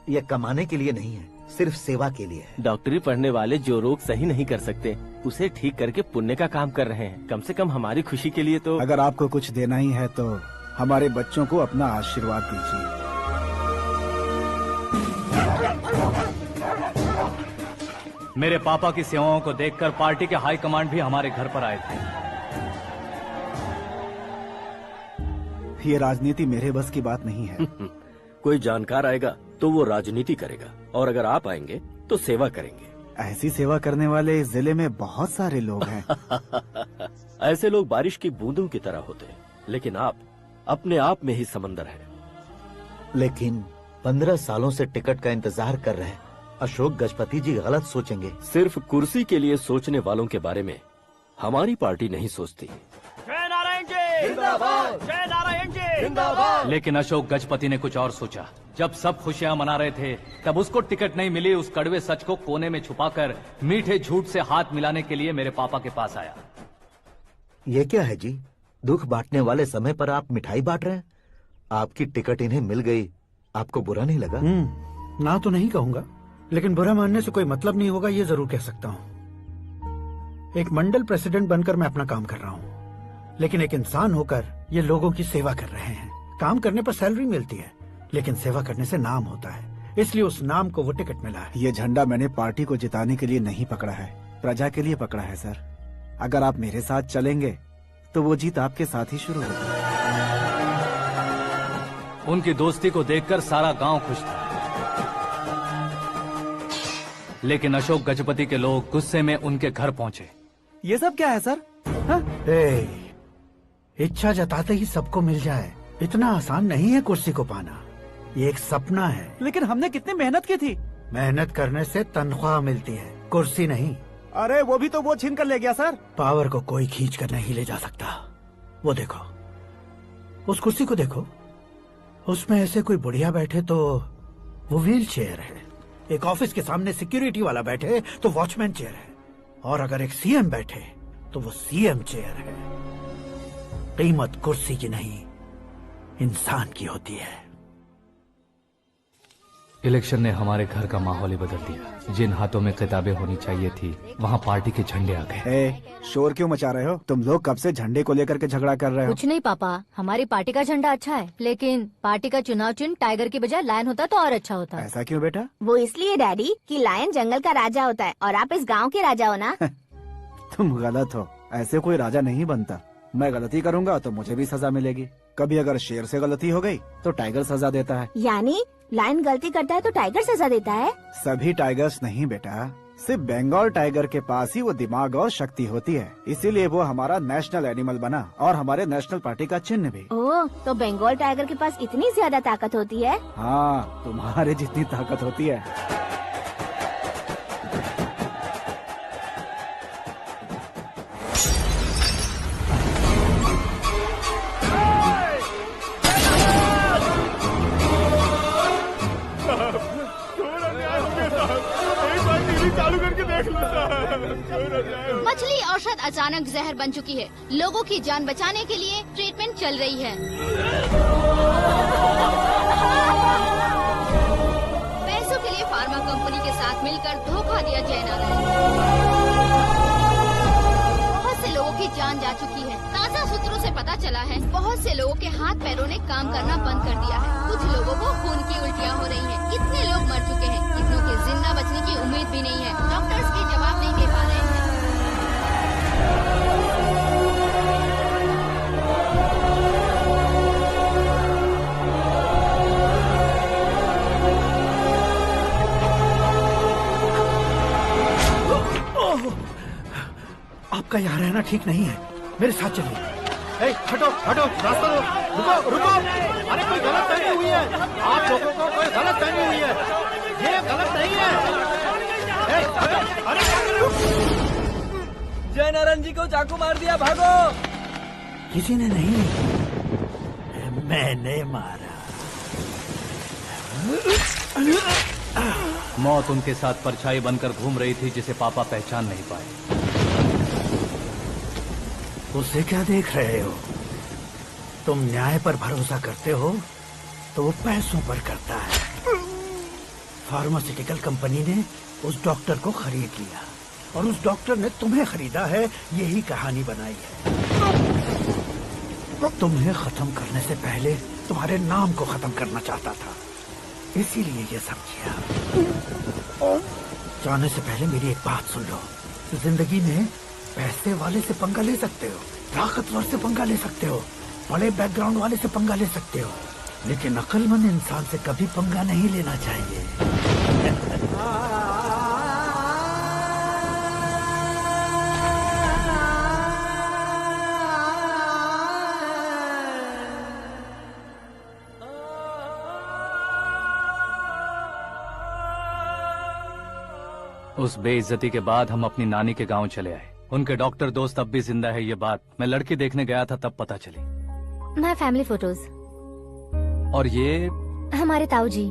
यह कमाने के लिए नहीं है, सिर्फ सेवा के लिए है। डॉक्टरी पढ़ने वाले जो रोग सही नहीं कर सकते, उसे ठीक करके पुण्य का काम कर रहे हैं। कम से कम हमारी खुशी के लिए तो। अगर आपको कुछ देना ही है तो हमारे बच्चों को अपना आशीर्वाद दीजिए। मेरे पापा की सेवाओं को देखकर पार्टी के हाई कमांड भी हमारे घर पर आए थे। ये राजनीति मेरे बस की बात नहीं है। कोई जानकार आएगा तो वो राजनीति करेगा, और अगर आप आएंगे तो सेवा करेंगे। ऐसी सेवा करने वाले इस जिले में बहुत सारे लोग हैं। ऐसे लोग बारिश की बूंदों की तरह होते हैं, लेकिन आप अपने आप में ही समंदर हैं। लेकिन 15 सालों से टिकट का इंतजार कर रहे अशोक गजपति जी गलत सोचेंगे। सिर्फ कुर्सी के लिए सोचने वालों के बारे में हमारी पार्टी नहीं सोचती। जय नारायण जी जिंदाबाद, जय नारायण जी जिंदाबाद। लेकिन अशोक गजपति ने कुछ और सोचा। जब सब खुशियां मना रहे थे, तब उसको टिकट नहीं मिली। उस कड़वे सच को कोने में छुपाकर मीठे झूठ से हाथ मिलाने के लिए मेरे पापा के पास आया। ये क्या है जी? दुख बांटने वाले समय पर आप मिठाई बांट रहे हैं। आपकी टिकट इन्हें मिल गई, आपको बुरा नहीं लगा? ना तो नहीं कहूंगा, लेकिन बुरा मानने से कोई मतलब नहीं होगा, ये जरूर कह सकता हूँ। एक मंडल प्रेसिडेंट बनकर मैं अपना काम कर रहा हूँ, लेकिन एक इंसान होकर ये लोगों की सेवा कर रहे हैं। काम करने पर सैलरी मिलती है, लेकिन सेवा करने से नाम होता है, इसलिए उस नाम को वो टिकट मिला है। ये झंडा मैंने पार्टी को जिताने के लिए नहीं पकड़ा है, प्रजा के लिए पकड़ा है सर। अगर आप मेरे साथ चलेंगे तो वो जीत आपके साथ ही शुरू होगी। उनकी दोस्ती को देखकर सारा गांव खुश था, लेकिन अशोक गजपति के लोग गुस्से में उनके घर पहुंचे। ये सब क्या है सर? इच्छा जताते ही सबको मिल जाए, इतना आसान नहीं है कुर्सी को पाना। ये एक सपना है। लेकिन हमने कितनी मेहनत की थी। मेहनत करने से तनख्वाह मिलती है, कुर्सी नहीं। अरे वो भी तो वो छीन कर ले गया सर। पावर को कोई खींच कर नहीं ले जा सकता। वो देखो, उस कुर्सी को देखो, उसमें ऐसे कोई बुढ़िया बैठे तो वो व्हील चेयर है। एक ऑफिस के सामने सिक्योरिटी वाला बैठे तो वॉचमैन चेयर है, और अगर एक सीएम बैठे तो वो सीएम चेयर है। कीमत कुर्सी की नहीं, इंसान की होती है। इलेक्शन ने हमारे घर का माहौल ही बदल दिया। जिन हाथों में किताबें होनी चाहिए थी, वहाँ पार्टी के झंडे आ गए। शोर क्यों मचा रहे हो? तुम लोग कब से झंडे को लेकर के झगड़ा कर रहे हो? कुछ नहीं पापा, हमारी पार्टी का झंडा अच्छा है, लेकिन पार्टी का चुनाव चिन्ह टाइगर की बजाय लायन होता तो और अच्छा होता। ऐसा क्यों बेटा? वो इसलिए डैडी कि लायन जंगल का राजा होता है और आप इस गांव के राजा हो ना। तुम गलत हो, ऐसे कोई राजा नहीं बनता। मैं गलती करूंगा तो मुझे भी सजा मिलेगी। कभी अगर शेर से गलती हो गई तो टाइगर सजा देता है। यानी लायन गलती करता है तो टाइगर सजा देता है? सभी टाइगर्स नहीं बेटा, सिर्फ बंगाल टाइगर के पास ही वो दिमाग और शक्ति होती है, इसीलिए वो हमारा नेशनल एनिमल बना और हमारे नेशनल पार्टी का चिन्ह भी। ओह, तो बंगाल टाइगर के पास इतनी ज्यादा ताकत होती है? हाँ, तुम्हारे जितनी ताकत होती है। मछली औषध अचानक जहर बन चुकी है। लोगों की जान बचाने के लिए ट्रीटमेंट चल रही है। पैसों के लिए फार्मा कंपनी के साथ मिलकर धोखा दिया जयनारायण। बहुत से लोगों की जान जा चुकी है। ताज़ा सूत्रों से पता चला है बहुत से लोगों के हाथ पैरों ने काम करना बंद कर दिया है। कुछ लोगों को खून की उल्टियाँ हो रही हैं। कितने लोग मर चुके हैं, कितनों के जिंदा बचने की उम्मीद भी नहीं है। डॉक्टर्स भी जवाब नहीं दे पा रहे हैं। आपका यहाँ रहना ठीक नहीं है, मेरे साथ चलिए। हटो हटो, रास्ता दो। रुको रुको, अरे कोई गलत फहमी हुई है, आप लोगों को कोई गलत फहमी हुई है, ये गलत नहीं है। अरे जयनारायण जी को चाकू मार दिया, भागो। किसी ने नहीं, मैंने मारा। मौत उनके साथ परछाई बनकर घूम रही थी, जिसे पापा पहचान नहीं पाए। उसे क्या देख रहे हो? तुम न्याय पर भरोसा करते हो तो वो पैसों पर करता है। फार्मास्यूटिकल कंपनी ने उस डॉक्टर को खरीद लिया और उस डॉक्टर ने तुम्हें खरीदा है, यही कहानी बनाई है। तुम्हें खत्म करने से पहले तुम्हारे नाम को खत्म करना चाहता था, इसीलिए ये सब किया। जाने से पहले मेरी एक बात सुन लो। जिंदगी में पैसे वाले से पंगा ले सकते हो, ताकतवर से पंगा ले सकते हो, बड़े बैकग्राउंड वाले से पंगा ले सकते हो, लेकिन अक्लमंद इंसान से कभी पंगा नहीं लेना चाहिए। उस बेइज्जती के बाद हम अपनी नानी के गांव चले आए। उनके डॉक्टर दोस्त अब भी जिंदा है, ये बात मैं लड़की देखने गया था तब पता चली। My family photos. और ये हमारे ताऊ जी।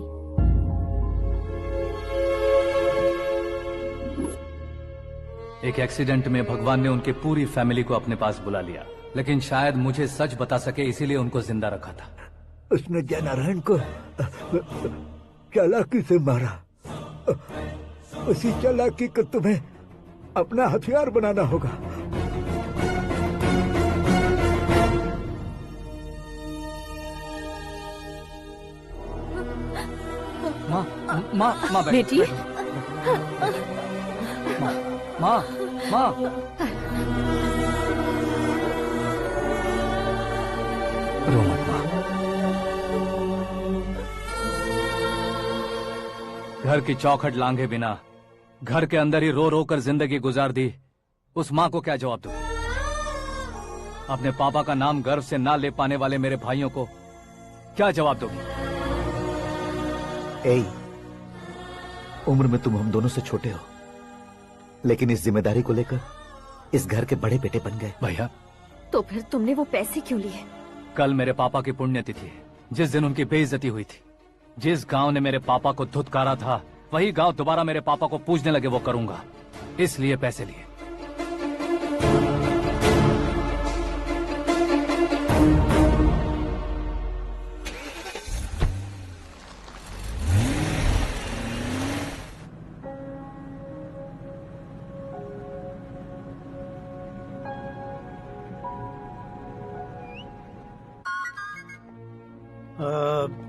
एक एक्सीडेंट में भगवान ने उनकी पूरी फैमिली को अपने पास बुला लिया, लेकिन शायद मुझे सच बता सके इसीलिए उनको जिंदा रखा था। उसने जयनारायण को चालाकी से मारा। उसी चालाकी को तुम्हें अपना हथियार बनाना होगा। माँ बेटी। माँ माँ रो मत माँ। घर की चौखट लांघे बिना घर के अंदर ही रो रो कर जिंदगी गुजार दी उस माँ को क्या जवाब दूं? अपने पापा का नाम गर्व से ना ले पाने वाले मेरे भाइयों को क्या जवाब दोगी? उम्र में तुम हम दोनों से छोटे हो, लेकिन इस जिम्मेदारी को लेकर इस घर के बड़े बेटे बन गए। भैया, तो फिर तुमने वो पैसे क्यों लिए? कल मेरे पापा की पुण्यतिथि है, जिस दिन उनकी बेइज्जती हुई थी। जिस गांव ने मेरे पापा को धुतकारा था वही गांव दोबारा मेरे पापा को पूजने लगे वो करूंगा, इसलिए पैसे लिए।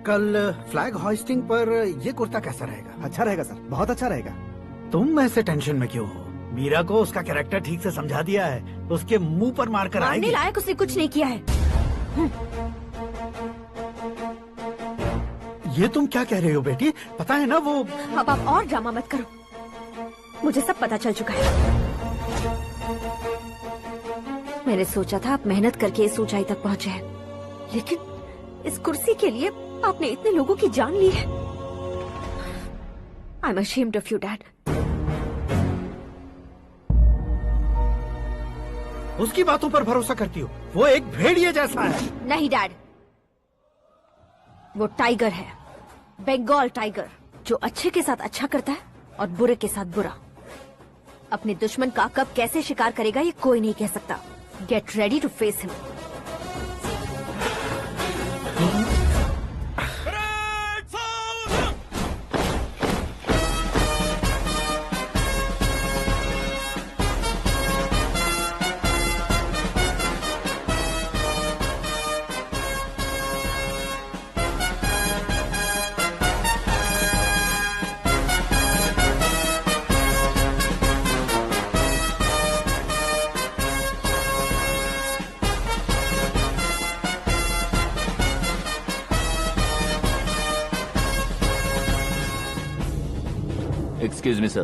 कल फ्लैग होइस्टिंग पर ये कुर्ता कैसा रहेगा? अच्छा रहेगा सर, बहुत अच्छा रहेगा। तुम ऐसे टेंशन में क्यों हो? मीरा को उसका कैरेक्टर ठीक से समझा दिया है, उसके मुंह पर मारकर आएगी। मारने लायक उसने कुछ नहीं किया है। ये तुम क्या कह रहे हो बेटी? पता है ना वो। अब आप और ड्रामा मत करो, मुझे सब पता चल चुका है। मैंने सोचा था आप मेहनत करके इस ऊंचाई तक पहुंचे हैं, लेकिन इस कुर्सी के लिए आपने इतने लोगों की जान ली है। I am ashamed of you, Dad. उसकी बातों पर भरोसा करती हो? वो एक भेड़िए जैसा है। नहीं डैड, वो टाइगर है, बंगाल टाइगर, जो अच्छे के साथ अच्छा करता है और बुरे के साथ बुरा। अपने दुश्मन का कब कैसे शिकार करेगा ये कोई नहीं कह सकता। Get ready to face him. Excuse me, sir.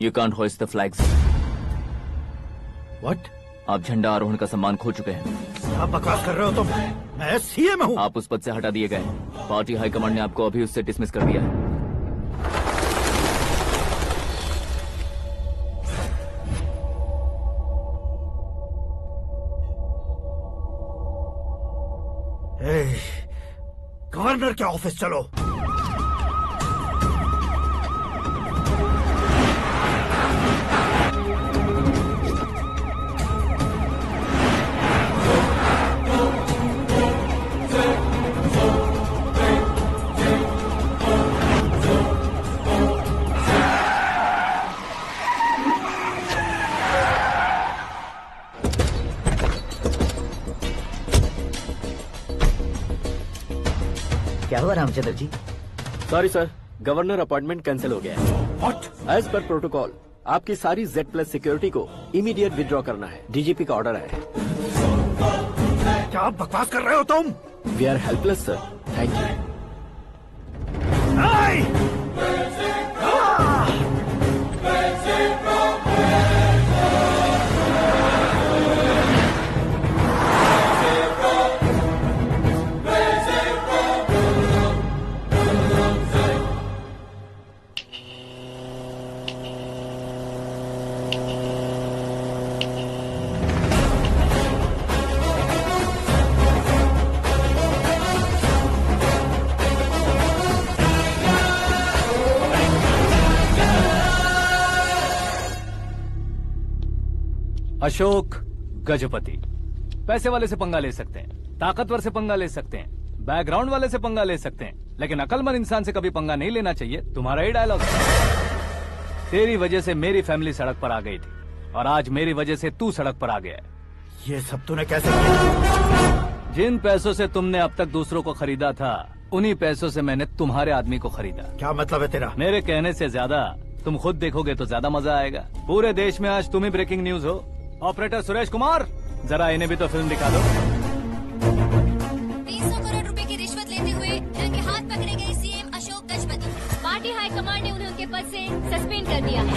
You can't hoist the flags. What? आप झंडा आरोहण का सम्मान खो चुके हैं। आप बकवास कर रहे हो तुम? मैं सीएम हूँ। आप उस पद से हटा दिए गए। पार्टी हाईकमांड ने आपको अभी उससे डिसमिस कर दिया है। गवर्नर के ऑफिस चलो। क्या हुआ Ramchandra ji? Sorry sir, governor appointment cancel हो गया है। What? एज पर प्रोटोकॉल आपकी सारी Z+ सिक्योरिटी को इमीडिएट विड्रॉ करना है। डीजीपी का ऑर्डर है। क्या बकवास कर रहे हो तुम? We are helpless sir. Thank you. Ashok Gajapati पैसे वाले से पंगा ले सकते हैं, ताकतवर से पंगा ले सकते हैं, बैकग्राउंड वाले से पंगा ले सकते हैं, लेकिन अकलमंद इंसान से कभी पंगा नहीं लेना चाहिए। तुम्हारा ही डायलॉग है। तेरी वजह से मेरी फैमिली सड़क पर आ गई थी और आज मेरी वजह से तू सड़क पर आ गया है। ये सब तूने कैसे किया? जिन पैसों से तुमने अब तक दूसरों को खरीदा था, उन्हीं पैसों से मैंने तुम्हारे आदमी को खरीदा। क्या मतलब है तेरा? मेरे कहने से ज्यादा तुम खुद देखोगे तो ज्यादा मजा आएगा। पूरे देश में आज तुम ही ब्रेकिंग न्यूज हो। ऑपरेटर सुरेश कुमार, जरा इन्हें भी तो फिल्म दिखा दो। 300 करोड़ रुपए की रिश्वत लेते हुए रंगे हाथ पकड़े गए CM Ashok Gajapati. Party high command ने उन्हें उनके पद से सस्पेंड कर दिया है।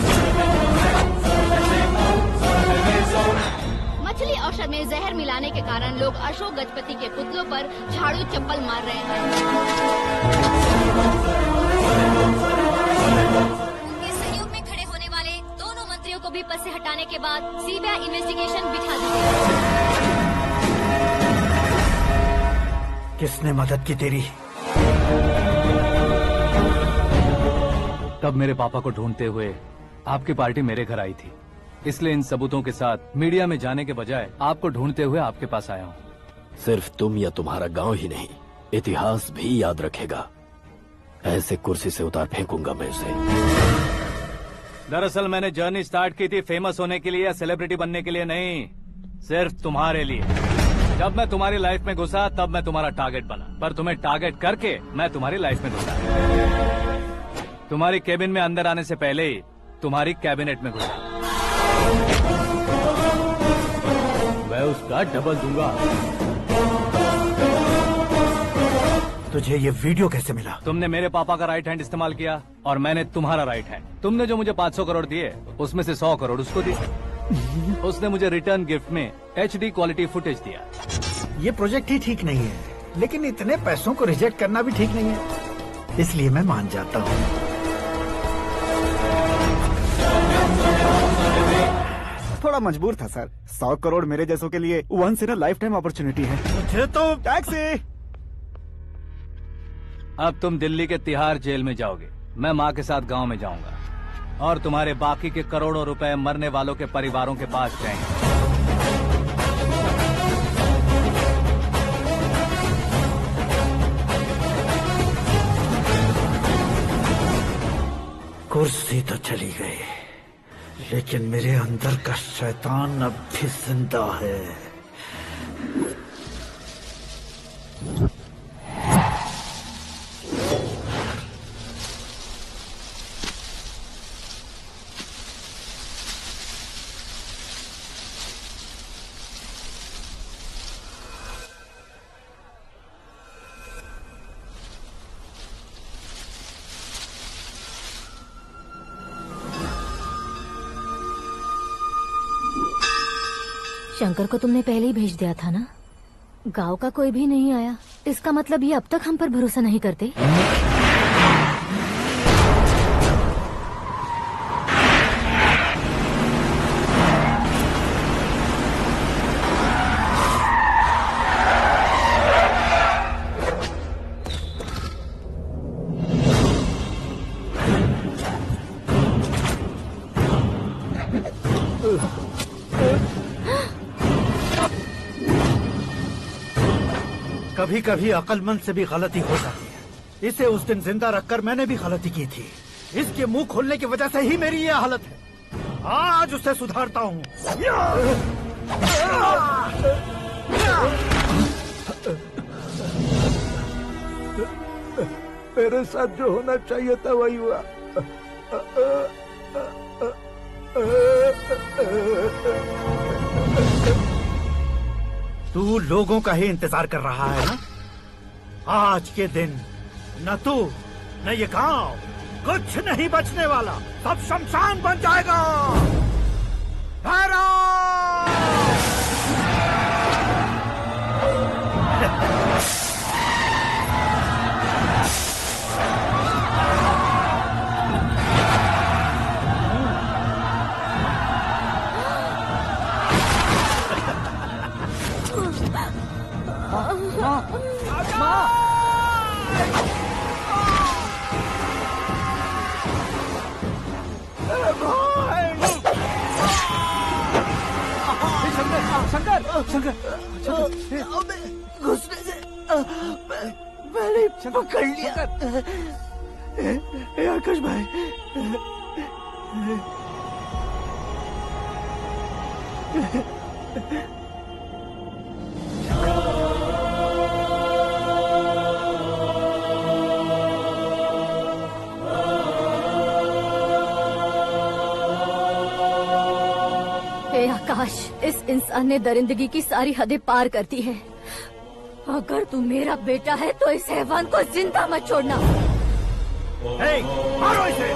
मछली औषध में जहर मिलाने के कारण लोग अशोक गजपति के पुतलों पर झाड़ू चप्पल मार रहे हैं। उनके सहयोग में खड़े होने वाले दोनों मंत्रियों को भी पद से हटाने के बाद सीबीआई इन्वेस्टिगेशन बिठा दी गई। किसने मदद की तेरी? तब मेरे पापा को ढूंढते हुए आपकी पार्टी मेरे घर आई थी, इसलिए इन सबूतों के साथ मीडिया में जाने के बजाय आपको ढूंढते हुए आपके पास आया हूँ। सिर्फ तुम या तुम्हारा गांव ही नहीं, इतिहास भी याद रखेगा। ऐसे कुर्सी से उतार फेंकूंगा मैं उसे। दरअसल मैंने जर्नी स्टार्ट की थी फेमस होने के लिए या सेलिब्रिटी बनने के लिए नहीं, सिर्फ तुम्हारे लिए। जब मैं तुम्हारी लाइफ में घुसा तब मैं तुम्हारा टारगेट बना, पर तुम्हें टारगेट करके मैं तुम्हारी लाइफ में घुसा। तुम्हारी केबिन में अंदर आने से पहले ही तुम्हारी कैबिनेट में घुसा। मैं उसका डबल दूंगा। तुझे ये वीडियो कैसे मिला? तुमने मेरे पापा का राइट हैंड इस्तेमाल किया और मैंने तुम्हारा राइट हैंड। तुमने जो मुझे 500 करोड़ दिए उसमें से 100 करोड़ उसको दिए। उसने मुझे रिटर्न गिफ्ट में HD क्वालिटी फुटेज दिया। ये प्रोजेक्ट ही ठीक नहीं है, लेकिन इतने पैसों को रिजेक्ट करना भी ठीक नहीं है, इसलिए मैं मान जाता हूँ। थोड़ा मजबूर था सर। 100 करोड़ मेरे जैसों के लिए once in a lifetime opportunity है। मुझे तो टैक्सी। अब तुम दिल्ली के तिहाड़ जेल में जाओगे, मैं माँ के साथ गांव में जाऊंगा और तुम्हारे बाकी के करोड़ों रुपए मरने वालों के परिवारों के पास जाएंगे। कुर्सी तो चली गई, लेकिन मेरे अंदर का शैतान अब भी जिंदा है। शंकर को तुमने पहले ही भेज दिया था ना? गांव का कोई भी नहीं आया, इसका मतलब ये अब तक हम पर भरोसा नहीं करते। कभी कभी अक्लमंद से भी गलती हो जाती है। इसे उस दिन जिंदा रखकर मैंने भी गलती की थी। इसके मुंह खोलने की वजह से ही मेरी ये हालत है। आज उसे सुधारता हूँ। मेरे साथ जो होना चाहिए था वही हुआ। तू लोगों का ही इंतजार कर रहा है ना? आज के दिन न तू न ये गांव कुछ नहीं बचने वाला, सब शमशान बन जाएगा। घुसने से मैंने पकड़ लिया। आकाश भाई, आकाश, इस इंसान ने दरिंदगी की सारी हदें पार कर दी है। अगर तू मेरा बेटा है तो इस हैवान को जिंदा मत छोड़ना। मारो इसे।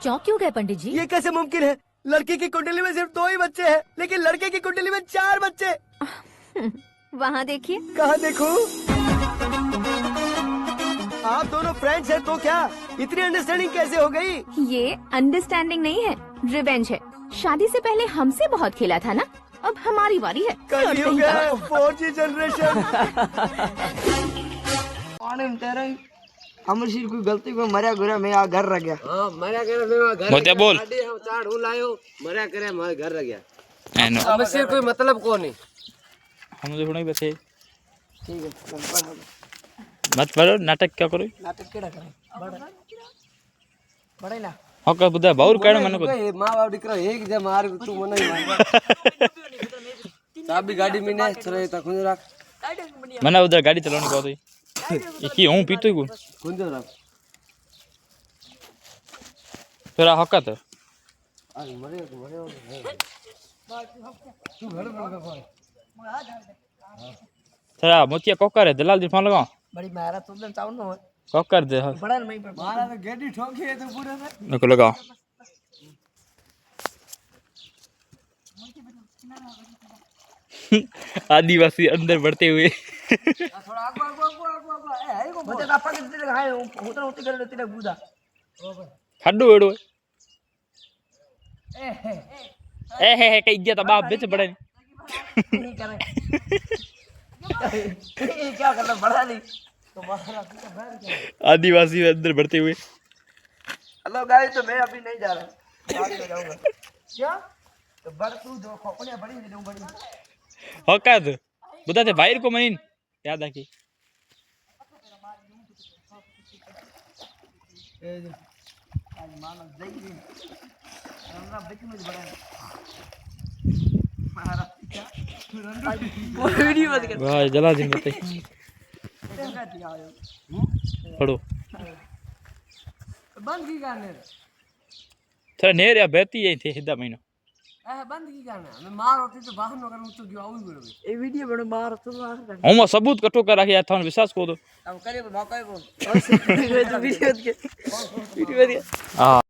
चौंक क्यों गए पंडित जी? ये कैसे मुमकिन है? लड़की की कुंडली में सिर्फ 2 ही बच्चे हैं, लेकिन लड़के की कुंडली में 4 बच्चे। वहाँ देखिए। कहाँ देखूं? आप दोनों फ्रेंड्स हैं तो क्या इतनी अंडरस्टैंडिंग कैसे हो गई? ये अंडरस्टैंडिंग नहीं है, रिवेंज है। शादी से पहले हमसे बहुत खेला था ना, अब हमारी बारी है। कलयुग है, 4G जनरेशन। अमर सिंह कोई गलती को मरिया गुरा मैं आ घर रह गया। हां मरिया करे मैं घर मोतिया बोल। गाड़ी हम चाड़ हूं लायो मरिया करे मैं घर रह गया। अमर सिंह कोई मतलब को नहीं। हम जो नहीं बैठे ठीक है मत पढ़ो नाटक क्या करो। नाटक केड़ा करे बड़े ना हो का बुदा बाउर काढ मने को मां बाप दीकरा एक जे मार तू मने मार चाबी गाड़ी में ने चले ता खुंज रख मना उधर गाड़ी चलानी को तो की हूं पीतो ही खुंज रख तेरा हकत अरे मरे तू घर में भाई तेरा मोतिया कोकर है दलाल जी फोन लगाओ बड़ी मारा तो दिन चाउन न कोकर दे बड़ा नहीं मारा तो गेडी ठोकी है तो पूरे में नको लगाओ आदिवासी अंदर बढ़ते हुए थोड़ा आगो ए है को बच्चा आपा के दे खाए होता होती कर लेती बूदा खड्डू एड़ो ए हे कई गया तो बाप बिच बड़े नहीं करे ये क्या करना बड़ा नहीं तो मारा आदिवासी अंदर बढ़ते हुए। हेलो गाइस तो मैं अभी नहीं जा रहा बाद में जाऊंगा क्या तो बड़ तू जो खोपड़ियां बड़ी दे दूं बड़ी हकत बुदा ते बाहर को मनीन याद आकी ए आज मानो जई हमरा बीच में बड़ा मारा वीडियो मत कर वाह जला दिन बताई पढ़ो बंद की करने थोड़ा नेर या बहती है थे हिदा महीना ए बंद की करना मैं मार होती तो बाहर न करूं तो क्यों आऊं बोलो ए वीडियो बड़ो मार तो बाहर हम सबूत कठो कर रखिया था विश्वास को दो अब करे मौका है बोल वीडियो के वीडियो हां